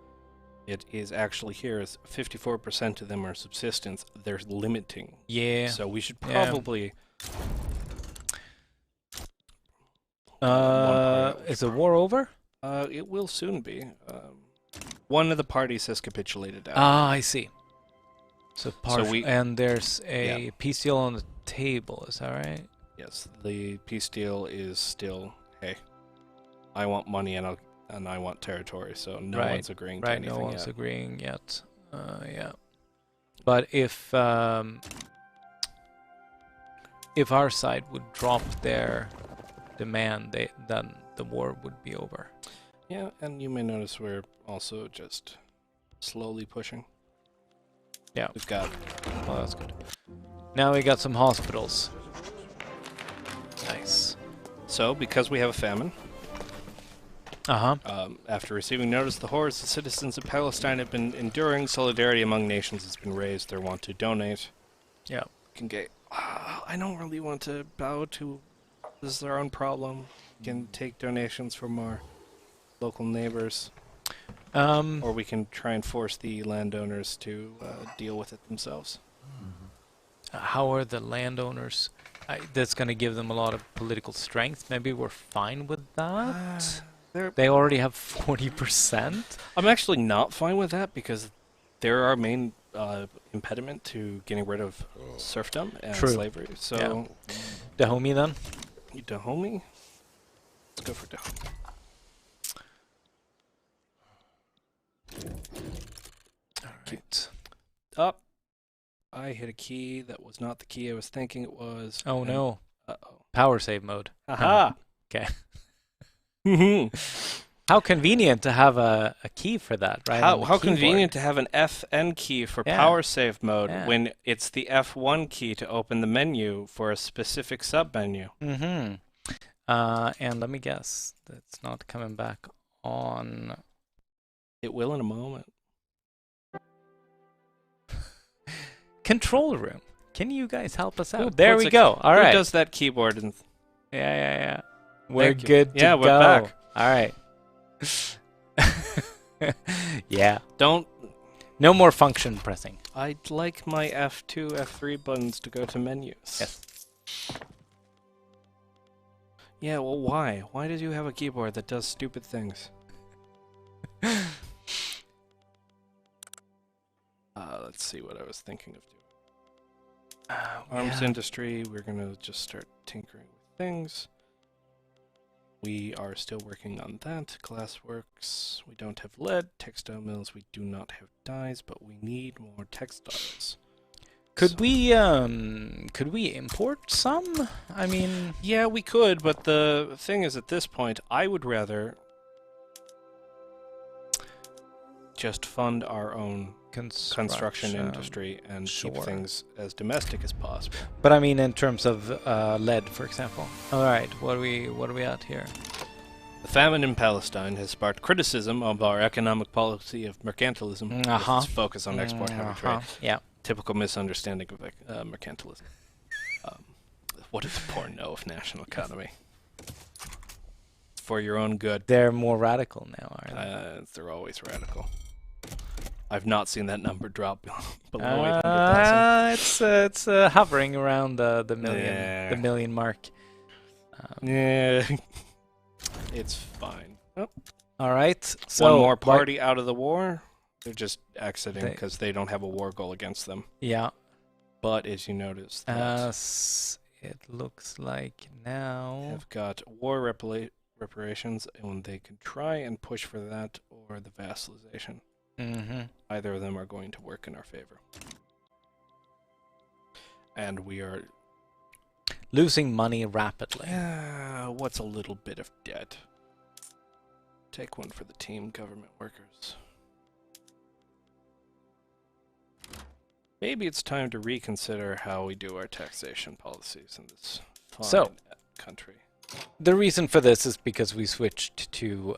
it is actually here is 54% of them are subsistence. They're limiting.
Yeah.
So we should probably.
Is the war over?
It will soon be. One of the parties has capitulated out.
Ah, I see. So and there's a
Yeah.
peace deal on the table. Is that right?
Yes, the peace deal is still, hey, I want money and I want territory, so no one's agreeing to anything yet.
No one's agreeing yet. Yeah. But if our side would drop their demand, then the war would be over.
Yeah, and you may notice we're also just slowly pushing.
Yeah.
We've got...
Oh, that's good. Now we got some hospitals. Nice.
So, because we have a famine,
uh-huh.
After receiving notice, the hordes of citizens of Palestine have been enduring. Solidarity among nations has been raised. They want to donate.
Yeah.
Can get... I don't really want to bow to... This is our own problem. We can take donations from our local neighbors. Or we can try and force the landowners to deal with it themselves.
How are the landowners? That's going to give them a lot of political strength. Maybe we're fine with that. They already have 40%.
I'm actually not fine with that because they're our main impediment to getting rid of serfdom and slavery. So,
Dahomey then?
Dahomey? Let's go for Dahomey.
Alright.
Up. I hit a key that was not the key I was thinking it was.
Oh no.
Uh-oh.
Power save mode.
Aha!
Okay. How convenient to have a key for that, right?
How convenient to have an FN key for power save mode when it's the F1 key to open the menu for a specific sub-menu.
And let me guess, that's not coming back on.
It will in a moment.
Control room. Can you guys help us out? There we go. All right.
Who does that keyboard?
Yeah. We're good to go.
Yeah, we're back.
All right. Yeah. No more function pressing.
I'd like my F2, F3 buttons to go to menus.
Yes.
Yeah, well, why? Why did you have a keyboard that does stupid things? let's see what I was thinking of doing. Arms industry, we're going to just start tinkering with things. We are still working on that. Glassworks, we don't have lead. Textile mills, we do not have dyes, but we need more textiles.
Could we import some? I mean,
yeah, we could, but the thing is, at this point, I would rather just fund our own construction industry and keep things as domestic as possible.
But I mean, in terms of lead, for example. All right, what are we at here?
The famine in Palestine has sparked criticism of our economic policy of mercantilism. With its focus on export-heavy trade.
Yeah.
Typical misunderstanding of mercantilism. What does the poor know of national economy? For your own good.
They're more radical now, aren't they?
They're always radical. I've not seen that number drop below 800,000.
It's hovering around the million mark.
Yeah, it's fine. Oh.
All right. So
one more party out of the war. They're just exiting because they don't have a war goal against them.
Yeah.
But as you notice,
it looks like now
have got war reparations, and they can try and push for that or the vassalization. Either of them are going to work in our favor. And we are
losing money rapidly.
What's a little bit of debt? Take one for the team, government workers. Maybe it's time to reconsider how we do our taxation policies in this fine country.
The reason for this is because we switched to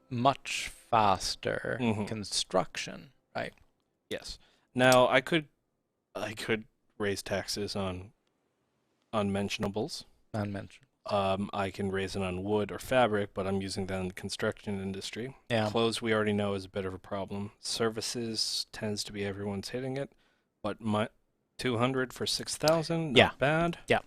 much faster construction, right?
Yes. Now I could raise taxes on unmentionables. I can raise it on wood or fabric, but I'm using that in the construction industry.
Yeah.
Clothes we already know is a bit of a problem. Services tends to be everyone's hitting it, but 200 for 6,000, not bad.
Yeah.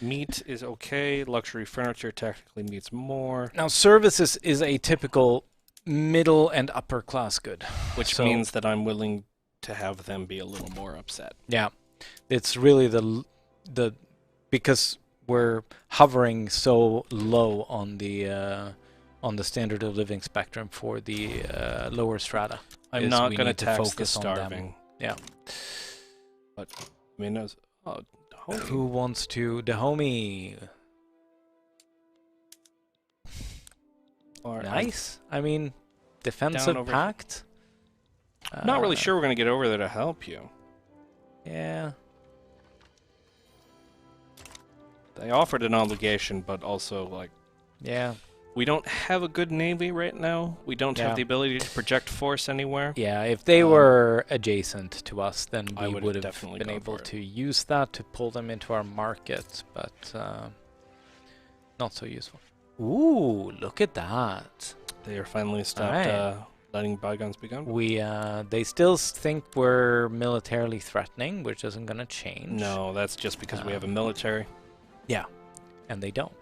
Meat is okay. Luxury furniture technically meets more.
Now, services is a typical middle and upper class good,
which means that I'm willing to have them be a little more upset.
Yeah, it's really the because we're hovering so low on the standard of living spectrum for the lower strata.
I'm not going to tax the starving.
Yeah,
but I mean,
who wants to Dahomey? Nice. I mean, defensive pact.
I'm not really sure we're going to get over there to help you.
Yeah.
They offered an obligation, but also, like...
Yeah.
We don't have a good navy right now. We don't have the ability to project force anywhere.
Yeah, if they were adjacent to us, then we would have
definitely
been able to use that to pull them into our market, but not so useful. Ooh, look at that.
They are finally stopped letting bygones be gone.
They still think we're militarily threatening, which isn't going to change.
No, that's just because we have a military.
Yeah, and they don't.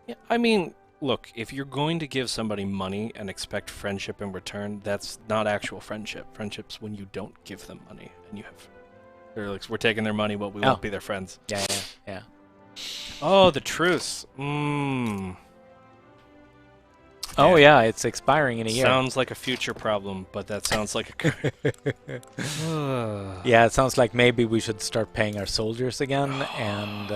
Yeah, I mean, look, if you're going to give somebody money and expect friendship in return, that's not actual friendship. Friendship's when you don't give them money and you have... They're like, we're taking their money, but we won't be their friends.
Yeah.
Oh, the truce. Mmm.
Oh, yeah, it's expiring in a year.
Sounds like a future problem, but that sounds like a...
Yeah, it sounds like maybe we should start paying our soldiers again and...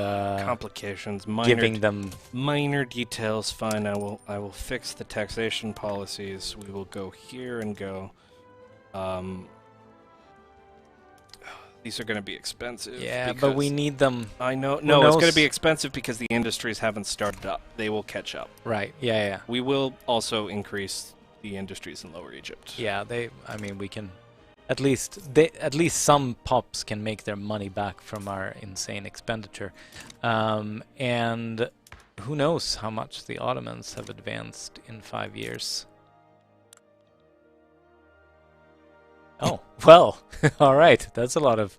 complications.
Giving them...
Minor details, fine. I will fix the taxation policies. We will go here and go... These are going to be expensive.
Yeah, but we need them.
I know. No, it's going to be expensive because the industries haven't started up. They will catch up.
Right. Yeah.
We will also increase the industries in Lower Egypt.
Yeah, I mean, we can. At least some pops can make their money back from our insane expenditure, and who knows how much the Ottomans have advanced in 5 years. Oh, well, all right. That's a lot of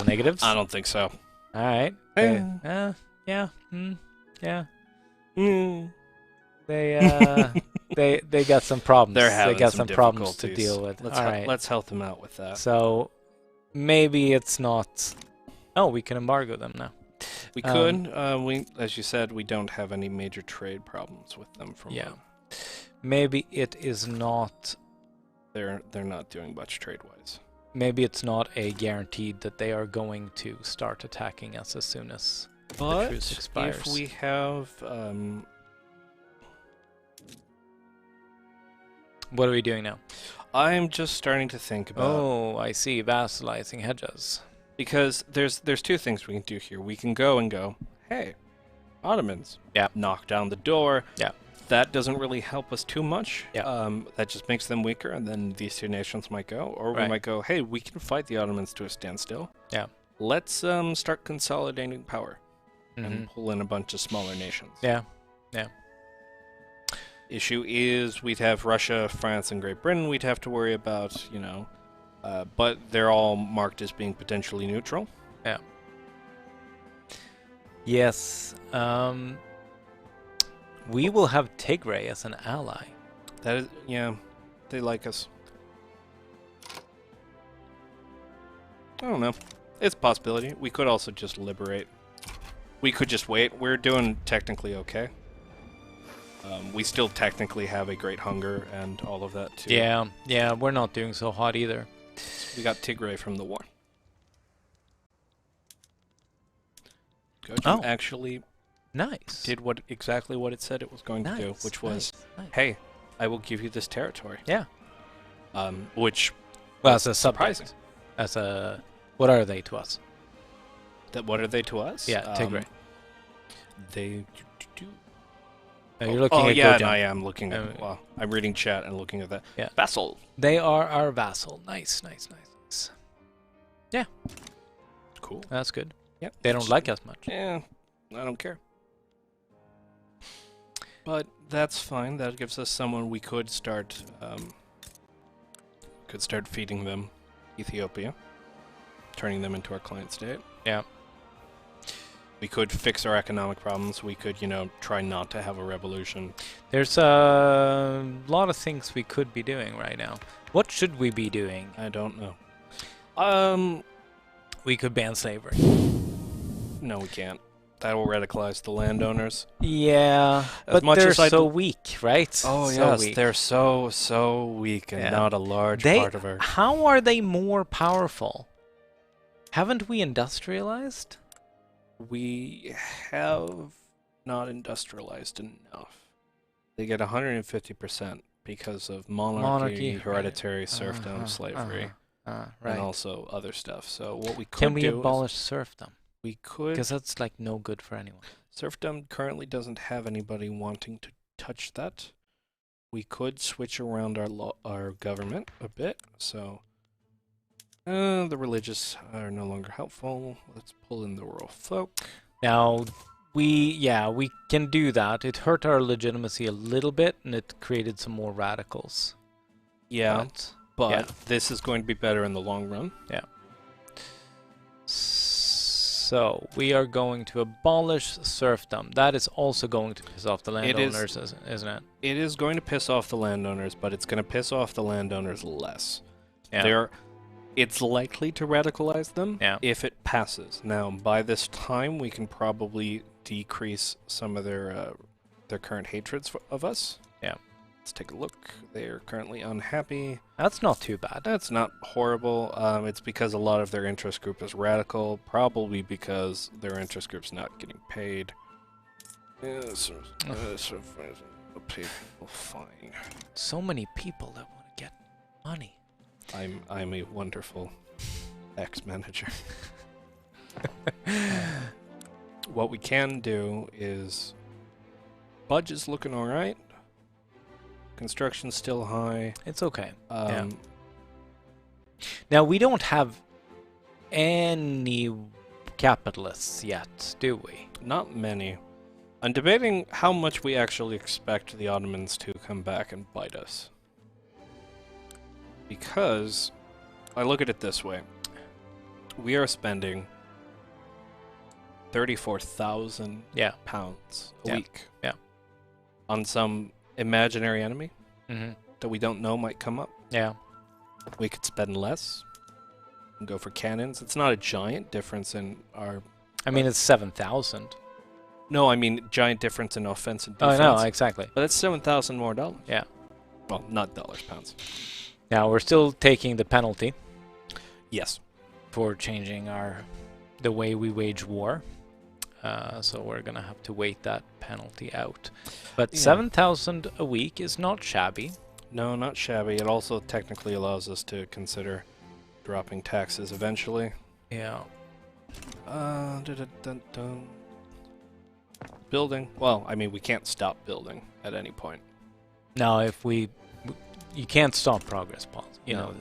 negatives.
I don't think so.
All right. Yeah. Yeah. They they got some problems.
They're having
they got
some
problems to
difficulties.
deal with.
Let's
All right.
let's help them out with that.
So maybe it's not. Oh, we can embargo them now.
We could. As you said, we don't have any major trade problems with them.
Maybe it is not.
They're not doing much trade-wise.
Maybe it's not a guaranteed that they are going to start attacking us as soon as the truce expires.
If we have,
what are we doing now?
I'm just starting to think about.
Oh, I see. Vassalizing hedges.
Because there's two things we can do here. We can go and go, hey, Ottomans.
Yeah.
Knock down the door.
Yeah.
That doesn't really help us too much.
Yeah.
That just makes them weaker, and then these two nations might go. Or we might go, hey, we can fight the Ottomans to a standstill.
Yeah.
Let's start consolidating power and pull in a bunch of smaller nations.
Yeah. Yeah.
Issue is we'd have Russia, France, and Great Britain we'd have to worry about, but they're all marked as being potentially neutral.
Yeah. Yes. We will have Tigray as an ally.
That is, yeah, they like us. I don't know. It's a possibility. We could also just liberate. We could just wait. We're doing technically okay. We still technically have a great hunger and all of that too.
Yeah, we're not doing so hot either.
We got Tigray from the war. Goju actually did exactly what it said it was going to do, which was, hey, I will give you this territory.
Yeah.
Which
as a surprising. What are they to us?
What are they to us?
Yeah, Tigray.
They
you're looking at
yeah,
Goju.
and I am looking at. Well, I'm reading chat and looking at that.
Yeah.
Vassal.
They are our vassal. Nice. Yeah.
Cool.
That's good.
Yeah.
They don't like us much.
Yeah, I don't care. But that's fine. That gives us someone we could start. Feeding them Ethiopia, turning them into our client state.
Yeah.
We could fix our economic problems. We could, try not to have a revolution.
There's a lot of things we could be doing right now. What should we be doing?
I don't know.
We could ban slavery.
No, we can't. That will radicalize the landowners.
Yeah, but they're so weak, right?
Oh, yes, they're so weak and not a large part of our...
How are they more powerful? Haven't we industrialized?
We have not industrialized enough. They get 150% because of monarchy hereditary serfdom, slavery, and also other stuff. So what we could do
Can we abolish serfdom?
We could.
Because that's like no good for anyone.
Serfdom currently doesn't have anybody wanting to touch that. We could switch around our government a bit. So the religious are no longer helpful. Let's pull in the rural folk.
Now, we can do that. It hurt our legitimacy a little bit, and it created some more radicals.
Yeah, but this is going to be better in the long run.
Yeah. So, we are going to abolish serfdom. That is also going to piss off the landowners, isn't it?
It is going to piss off the landowners, but it's going to piss off the landowners less.
Yeah.
It's likely to radicalize them if it passes. Now, by this time, we can probably decrease some of their current hatreds of us.
Yeah.
Let's take a look. They are currently unhappy.
That's not too bad.
That's not horrible. It's because a lot of their interest group is radical, probably because their interest group's not getting paid. Yeah, pay people fine.
So many people that want to get money.
I'm a wonderful ex-manager. What we can do is budget's looking all right. Construction's still high.
It's okay. Now, we don't have any capitalists yet, do we?
Not many. I'm debating how much we actually expect the Ottomans to come back and bite us. Because, I look at it this way. We are spending 34,000 pounds a week on some imaginary enemy that we don't know might come up.
Yeah.
We could spend less and go for cannons. It's not a giant difference in our...
I mean, it's 7,000.
No, I mean giant difference in offense and
Oh,
defense.
no, exactly.
But it's 7,000 more dollars.
Yeah.
Well, not dollars, pounds.
Now, we're still taking the penalty.
Yes.
For changing the way we wage war. So we're going to have to wait that penalty out. But 7,000 a week is not shabby.
No, not shabby. It also technically allows us to consider dropping taxes eventually.
Yeah.
Building. Well, I mean, we can't stop building at any point.
No, if you can't stop progress, Paul.
No.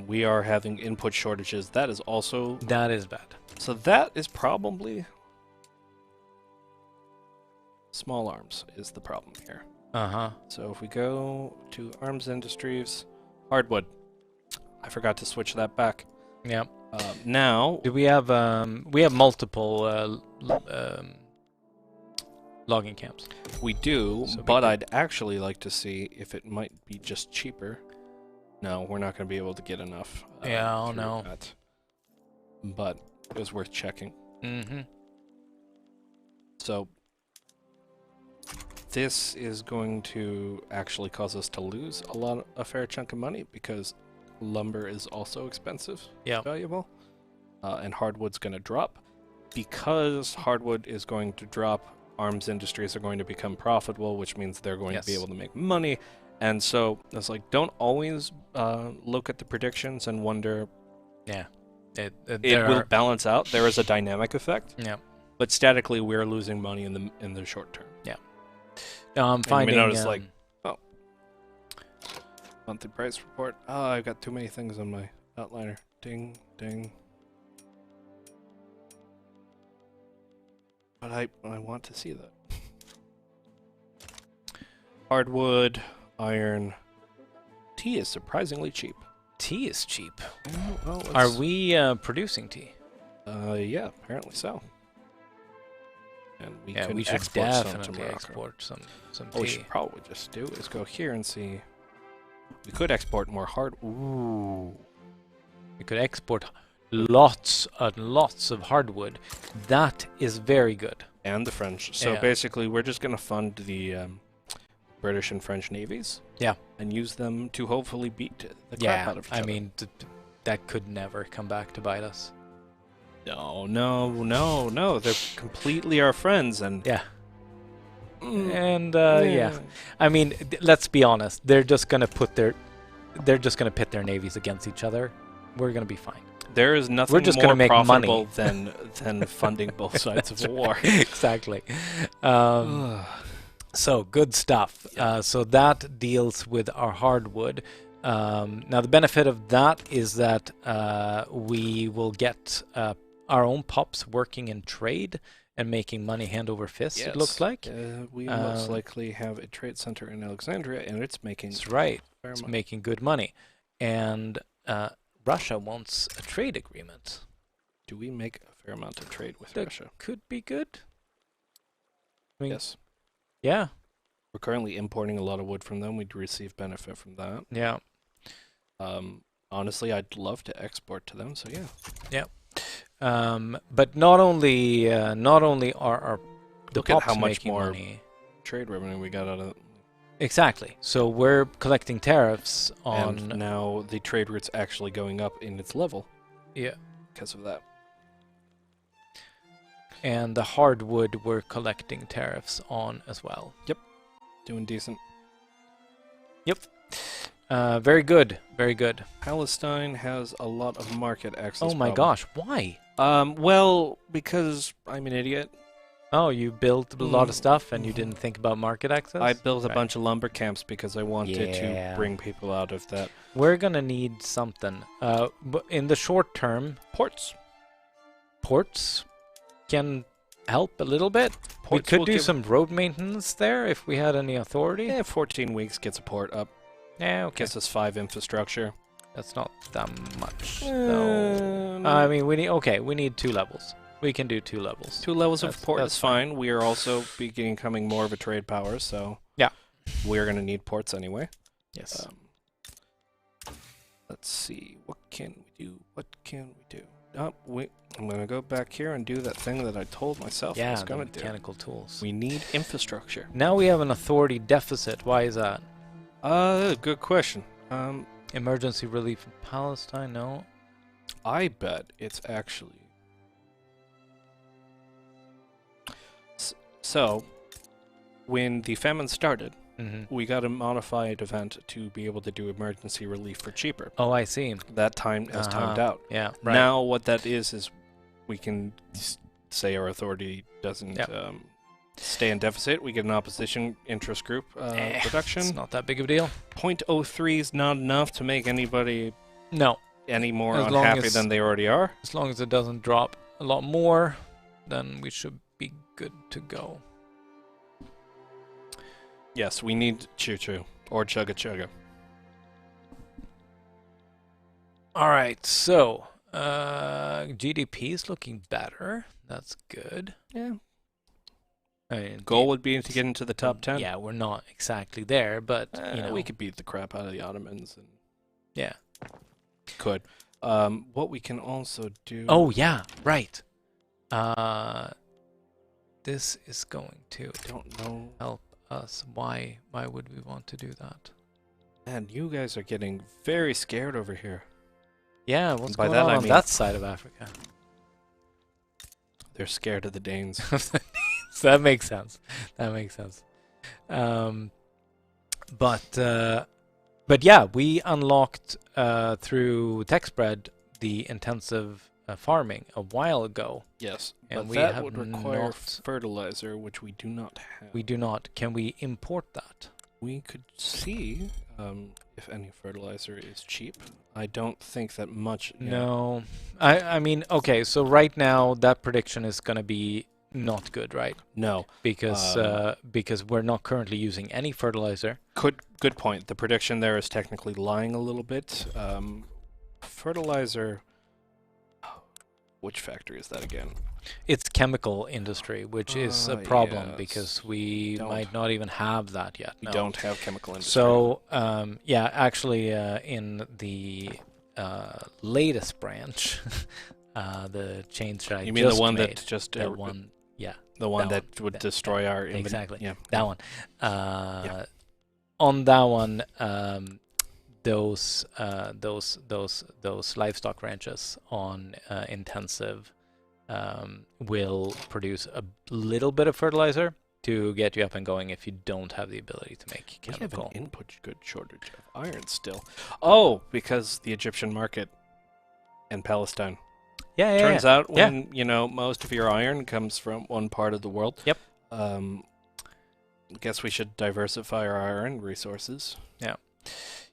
We are having input shortages. That is also...
That is bad.
So that is probably... Small arms is the problem here.
Uh-huh.
So if we go to arms industries, hardwood. I forgot to switch that back.
Yeah.
Now...
Do we have multiple logging camps?
We do,
So
but I'd actually like to see if it might be just cheaper. No, we're not going to be able to get enough.
Yeah, oh no.
That. But it was worth checking.
Mm-hmm.
So this is going to actually cause us to lose a fair chunk of money because lumber is also expensive, valuable, and hardwood's going to drop. Because hardwood is going to drop, arms industries are going to become profitable, which means they're going to be able to make money. And so it's like, don't always look at the predictions and wonder.
Yeah. It
will balance out. There is a dynamic effect.
Yeah.
But statically, we're losing money in the short term.
Yeah. I'm finding...
You may notice, monthly price report. Oh, I've got too many things on my outliner. Ding, ding. But I want to see that. Hardwood, iron. Tea is surprisingly cheap.
Tea is cheap.
Well,
are we producing tea?
Yeah, apparently so. And
we should definitely export some tea.
What we should probably just do is go here and see. We could export more
Ooh. We could export lots and lots of hardwood. That is very good.
And the French. So basically, we're just going to fund the British and French navies. Yeah. And use them to hopefully beat the crap out of each other.
I mean, that could never come back to bite us.
No. They're completely our friends, and
I mean, let's be honest. They're just gonna pit their navies against each other. We're gonna be fine.
There is nothing more profitable than funding both sides of a war.
Exactly. So good stuff. So that deals with our hardwood. Now the benefit of that is that we will get our own pups working in trade and making money hand over fist. Yes. It looks like
we most likely have a trade center in Alexandria, and it's making
making good money. And Russia wants a trade agreement.
Do we make a fair amount of trade with Russia?
Could be good. I mean,
yes.
Yeah.
We're currently importing a lot of wood from them. We'd receive benefit from that.
Yeah.
Honestly, I'd love to export to them. So yeah.
Yeah. But not only are the
look at how much
making
more
money.
Trade revenue we got out of it.
Exactly. So we're collecting tariffs on...
And now the trade route's actually going up in its level.
Yeah.
Because of that.
And the hardwood we're collecting tariffs on as well.
Yep. Doing decent.
Yep. Very good. Very good.
Palestine has a lot of market access.
Oh my gosh. Why?
Well, because I'm an idiot.
Oh, you built a lot of stuff and you didn't think about market access?
I built a bunch of lumber camps because I wanted to bring people out of that.
We're going to need something. But in the short term...
Ports.
Ports can help a little bit.
Ports
we could do some road maintenance there if we had any authority.
Yeah, 14 weeks gets a port up.
Yeah, okay.
Gets us 5 infrastructure.
That's not that much, though. I mean, we need 2 levels. We can do 2 levels.
2 levels of port
that's
is fine. We are also becoming more of a trade power, so
yeah,
we're going to need ports anyway.
Yes.
Let's see. What can we do? What can we do? Oh, wait. I'm going to go back here and do that thing that I told myself I was going to do.
Mechanical tools.
We need infrastructure.
Now we have an authority deficit. Why is that?
Good question.
Emergency relief in Palestine? No.
I bet it's actually... So, when the famine started, we got a modified event to be able to do emergency relief for cheaper.
Oh, I see.
That time has timed out.
Yeah, right.
Now what that is we can say our authority doesn't stay in deficit. We get an opposition interest group reduction.
It's not that big of a deal.
0.03 is not enough to make anybody any more
as
unhappy than they already are.
As long as it doesn't drop a lot more, then we should be good to go.
Yes, we need choo-choo or chugga-chugga.
All right, so GDP is looking better. That's good.
Yeah.
I mean,
goal would be to get into the top 10.
Yeah, we're not exactly there, but you know,
we could beat the crap out of the Ottomans. And
yeah,
could. What we can also do.
Oh yeah, right. This is going to help us. Why would we want to do that?
And you guys are getting very scared over here.
Yeah, what's going on that side of Africa?
They're scared of the Danes.
So that makes sense. That makes sense. But yeah, we unlocked through tech spread the intensive farming a while ago.
Yes,
and
but that would require fertilizer, which we do not have.
We do not. Can we import that?
We could see if any fertilizer is cheap. I don't think that much.
No. I mean, okay, so right now that prediction is going to be not good, right?
No.
Because we're not currently using any fertilizer.
Good point. The prediction there is technically lying a little bit. Fertilizer... Which factory is that again?
It's chemical industry, which is a problem because we might not even have that yet.
We don't have chemical industry.
So, yeah, actually, in the latest branch, the change that I just made...
You mean the one that just...
That one, yeah.
The one that would destroy our...
Exactly.
Yeah.
That one. On that one, those livestock ranches on intensive will produce a little bit of fertilizer to get you up and going if you don't have the ability to make chemical.
We have an input good shortage of iron still. Oh, because the Egyptian market and Palestine.
Yeah,
Turns out when, you know, most of your iron comes from one part of the world.
Yep.
Guess we should diversify our iron resources.
Yeah.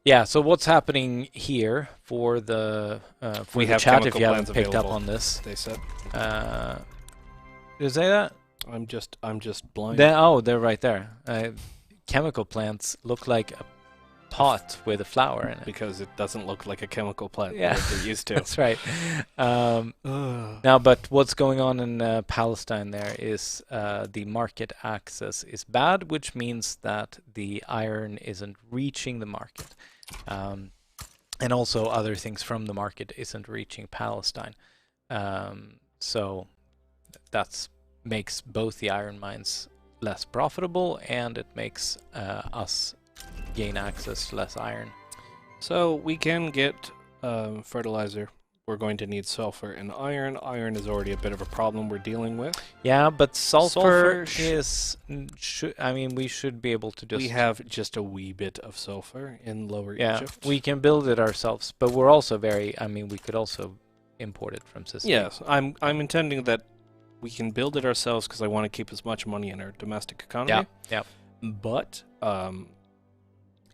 Yeah, so what's happening here for the chat, if you haven't picked up on this?
They said.
Did it say that?
I'm just blind.
They're right there. Chemical plants look like a pot with a flower in it.
Because it doesn't look like a chemical plant
like
they're used to.
That's right. Now, but what's going on in Palestine there is the market access is bad, which means that the iron isn't reaching the market. And also other things from the market isn't reaching Palestine. So that makes both the iron mines less profitable, and it makes us gain access to less iron.
So we can get fertilizer. We're going to need sulfur and iron. Iron is already a bit of a problem we're dealing with.
Yeah, but sulfur is... I mean, we should be able to just...
We have just a wee bit of sulfur in Lower Egypt.
We can build it ourselves, but we're also very... I mean, we could also import it from Sicily.
Yes, I'm intending that we can build it ourselves because I want to keep as much money in our domestic economy.
Yeah.
But...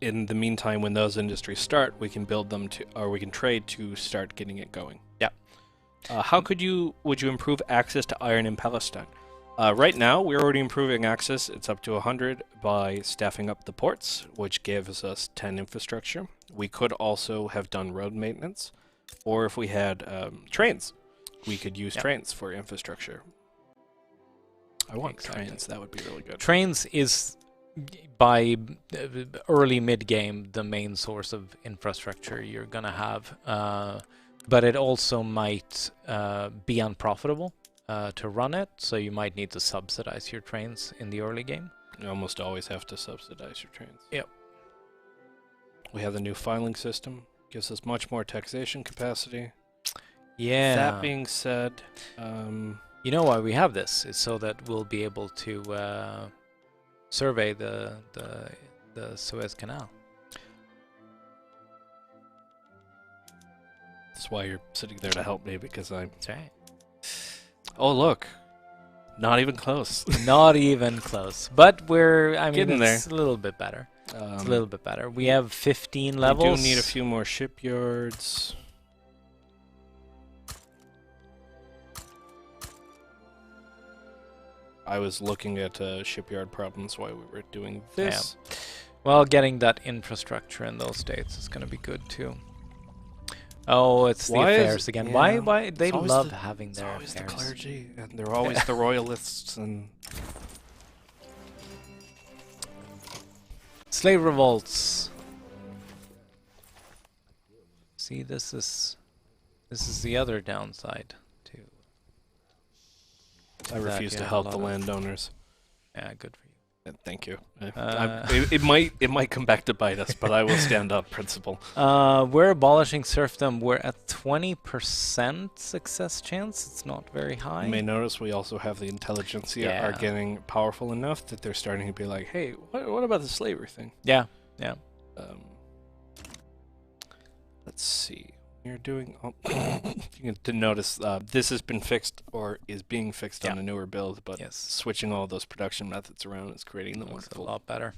in the meantime, when those industries start, we can build them to, or we can trade to start getting it going.
Yeah.
How would you improve access to iron in Palestine? Right now, we're already improving access. It's up to 100 by staffing up the ports, which gives us 10 infrastructure. We could also have done road maintenance, or if we had trains. we could use trains for infrastructure. I want trains. That would be really good.
Trains is, by early mid-game, the main source of infrastructure you're going to have. But it also might be unprofitable to run it, so you might need to subsidize your trains in the early game.
You almost always have to subsidize your trains.
Yep.
We have the new filing system. Gives us much more taxation capacity.
Yeah.
That being said...
you know why we have this? It's so that we'll be able to survey the Suez Canal.
That's why you're sitting there to help me, because I'm...
That's right.
Oh, look. Not even close.
Not even close. But we're... I mean,
Getting
it's
there.
a little bit better. It's a little bit better. We have 15 levels.
We do need a few more shipyards. I was looking at shipyard problems while we were doing this.
Yeah. Well, getting that infrastructure in those states is going to be good too. Oh, it's the affairs again.
Yeah.
Why? They love having their
affairs.
affairs.
It's always the clergy, and they're always the royalists, and...
Slave revolts. See, this is the other downside too.
I refuse to help the landowners.
Yeah, good for you.
Thank you. It might come back to bite us, but I will stand up, principle.
We're abolishing serfdom. We're at 20% success chance. It's not very high.
You may notice we also have the intelligentsia are getting powerful enough that they're starting to be like, hey, what about the slavery thing?
Yeah, yeah.
Let's see. You're doing... Oh, you can notice this has been fixed or is being fixed on a newer build, but switching all those production methods around is creating the wonderful...
a lot better.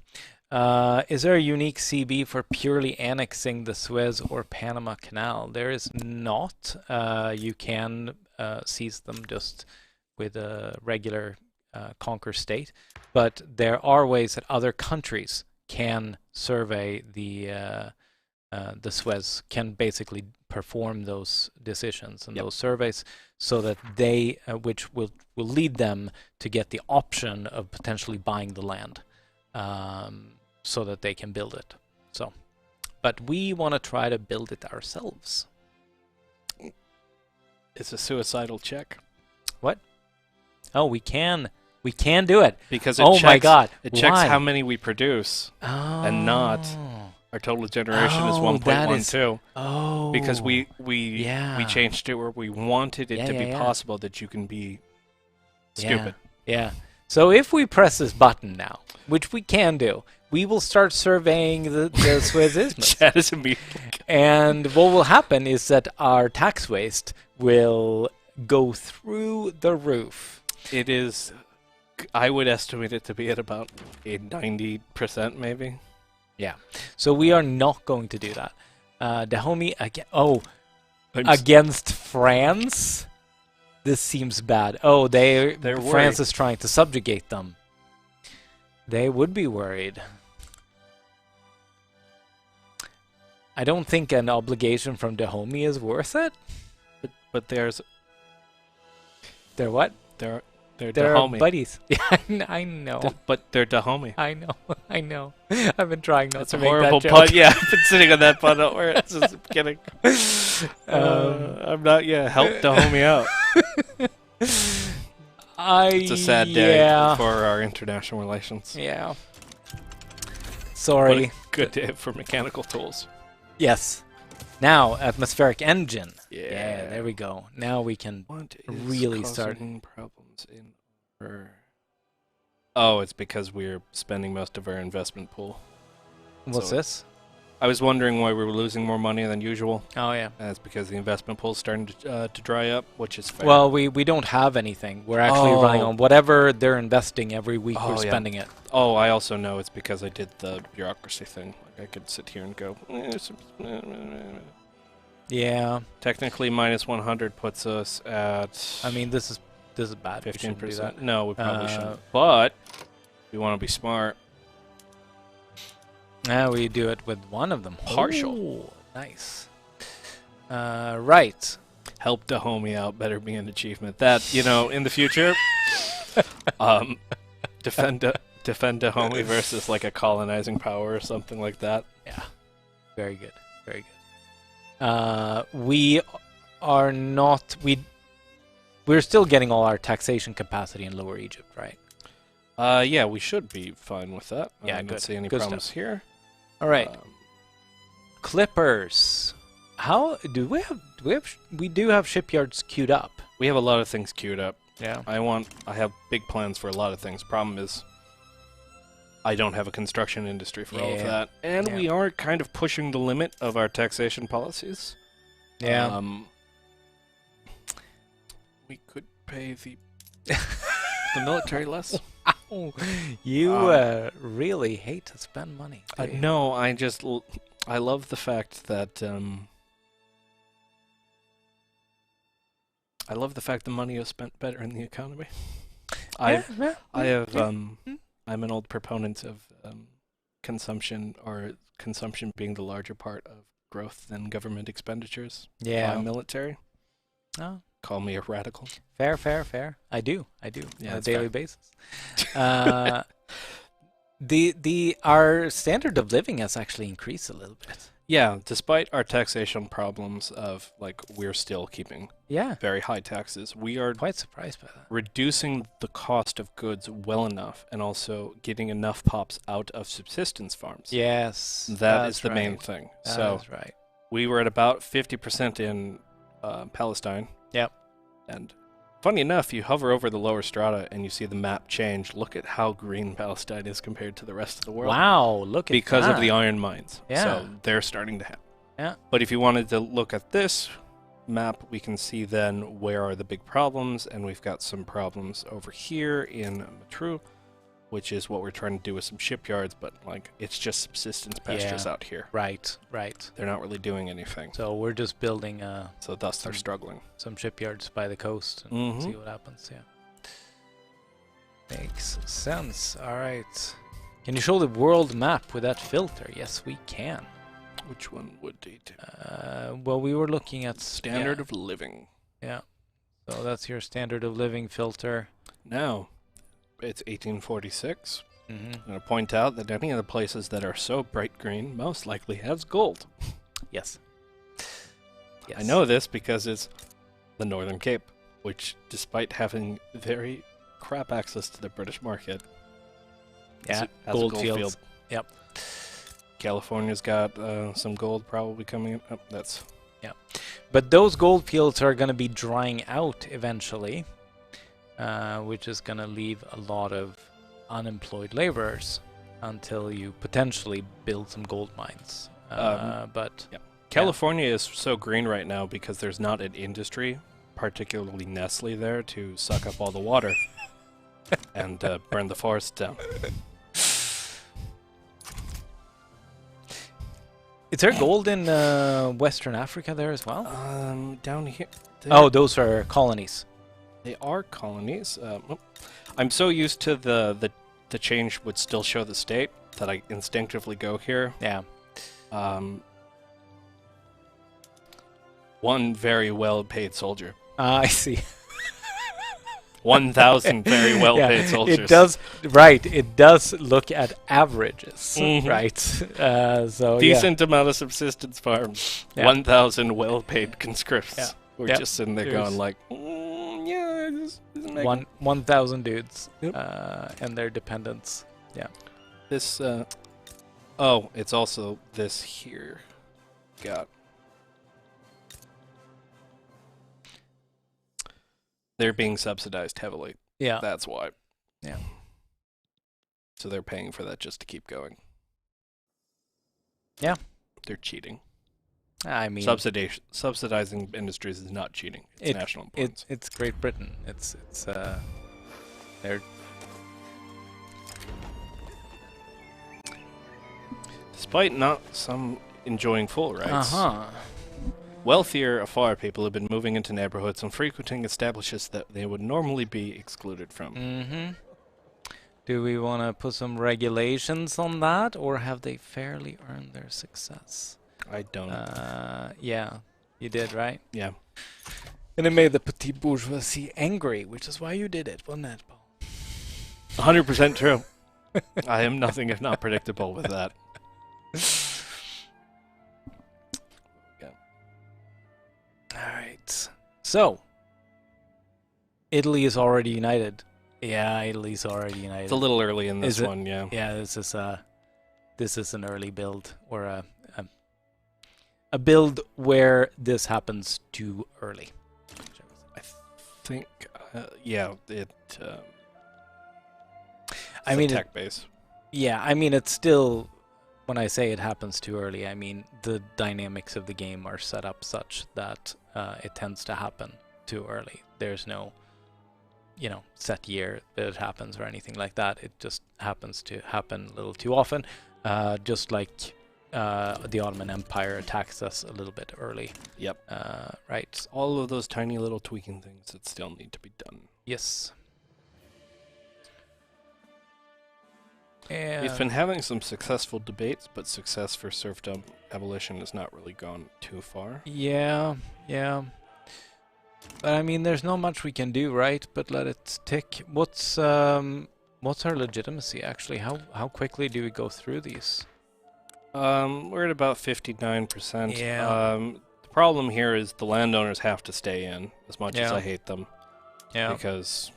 Is there a unique CB for purely annexing the Suez or Panama Canal? There is not. You can seize them just with a regular conquer state, but there are ways that other countries can survey the Suez, can basically perform those decisions and those surveys, so that they, which will lead them to get the option of potentially buying the land, so that they can build it. So, but we want to try to build it ourselves.
It's a suicidal check.
What? Oh, we can do it
because it checks,
my God!
It checks how many we produce and not. Our total generation is 1.12.
Oh.
Because we changed it where we wanted it to be possible that you can be stupid.
Yeah. So if we press this button now, which we can do, we will start surveying the Suez Isthmus.
That is immediately.
And what will happen is that our tax waste will go through the roof.
It is... I would estimate it to be at about a 90% maybe.
Yeah, so we are not going to do that. Dahomey again. Oh, against France. This seems bad. Oh, France
worried.
is trying to subjugate them. They would be worried. I don't think an obligation from Dahomey is worth it.
But there's.
They're what?
They're
Dahomey. Buddies. Yeah, I know.
But they're Dahomey.
I know. I've been trying not to make
horrible
that joke.
pun. Yeah, I've been sitting on that pun where it's just kidding. I'm not. Yeah, help Dahomey out. It's a sad day for our international relations.
Yeah. Sorry.
But a good day for mechanical tools.
Yes. Now, atmospheric engine.
Yeah,
there we go. Now we can really start.
Problems in our... Oh, it's because we're spending most of our investment pool.
What's this?
I was wondering why we were losing more money than usual.
Oh, yeah.
And it's because the investment pool is starting to dry up, which is fair.
Well, we don't have anything. We're actually running on whatever they're investing every week. We're spending it.
Oh, I also know it's because I did the bureaucracy thing. Like I could sit here and go...
Yeah.
Technically, minus 100 puts us at...
I mean, this is bad.
15%. No, we probably shouldn't. But we want to be smart.
We do it with one of them.
Partial.
Ooh, nice. Right.
Help the homie out better be an achievement. That, you know, in the future, defend a homie versus like a colonizing power or something like that.
Yeah, very good, very good. We are not we're still getting all our taxation capacity in Lower Egypt, right?
Yeah, we should be fine with that.
Yeah,
I
good.
don't see any
Good
problems
stuff.
here.
All right, Clippers. How do we have? We do have shipyards queued up.
We have a lot of things queued up.
Yeah.
I have big plans for a lot of things. Problem is, I don't have a construction industry for all of that. And we are kind of pushing the limit of our taxation policies.
Yeah.
We could pay the military less.
Wow. You really hate to spend money.
No, I love the fact that I love the fact the money is spent better in the economy. I'm an old proponent of consumption, or consumption being the larger part of growth than government expenditures.
Yeah.
By military.
Oh.
Call me a radical.
Fair. I do.
Yeah,
on a daily basis. Our standard of living has actually increased a little bit.
Yeah, despite our taxation problems of, like, we're still keeping very high taxes, we are
quite surprised by that.
Reducing the cost of goods well enough, and also getting enough pops out of subsistence farms.
Yes.
That is the main thing.
That's right.
We were at about 50% in Palestine.
Yep.
And funny enough, you hover over the lower strata and you see the map change. Look at how green Palestine is compared to the rest of the world.
Wow, look at that.
Because of the iron mines.
Yeah.
So they're starting to happen.
Yeah.
But if you wanted to look at this map, we can see then where are the big problems, and we've got some problems over here in Matru, which is what we're trying to do with some shipyards, but like it's just subsistence pastures out here.
Right.
They're not really doing anything.
So we're just building
so thus they're struggling.
Some shipyards by the coast and see what happens. Yeah. Makes sense. All right. Can you show the world map with that filter? Yes, we can.
Which one would they do?
Well, we were looking at
standard of living.
Yeah. So that's your standard of living filter.
Now, it's 1846.
Mm-hmm.
I'm going to point out that any of the places that are so bright green most likely has gold.
Yes.
I know this because it's the Northern Cape, which, despite having very crap access to the British market, has a gold
fields.
field.
Yep.
California's got some gold probably coming in. Oh, that's...
Yeah. But those gold fields are going to be drying out eventually, which is going to leave a lot of unemployed laborers until you potentially build some gold mines. But
California is so green right now because there's not an industry, particularly Nestle, there to suck up all the water and burn the forest down.
Is there gold in Western Africa there as well?
Down here.
Oh, those are colonies.
They are colonies. I'm so used to the change would still show the state that I instinctively go here.
Yeah.
One very well-paid soldier.
I see.
1,000 very well-paid soldiers.
It does, right? It does look at averages, right? So
decent amount of subsistence farms. 1,000 well-paid conscripts. We're just sitting there going like, this
1,000 dudes and their dependents. Yeah.
This. It's also this here. Got. They're being subsidized heavily.
Yeah.
That's why.
Yeah.
So they're paying for that just to keep going.
Yeah.
They're cheating.
I mean,
subsidizing industries is not cheating. It's national importance.
It's Great Britain. It's they're
despite not some enjoying full rights. Wealthier afar people have been moving into neighborhoods and frequenting establishments that they would normally be excluded from.
Mm-hmm. Do we want to put some regulations on that, or have they fairly earned their success?
I don't.
Yeah. You did, right?
Yeah.
And it made the petite bourgeoisie angry, which is why you did it, wasn't it, Paul?
100% true. I am nothing if not predictable with that.
All right. So, Italy is already united. Yeah, Italy's already united.
It's a little early in this one, yeah.
Yeah, this is an early build, or a build where this happens too early.
I think, yeah, it.
I mean,
tech base.
Yeah, I mean, it's still. When I say it happens too early, I mean the dynamics of the game are set up such that it tends to happen too early. There's no, set year that it happens or anything like that. It just happens to happen a little too often, just like the Ottoman Empire attacks us a little bit early.
Yep.
Right.
All of those tiny little tweaking things that still need to be done.
Yes.
We've been having some successful debates, but success for serfdom abolition has not really gone too far.
Yeah. But I mean, there's not much we can do, right? But let it tick. What's our legitimacy actually? How quickly do we go through these?
We're at about 59%.
Yeah.
The problem here is the landowners have to stay in, as much as
Yeah.
I hate them.
Yeah.
Because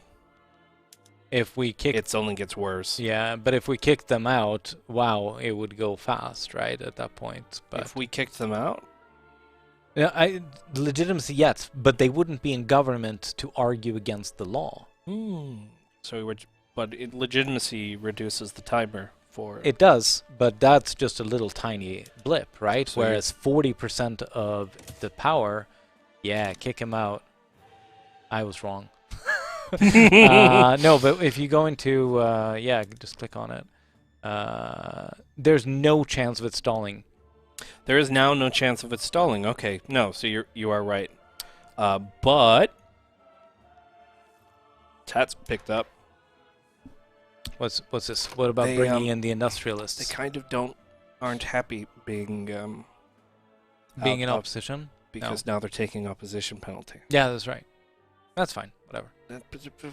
if we kick,
it only gets worse.
Yeah, but if we kicked them out, wow, it would go fast, right? At that point. But
If we kicked them out,
yeah, legitimacy, yes, but they wouldn't be in government to argue against the law.
so legitimacy reduces the timer for
It does, but that's just a little tiny blip, right?
So
Whereas 40% of the power, yeah, kick him out. I was wrong. No, but if you go into, just click on it. There's no chance of it stalling.
There is now no chance of it stalling. Okay, no, so you are right. But Tat's picked up.
What's this? What about
They,
bringing in the
They
industrialists?
kind of aren't happy being
Being in
out-
opposition?
because now they're taking opposition penalty.
Yeah, that's right. That's fine. Whatever.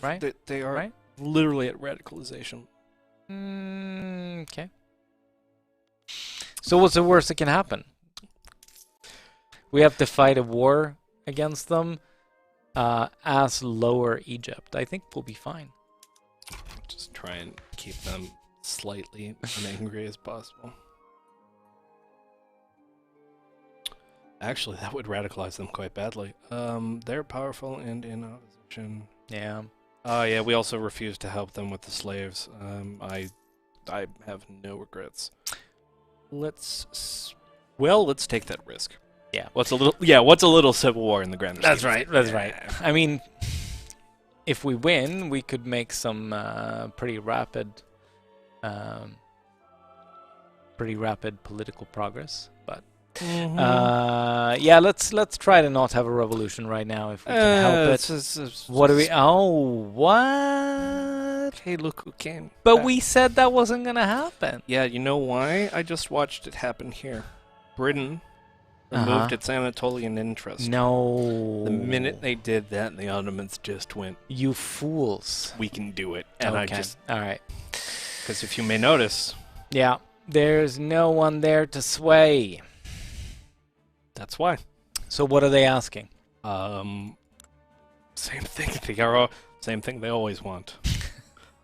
Right?
They are
Right?
literally at radicalization.
Okay. So what's the worst that can happen? We have to fight a war against them as Lower Egypt. I think we'll be fine.
Just try and keep them slightly angry as possible. Actually, that would radicalize them quite badly. They're powerful and in opposition.
Yeah.
Yeah, we also refuse to help them with the slaves. I have no regrets. Let's take that risk.
Yeah.
What's a little civil war in the grand
That's
scheme of
right.
things?
That's right. I mean, if we win, we could make some pretty rapid political progress. But let's try to not have a revolution right now if we can help it. What do we? Oh, what?
Hey, look who came.
But
back.
we said that wasn't gonna happen.
Yeah, you know why? I just watched it happen here. Britain removed its Anatolian interest.
No.
The minute they did that, the Ottomans just went,
You fools.
we can do it. And
Okay. All right.
Because if you may notice,
Yeah. There's no one there to sway.
that's why.
So what are they asking?
Same thing. Same thing they always want.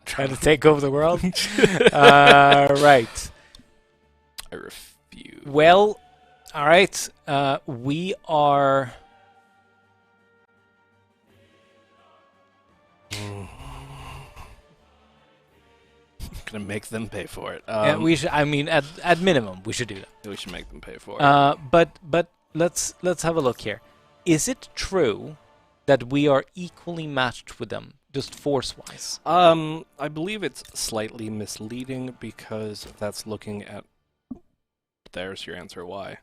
Trying to take over the world? Right.
I refuse.
Well, all right. We are...
Gonna make them pay for it.
we should. I mean, at minimum, we should do that.
We should make them pay for it.
But let's have a look here. Is it true that we are equally matched with them, just force-wise?
I believe it's slightly misleading because that's looking at. There's your answer. Why?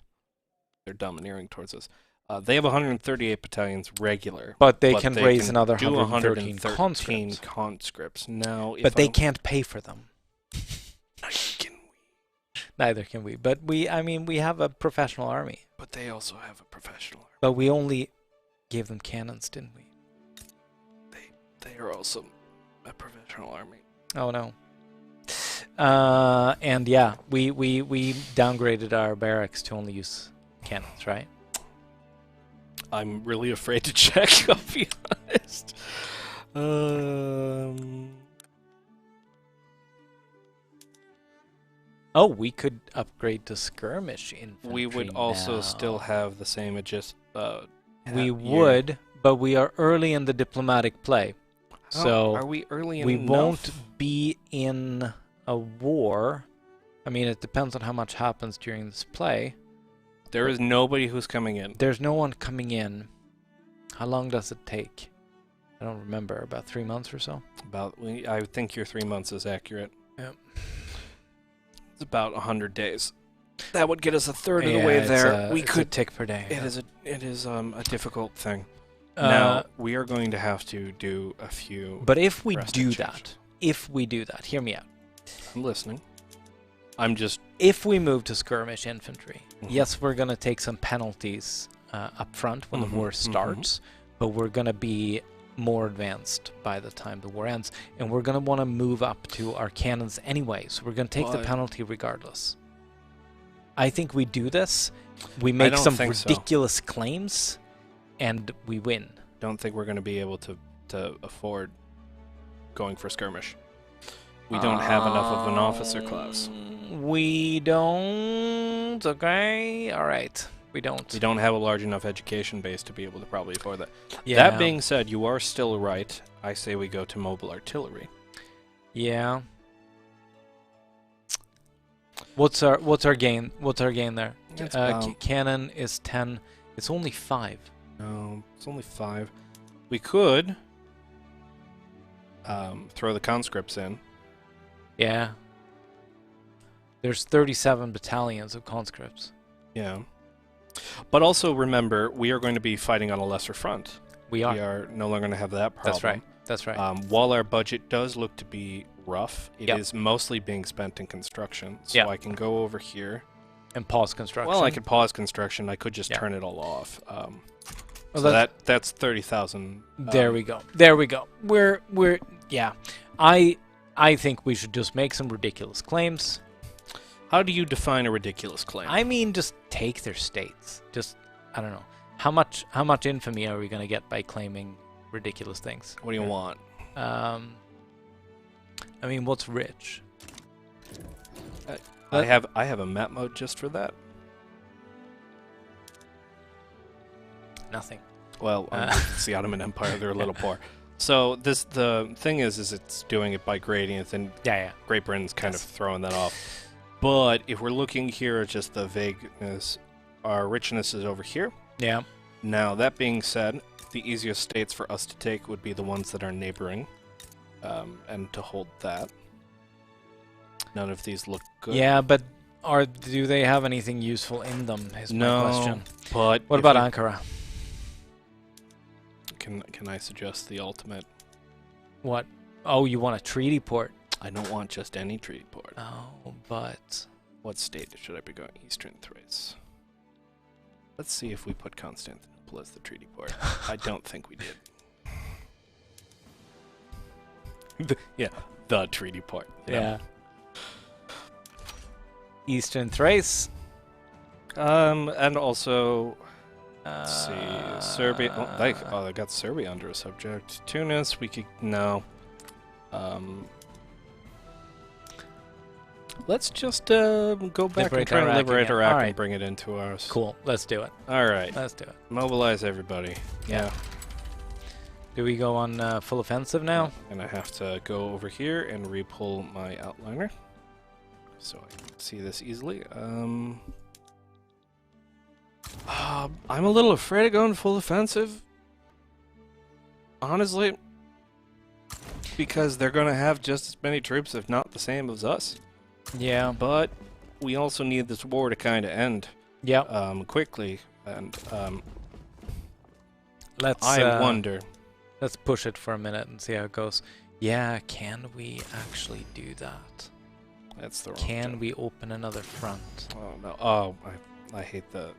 They're domineering towards us. They have 138 battalions regular,
But they can raise
can
another
do
113 conscripts.
conscripts. Now,
But they can't pay for them.
Can we?
Neither can we. But I mean, we have a professional army.
But they also have a professional army.
But we only gave them cannons, didn't we?
They are also a professional army.
Oh no. And yeah, we downgraded our barracks to only use cannons, right?
I'm really afraid to check, I'll be honest.
Oh, we could upgrade to skirmish infantry.
We would also still have the same
we would, but we are early in the diplomatic play. So
are we early enough?
We won't be in a war. I mean, it depends on how much happens during this play.
There is nobody who's coming in.
There's no one coming in. How long does it take? I don't remember. About 3 months or so?
I think your 3 months is accurate.
Yep.
It's about 100 days. That would get us a third of the way there.
We could tick per day.
It is a difficult thing. Now we are going to have to do a few.
But if we do that, hear me out.
I'm listening. I'm just.
If we move to skirmish infantry, yes, we're gonna take some penalties up front when the war starts, but we're gonna be more advanced by the time the war ends, and we're gonna want to move up to our cannons anyway. So we're gonna take the penalty regardless. I think we do this. We make some ridiculous claims. And we win.
Don't think we're going to be able to afford going for skirmish. We don't have enough of an officer class.
We don't. Okay. All right. We don't.
We don't have a large enough education base to be able to probably afford that.
Yeah.
That being said, you are still right. I say we go to mobile artillery.
Yeah. What's our gain? What's our gain there? Cannon is 10. It's only 5.
No, it's only 5. We could throw the conscripts in.
Yeah. There's 37 battalions of conscripts.
Yeah. But also remember, we are going to be fighting on a lesser front.
We are.
We are no longer going to have that problem.
That's right. That's right.
While our budget does look to be rough, it is mostly being spent in construction. So I can go over here.
And pause construction.
Well, I could pause construction. I could just turn it all off.
Well,
so that's 30,000.
There we go. There we go. We're yeah. I think we should just make some ridiculous claims.
How do you define a ridiculous claim?
I mean, just take their states. Just I don't know. How much infamy are we going to get by claiming ridiculous things?
What do you want?
I mean, what's rich?
I have a map mode just for that.
Nothing.
Well, it's the Ottoman Empire. They're a little poor. So the thing is it's doing it by gradient, and Great Britain's kind of throwing that off. But if we're looking here at just the vagueness, our richness is over here.
Yeah.
Now, that being said, the easiest states for us to take would be the ones that are neighboring, and to hold that. None of these look good.
Yeah, but do they have anything useful in them? Is my question.
But
what about Ankara?
Can I suggest the ultimate?
What? Oh, you want a treaty port?
I don't want just any treaty port.
Oh, but
what state should I be going? Eastern Thrace. Let's see if we put Constantinople as the treaty port. I don't think we did. The treaty port.
Yeah. Eastern Thrace.
And also, let's see, Serbia. I got Serbia under a subject. Tunis, we could no. Let's just go back and try to liberate Iraq and bring it into ours.
Cool. Let's do it.
All right.
Let's do it.
Mobilize everybody. Yeah.
Do we go on full offensive now?
And I have to go over here and re-pull my outliner so I can see this easily. I'm a little afraid of going full offensive. Honestly. Because they're going to have just as many troops, if not the same as us.
Yeah.
But we also need this war to kind of end.
Yeah.
Quickly. And
I
wonder.
Let's push it for a minute and see how it goes. Yeah, can we actually do that?
That's the wrong
Can
thing.
we open another front?
Oh no! Oh, I hate that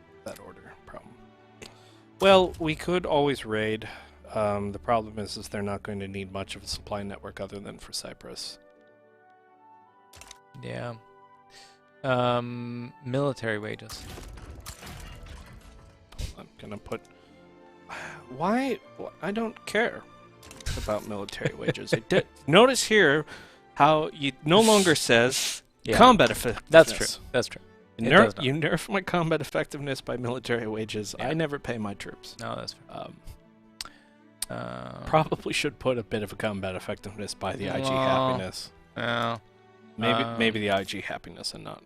order problem. Well, we could always raid. The problem is they're not going to need much of a supply network other than for Cyprus.
Yeah. Military wages.
I'm gonna put. Why? I don't care about military wages. Notice here how it no longer says combat effectiveness.
That's true. That's true.
You nerf my combat effectiveness by military wages. Yeah. I never pay my troops.
No, that's fair.
Probably should put a bit of a combat effectiveness by the IG happiness. Maybe the IG happiness and not.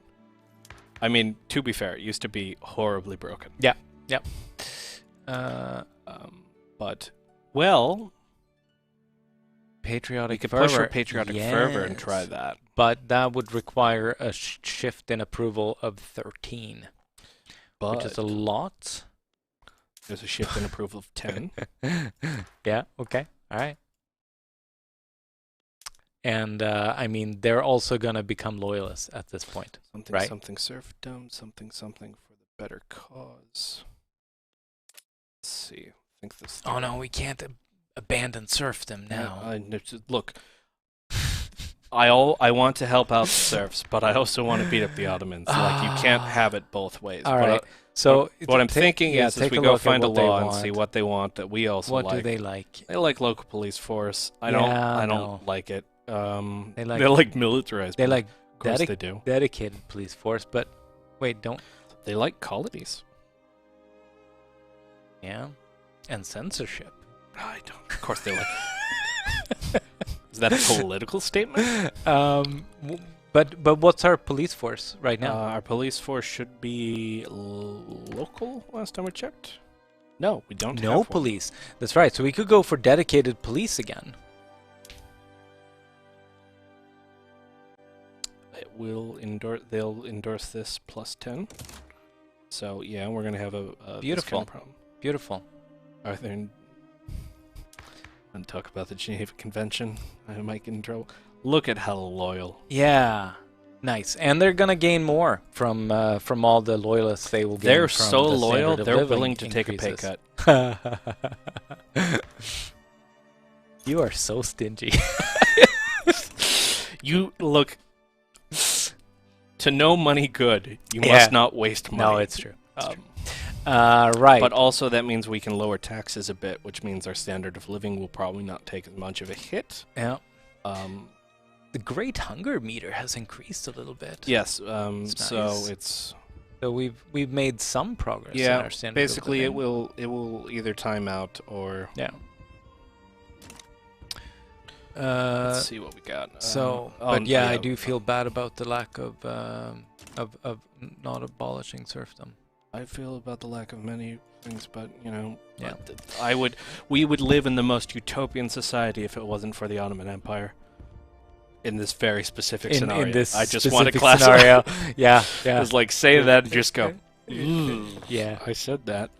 I mean, to be fair, it used to be horribly broken.
Yeah. Yep.
But well,
patriotic
we could
fervor.
push for patriotic fervor and try that.
But that would require a shift in approval of 13, which is a lot.
There's a shift in approval of 10.
Yeah. Okay. All right. And I mean, they're also gonna become loyalists at this point, right?
Something serfdom, something for the better cause. Let's see. I think this.
Oh no, we can't abandon serfdom now.
Look, I want to help out the serfs, but I also want to beat up the Ottomans. Like you can't have it both ways.
All right. So
what I'm thinking is we go find a law and see what they want that we also like.
What do they like?
They like local police force. I don't like it. They like militarized.
They like
of course they do.
Dedicated police force, but wait, don't
they like colonies?
Yeah, and censorship.
I don't. Of course they like. Is that a political statement?
But what's our police force right now?
Our police force should be local. Last time I checked. No, we don't.
No
have
police. That's right. So we could go for dedicated police again.
It will endorse. They'll endorse this plus 10. So yeah, we're gonna have a
beautiful
kind of problem.
Beautiful.
Are there? And talk about the Geneva Convention. I might get in trouble. Look at how loyal.
Yeah, nice. And they're gonna gain more from all the loyalists they will gain.
They're
from
so
the
loyal.
standard of
They're
living
willing to take a pay
increases.
cut.
You are so stingy.
You look. To know money good, you must not waste money.
No, it's true. Right.
But also that means we can lower taxes a bit, which means our standard of living will probably not take as much of a hit.
Yeah. The Great Hunger meter has increased a little bit.
Yes.
It's
so
nice.
it's.
So we've made some progress.
Yeah.
In our standard
Basically,
of living.
it will either time out or.
Yeah.
Let's see what we got.
But yeah, I do feel bad about the lack of not abolishing serfdom.
I feel about the lack of many things, but you know,
yeah.
We would live in the most utopian society if it wasn't for the Ottoman Empire. In this very specific scenario,
in this
I just want to
scenario. Yeah.
It's like say that and just go.
Yeah,
I said that.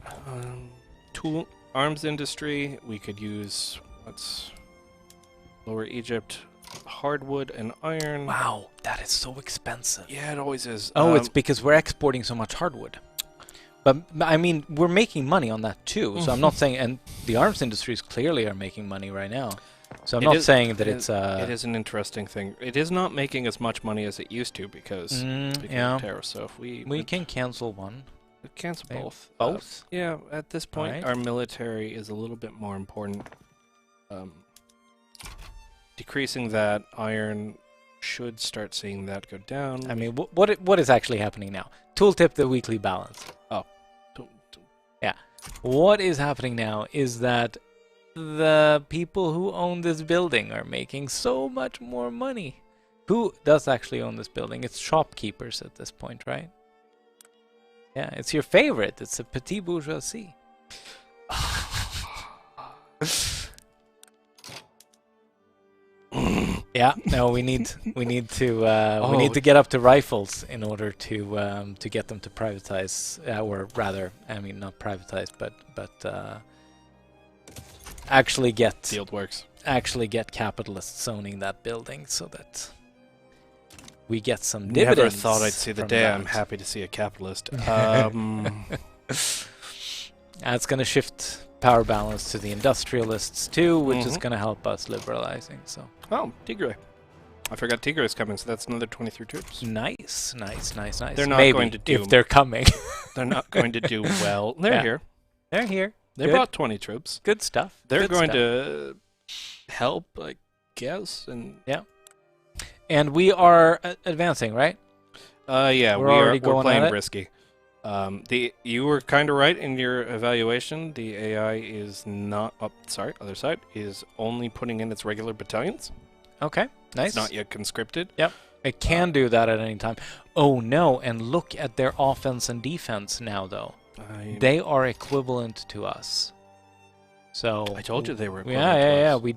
Arms industry. We could use Lower Egypt, hardwood and iron.
Wow, that is so expensive.
Yeah, it always is.
Oh, it's because we're exporting so much hardwood. But I mean, we're making money on that too. So I'm not saying, and the arms industries clearly are making money right now. So I'm not saying that it's.
It is an interesting thing. It is not making as much money as it used to because of tariffs. So if we
can cancel one.
Cancel both.
Both?
Yeah. At this point, our military is a little bit more important. Decreasing that iron should start seeing that go down.
I mean, what is actually happening now? Tooltip the weekly balance.
Oh.
Yeah. What is happening now is that the people who own this building are making so much more money. Who does actually own this building? It's shopkeepers at this point, right? Yeah, it's your favorite. It's a petit bourgeoisie. Yeah, no, we need to get up to rifles in order to get them to privatize, or rather, I mean not privatize, but actually get
Field works.
Actually get capitalists owning that building, so that we get some dividends.
Never thought I'd see the day.
that.
I'm happy to see a capitalist.
That's going to shift power balance to the industrialists too, which is going to help us liberalizing. So.
Oh, Tigray. I forgot Tigray is coming, so that's another 23 troops.
Nice.
They're not
Maybe,
going to do...
if they're coming.
They're not going to do well. They're here.
They're here.
They brought 20 troops.
Good stuff.
They're going to help, I guess. And
yeah. And we are advancing, right?
Yeah,
we're
playing risky. You were kind of right in your evaluation. The AI is not... Oh, sorry, other side. Is only putting in its regular battalions.
Okay, nice.
It's not yet conscripted.
Yep. It can do that at any time. Oh, no, and look at their offense and defense now, though. They are equivalent to us. So
I told you they were equivalent to us.
We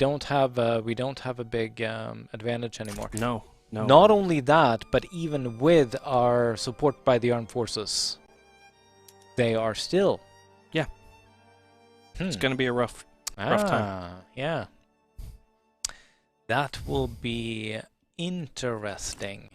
don't have a big advantage anymore.
No.
Not only that, but even with our support by the armed forces, they are still.
Yeah. It's going to be a rough time.
Yeah. That will be interesting.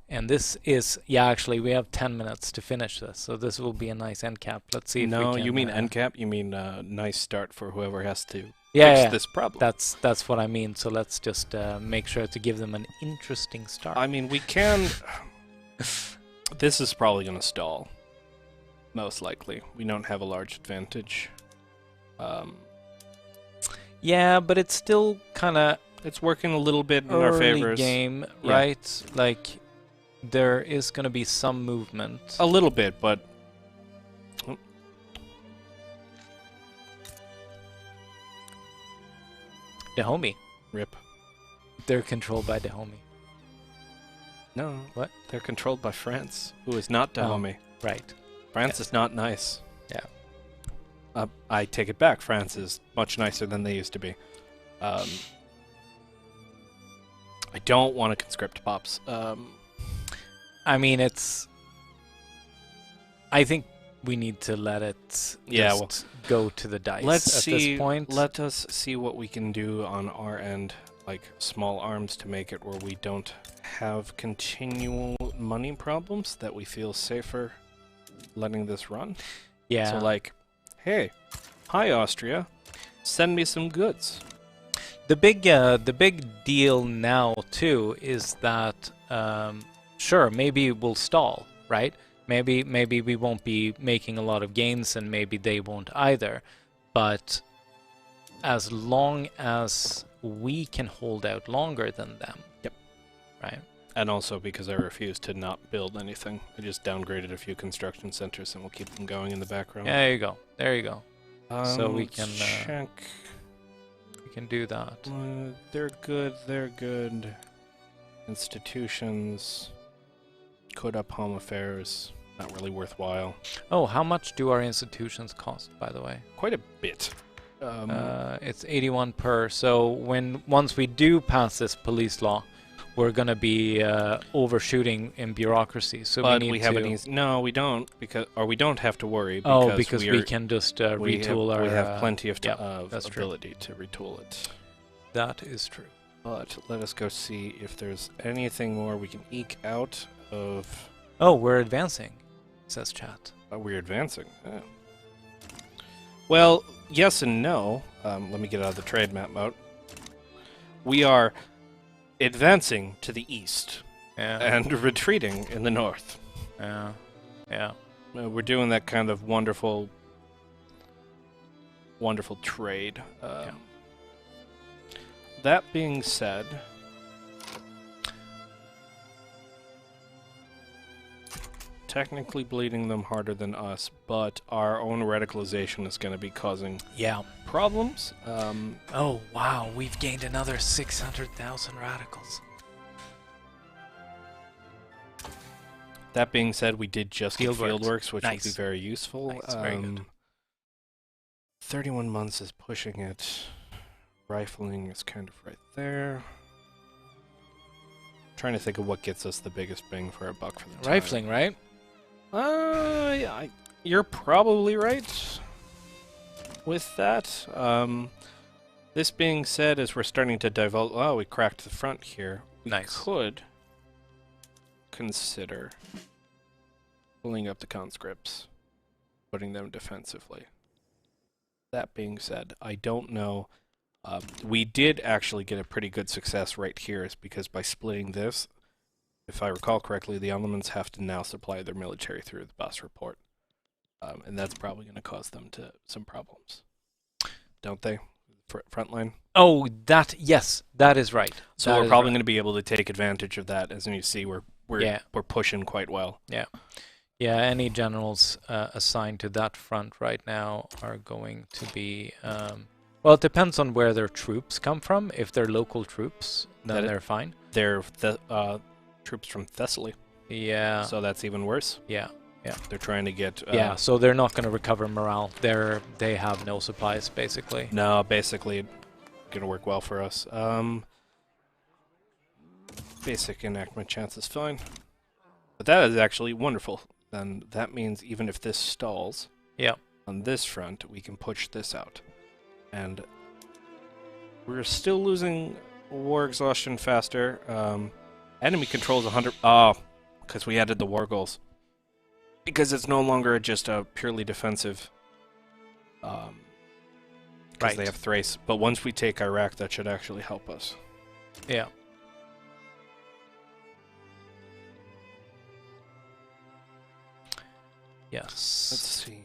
And this is, actually, we have 10 minutes to finish this, so this will be a nice end cap. Let's see if we can...
No, you mean end cap? You mean nice start for whoever has to fix this problem.
That's what I mean, so let's just make sure to give them an interesting start.
I mean, we can... This is probably going to stall, most likely. We don't have a large advantage.
Yeah, but it's still kind of...
It's working a little bit in our favors.
Early game, right? Like... There is going to be some movement.
A little bit, but...
Dahomey.
Rip.
They're controlled by Dahomey.
No.
What?
They're controlled by France, who is not Dahomey.
Right.
France is not nice.
Yeah.
I take it back. France is much nicer than they used to be. I don't want to conscript pops.
I mean, I think we need to let it go to the dice this point.
Let us see what we can do on our end, like small arms, to make it where we don't have continual money problems, that we feel safer letting this run.
Yeah.
So like, hey, hi Austria, send me some goods.
The big deal now too is that sure, maybe we'll stall, right? Maybe we won't be making a lot of gains, and maybe they won't either. But as long as we can hold out longer than them, right?
And also because I refuse to not build anything, I just downgraded a few construction centers, and we'll keep them going in the background.
Yeah, there you go. So we can
check.
We can do that.
They're good. Institutions. Could up home affairs. Not really worthwhile.
Oh, how much do our institutions cost, by the way?
Quite a bit.
It's 81 per. So once we do pass this police law, we're gonna be overshooting in bureaucracy. So
but
we need
have
to.
No, we don't, we don't have to worry. Because
we can just retool our.
We have plenty of ability to retool it.
That is true.
But let us go see if there's anything more we can eke out of...
Oh, we're advancing, says chat.
We're advancing. Yeah. Well, yes and no. Let me get out of the trade map mode. We are advancing to the east and retreating in the north.
Yeah.
We're doing that kind of wonderful trade. That being said... Technically bleeding them harder than us, but our own radicalization is going to be causing problems.
Oh, wow. We've gained another 600,000 radicals.
That being said, we did just get Fieldworks, which will be very useful.
Nice, very good.
31 months is pushing it. Rifling is kind of right there. Trying to think of what gets us the biggest bang for our buck for the time.
Rifling, right?
You're probably right with that. This being said, as we're starting to divulge... Oh, we cracked the front here.
Nice.
Could consider pulling up the conscripts, putting them defensively. That being said, I don't know. We did actually get a pretty good success right here, is because by splitting this, if I recall correctly, the elements have to now supply their military through the bus report. And that's probably going to cause them some problems. Don't they? Front line?
Oh, yes, that is right.
So we're probably going to be able to take advantage of that. As you see, we're pushing quite well.
Yeah. Yeah, any generals assigned to that front right now are going to be... well, it depends on where their troops come from. If they're local troops, then they're fine.
They're troops from Thessaly.
Yeah.
So that's even worse.
Yeah. Yeah.
They're trying to get...
yeah, so they're not going to recover morale. They have no supplies, basically.
No, basically, going to work well for us. Basic enactment chance is fine. But that is actually wonderful. Then that means even if this stalls on this front, we can push this out. And we're still losing war exhaustion faster. Enemy controls 100... Oh, because we added the war goals. Because it's no longer just a purely defensive, because they have Thrace. But once we take Iraq, that should actually help us.
Yeah. Yes.
Let's see.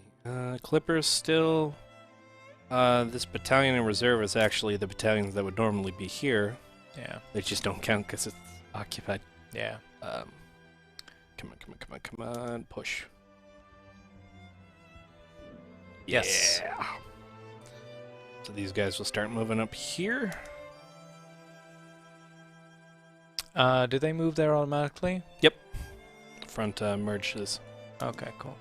Clippers still... this battalion in reserve is actually the battalions that would normally be here.
Yeah.
They just don't count because it's occupied.
Yeah.
Come on, push.
Yes.
Yeah. So these guys will start moving up here.
Do they move there automatically?
Yep. Front merges.
Okay, cool.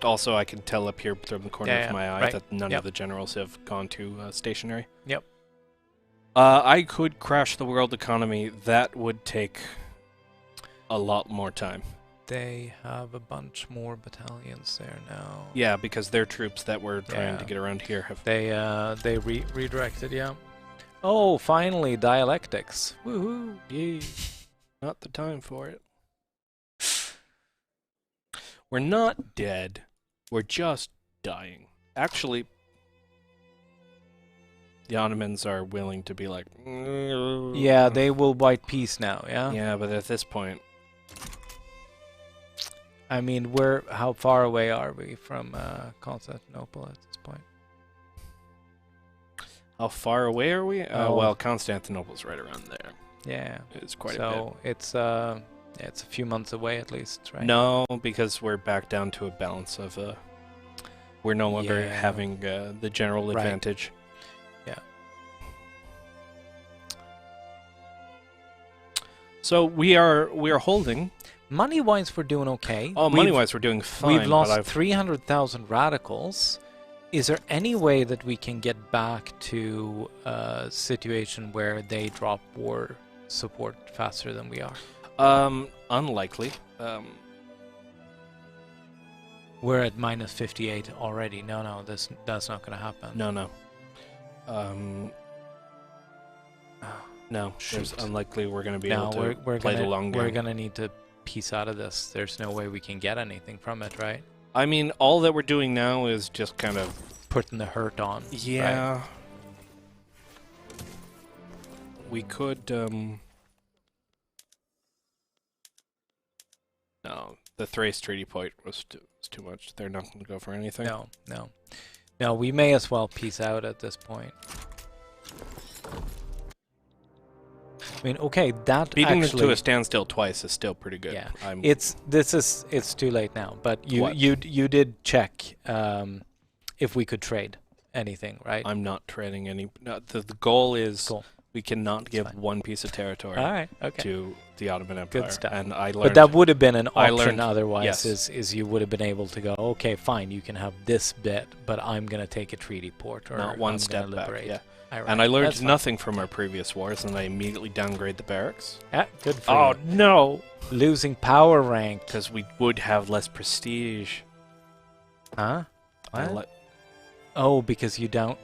Also, I can tell up here from the corner of my eye that none
Yep.
of the generals have gone to stationary.
Yep.
I could crash the world economy. That would take a lot more time.
They have a bunch more battalions there now.
Yeah, because their troops that were trying to get around here have...
They redirected, yeah. Oh, finally, dialectics. Woohoo!
Yay. Not the time for it. We're not dead. We're just dying. Actually, the Ottomans are willing to be like...
Yeah, they will white peace now, yeah?
Yeah, but at this point...
I mean, how far away are we from Constantinople at this point?
How far away are we? Well, Constantinople's right around there.
Yeah.
It's quite a
bit. So it's a few months away at least, right?
No, because we're back down to a balance of... we're no longer having the general advantage.
Yeah.
So we are holding...
Money-wise, we're doing okay.
Oh, money-wise, we're doing fine.
We've lost 300,000 radicals. Is there any way that we can get back to a situation where they drop war support faster than we are?
Unlikely.
We're at minus 58 already. No, that's not going to happen.
No. No, it's unlikely we're going to be able to play the long game.
We're going to need to piece out of this. There's no way we can get anything from it, right?
I mean, all that we're doing now is just kind of...
putting the hurt on.
Yeah.
Right?
We could, No, the Thrace Treaty point was too much. They're not going to go for anything.
No, we may as well peace out at this point. I mean, okay, that
beating
actually...
them to a standstill twice is still pretty good.
Yeah, it's too late now. But you did check if we could trade anything, right?
I'm not trading any. No, the goal is
cool.
We cannot give one piece of territory to the Ottoman Empire.
Good stuff.
And I learned,
but that would have been an option otherwise.
Yes.
Is you would have been able to go, okay, fine, you can have this bit, but I'm going to take a treaty port, or
not one
I'm
step
gonna
back.
liberate.
Yeah.
Right.
And I learned nothing from our previous wars, and I immediately downgrade the barracks.
Yeah, good for
you.
Oh
no!
Losing power rank.
Because we would have less prestige.
Huh? What? Oh, because you don't...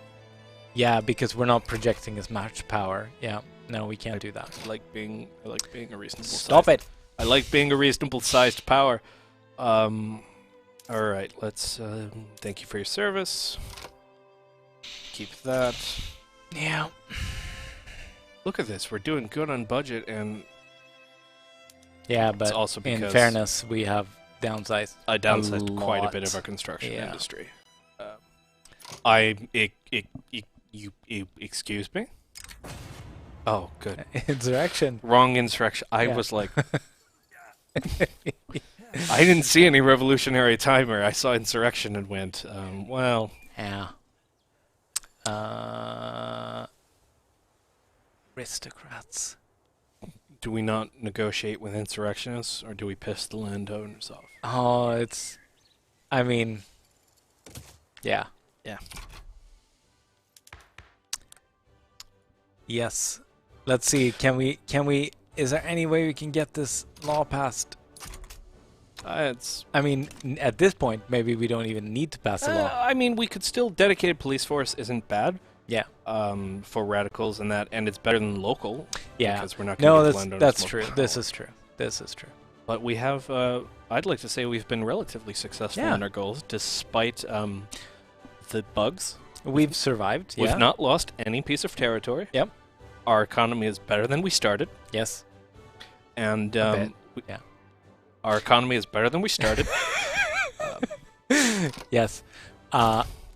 Yeah, because we're not projecting as much power. Yeah, no, we can't do that.
I like being a reasonable.
Stop it!
I like being a reasonable sized power. All right, let's. Thank you for your service. Keep that.
Yeah.
Look at this. We're doing good on budget, and
Yeah,
it's
but
also because
in fairness, we have downsized.
I downsized quite a
lot.
bit of our construction
Yeah.
industry. You excuse me? Oh, good.
Insurrection.
Wrong insurrection. I
Yeah.
was like, I didn't see any revolutionary timer. I saw insurrection and went, well.
Yeah. Aristocrats.
Do we not negotiate with insurrectionists, or do we piss the landowners off?
Oh, it's. I mean. Yeah.
Yeah.
Yes. Let's see. Can we? Is there any way we can get this law passed?
It's.
I mean, at this point, maybe we don't even need to pass a law.
I mean, we could still. Dedicated police force isn't bad.
Yeah.
For radicals and that, and it's better than local.
Yeah.
Because we're not going to
No, that's true. This is true. This is true.
But we have. I'd like to say we've been relatively successful in our goals, despite the bugs.
We've survived. Yeah.
We've not lost any piece of territory.
Yep.
Our economy is better than we started.
Yes.
And
yeah.
Our economy is better than we started.
Yes.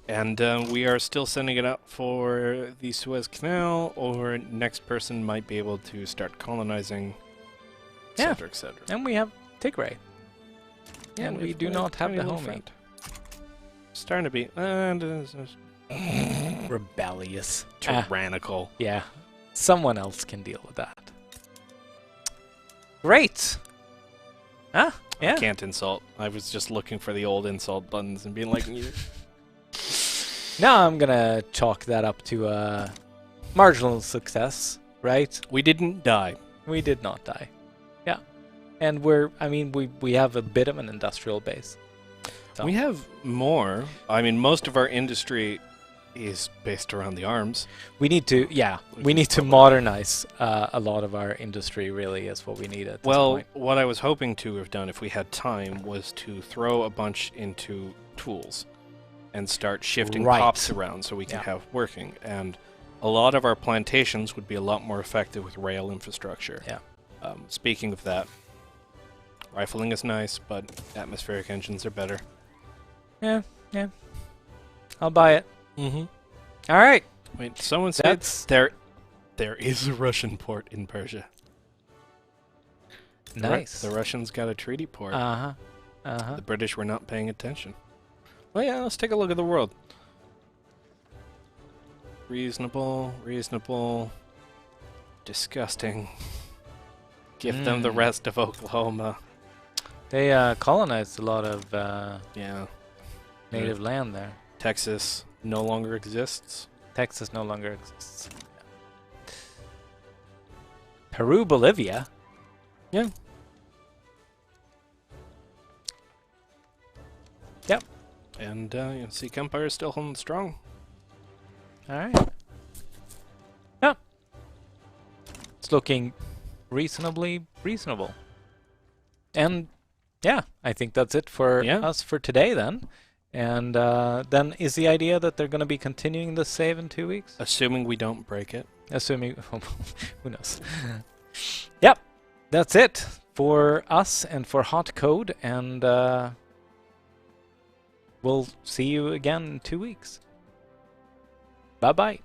And we are still sending it out for the Suez Canal, or next person might be able to start colonizing, etc., etc.
And we have Tigray.
Yeah,
and we do not have the homie.
Starting to be
rebellious.
Tyrannical.
Yeah. Someone else can deal with that. Great. Yeah.
I can't insult. I was just looking for the old insult buttons and being like,
Now I'm gonna chalk that up to a marginal success, right?
We didn't die.
We did not die. Yeah. And we have a bit of an industrial base. So.
We have more. I mean, most of our industry is based around the arms.
We need to, we need to modernize a lot of our industry, really, is what we need at this point.
What I was hoping to have done if we had time was to throw a bunch into tools and start shifting crops around so we can have working. And a lot of our plantations would be a lot more effective with rail infrastructure.
Yeah.
Speaking of that, rifling is nice, but atmospheric engines are better.
Yeah. I'll buy it.
Mm-hmm.
All right.
Wait, someone said there is a Russian port in Persia.
Nice.
The Russians got a treaty port. The British were not paying attention. Well, yeah, let's take a look at the world. Reasonable, disgusting. Give them the rest of Oklahoma.
They colonized a lot of native land there.
Texas no longer exists.
Texas no longer exists. Peru, Bolivia.
Yeah.
Yep.
And Sikh Empire is still holding strong.
All right. Yeah. It's looking reasonably reasonable. And yeah, I think that's it for us for today then. And then is the idea that they're going to be continuing the save in 2 weeks?
Assuming we don't break it.
Assuming, who knows? Yep, that's it for us and for Hot Code, and we'll see you again in 2 weeks. Bye-bye.